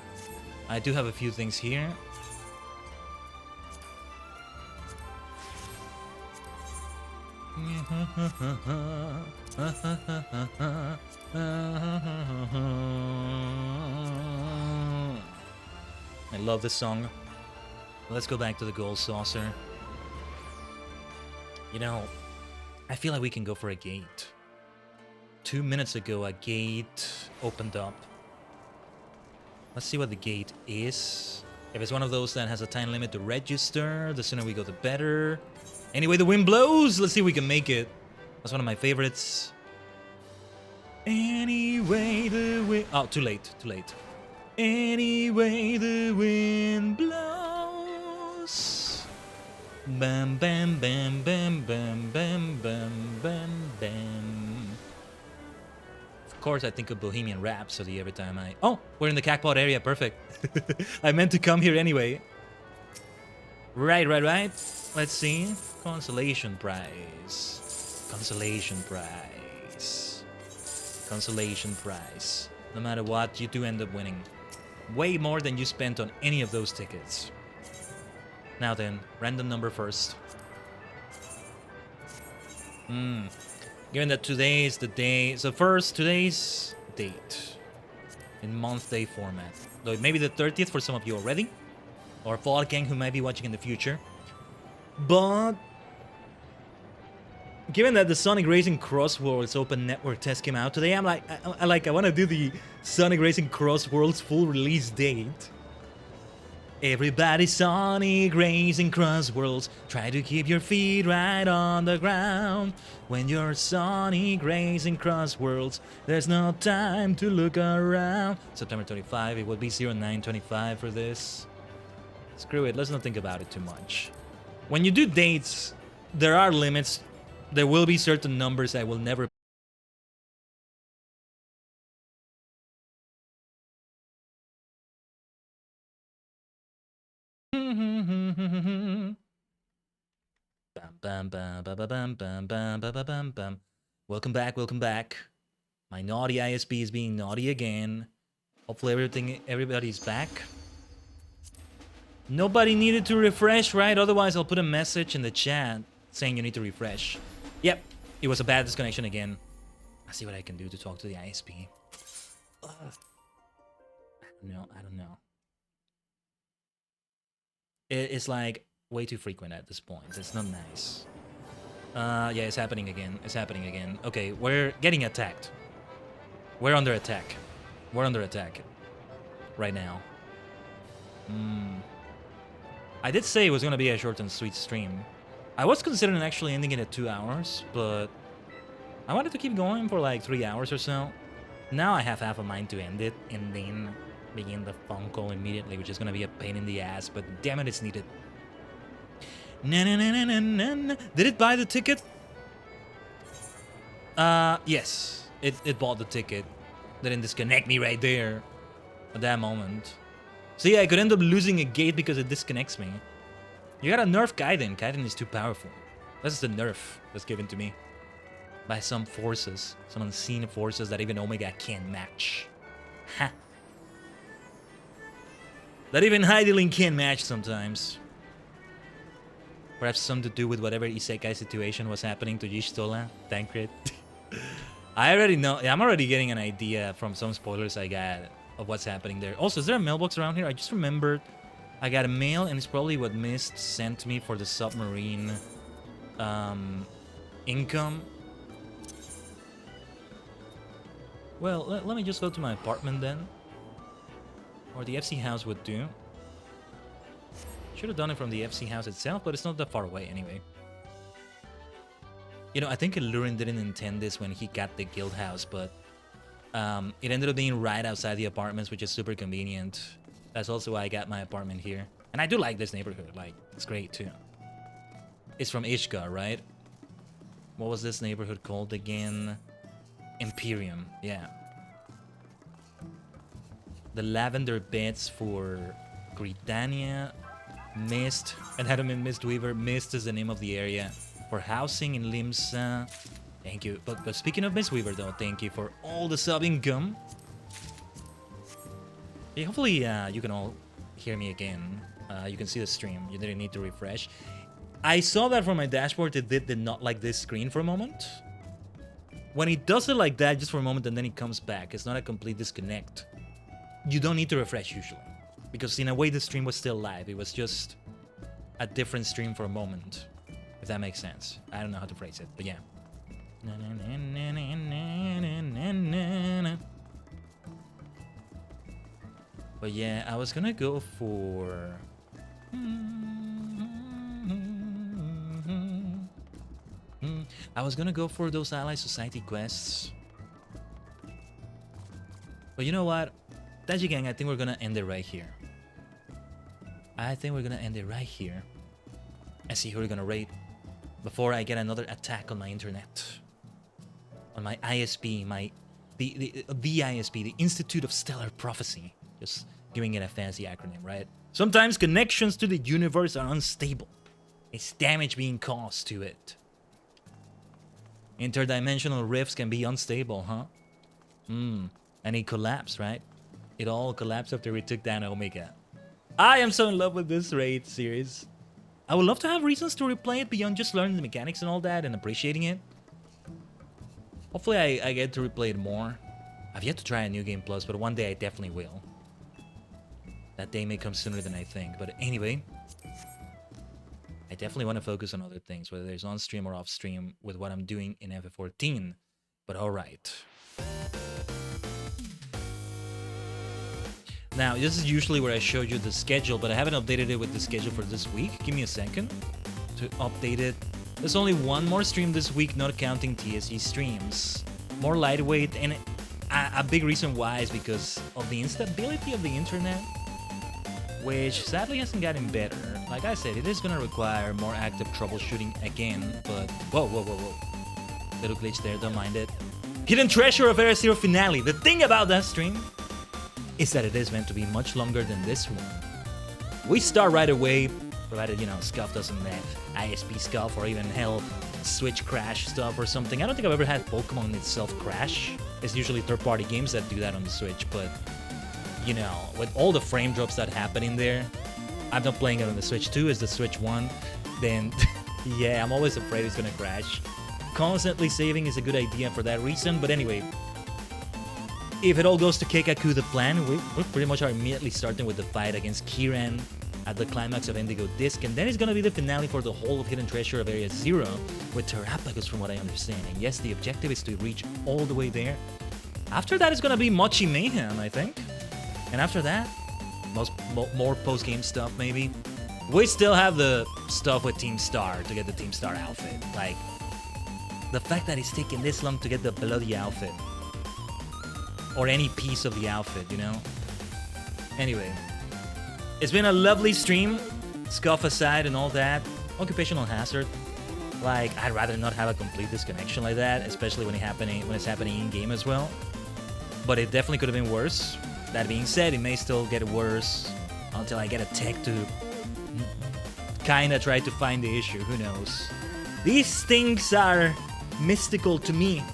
Speaker 3: I do have a few things here. I love this song. Let's go back to the Gold Saucer. You know, I feel like we can go for a gate. 2 minutes ago, a gate opened up. Let's see what the gate is. If it's one of those that has a time limit to register, the sooner we go, the better. Anyway, the wind blows. Let's see if we can make it. That's one of my favorites. Anyway, the wind... Oh, too late. Too late. Anyway, the wind blows. Bam, bam, bam, bam, bam, bam, bam, bam, Of course, I think of Bohemian Rhapsody every time I... Oh, we're in the Cacpot area. Perfect. I meant to come here anyway. Right. Let's see. Consolation prize. Consolation prize. Consolation prize. No matter what, you do end up winning. Way more than you spent on any of those tickets. Now then, random number first. Given that today is the day... So first, today's date. In month-day format. Though it may be the 30th for some of you already. Or Fall Gang who might be watching in the future. But... given that the Sonic Racing Cross Worlds open network test came out today, I'm like... I want to do the Sonic Racing Cross Worlds full release date. Everybody Sonic Racing Cross Worlds, try to keep your feet right on the ground. When you're Sonic Racing Cross Worlds, there's no time to look around. September 25, it would be 0925 for this. Screw it, let's not think about it too much. When you do dates, there are limits. There will be certain numbers I will never... Welcome back. My naughty ISP is being naughty again. Hopefully everybody's back. Nobody needed to refresh, right? Otherwise I'll put a message in the chat saying you need to refresh. Yep, it was a bad disconnection again. I'll see what I can do to talk to the ISP. I don't know. It's like way too frequent at this point. It's not nice. Yeah, it's happening again. Okay, we're getting attacked. We're under attack. Right now. I did say it was gonna be a short and sweet stream. I was considering actually ending it at 2 hours, but I wanted to keep going for like 3 hours or so. Now I have half a mind to end it and then begin the phone call immediately, which is gonna be a pain in the ass, but damn it, it's needed. Did it buy the ticket? Yes. It bought the ticket. Didn't disconnect me right there at that moment. So yeah, I could end up losing a gate because it disconnects me. You gotta nerf Khaiden. Khaiden is too powerful. That's the nerf that's given to me. By some forces. Some unseen forces that even Omega can't match. Ha. That even Heidelin can't match sometimes. Perhaps something to do with whatever isekai situation was happening to Yishtola, Tancred. I already know. I'm already getting an idea from some spoilers I got of what's happening there. Also, is there a mailbox around here? I just remembered I got a mail, and it's probably what Mist sent me for the submarine income. Well, let me just go to my apartment then. Or the FC house would do. Should have done it from the FC house itself, but it's not that far away anyway. You know, I think Lurin didn't intend this when he got the guild house, but it ended up being right outside the apartments, which is super convenient. That's also why I got my apartment here. And I do like this neighborhood, like, it's great too. It's from Ishka, right? What was this neighborhood called again? Imperium, yeah. The lavender beds for Gridania, Mist, and Adam and Mistweaver. Mist is the name of the area for housing in Limsa. Thank you. But speaking of Mistweaver though, thank you for all the sub income. Yeah, hopefully you can all hear me again. You can see the stream. You didn't need to refresh. I saw that from my dashboard. It did not like this screen for a moment. When it does it like that just for a moment and then it comes back, it's not a complete disconnect. You don't need to refresh usually. Because in a way the stream was still live. It was just a different stream for a moment. If that makes sense. I don't know how to phrase it, but yeah. But yeah, I was gonna go for... I was gonna go for those Ally Society quests. But you know what? Taji Gang, I think we're gonna end it right here. I see who we're gonna raid before I get another attack on my internet. On my ISP, my the ISP, the Institute of Stellar Prophecy. Just giving it a fancy acronym, right? Sometimes connections to the universe are unstable. It's damage being caused to it. Interdimensional rifts can be unstable, huh? And it collapsed, right? It all collapsed after we took down Omega. I am so in love with this raid series. I would love to have reasons to replay it beyond just learning the mechanics and all that and appreciating it. Hopefully I get to replay it more. I've yet to try a New Game Plus, but one day I definitely will. That day may come sooner than I think, but anyway. I definitely want to focus on other things, whether it's on-stream or off-stream, with what I'm doing in FF14. But alright. Now, this is usually where I showed you the schedule, but I haven't updated it with the schedule for this week. Give me a second to update it. There's only one more stream this week, not counting TSE streams. More lightweight, and a big reason why is because of the instability of the internet, which sadly hasn't gotten better. Like I said, it is gonna require more active troubleshooting again, but whoa. Little glitch there, don't mind it. Hidden Treasure of Area Zero finale. The thing about that stream is that it is meant to be much longer than this one. We start right away, provided, you know, Scuff doesn't have ISP Scuff or even hell Switch crash stuff or something. I don't think I've ever had Pokemon itself crash. It's usually third-party games that do that on the Switch, but you know, with all the frame drops that happen in there, I'm not playing it on the Switch 2, it's the Switch 1, then yeah, I'm always afraid it's gonna crash. Constantly saving is a good idea for that reason, but anyway, if it all goes to Keikaku the plan, we pretty much are immediately starting with the fight against Kiran at the climax of Indigo Disc, and then it's gonna be the finale for the whole of Hidden Treasure of Area Zero with Terrapagus, from what I understand. And yes, the objective is to reach all the way there. After that, it's gonna be Mochi Mayhem, I think. And after that, more post-game stuff, maybe. We still have the stuff with Team Star to get the Team Star outfit. Like, the fact that it's taking this long to get the bloody outfit. Or any piece of the outfit, you know? Anyway. It's been a lovely stream. Scuff aside and all that. Occupational hazard. Like, I'd rather not have a complete disconnection like that, especially when it's happening in-game as well. But it definitely could have been worse. That being said, it may still get worse until I get a tech to kinda try to find the issue. Who knows? These things are mystical to me.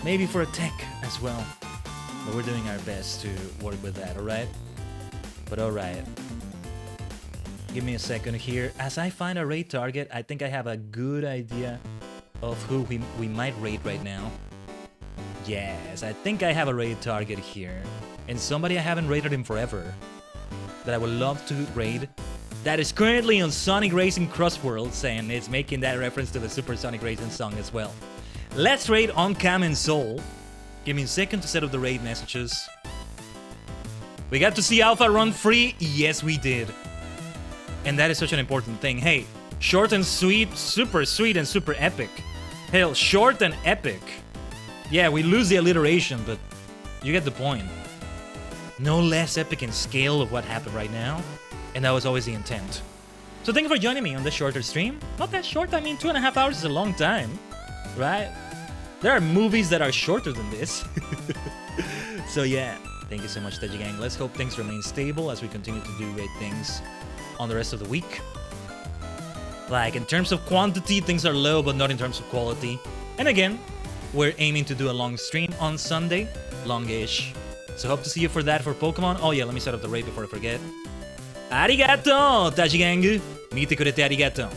Speaker 3: Maybe for a tech as well. But we're doing our best to work with that, alright? But alright. Give me a second here. As I find a raid target, I think I have a good idea of who we might raid right now. Yes, I think I have a raid target here. And somebody I haven't raided in forever that I would love to raid, that is currently on Sonic Racing Cross Worlds, and it's making that reference to the Super Sonic Racing song as well. Let's raid on Cam and Soul. Give me a second to set up the raid messages. We got to see Alpha run free. Yes, we did. And that is such an important thing. Hey, short and sweet and super epic. Hell, short and epic. Yeah, we lose the alliteration, but you get the point. No less epic in scale of what happened right now. And that was always the intent. So thank you for joining me on this shorter stream. Not that short, I mean 2.5 hours is a long time. Right? There are movies that are shorter than this. So yeah, thank you so much, Teji Gang. Let's hope things remain stable as we continue to do great things on the rest of the week. Like, in terms of quantity, things are low, but not in terms of quality. And again, we're aiming to do a long stream on Sunday. Longish. So hope to see you for that for Pokemon. Oh yeah, let me set up the raid before I forget. Arigato, Tachi Gang. Mite kurete arigato.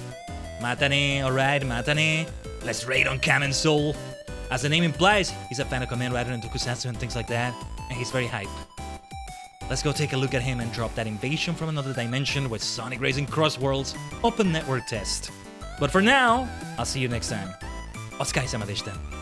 Speaker 3: Mata ne, alright, mata ne. Let's raid on Cam and Soul. As the name implies, he's a fan of Kamen Rider and Tokusatsu and things like that. And he's very hype. Let's go take a look at him and drop that invasion from another dimension with Sonic Racing Cross Worlds Open Network Test. But for now, I'll see you next time. お疲れ様でした。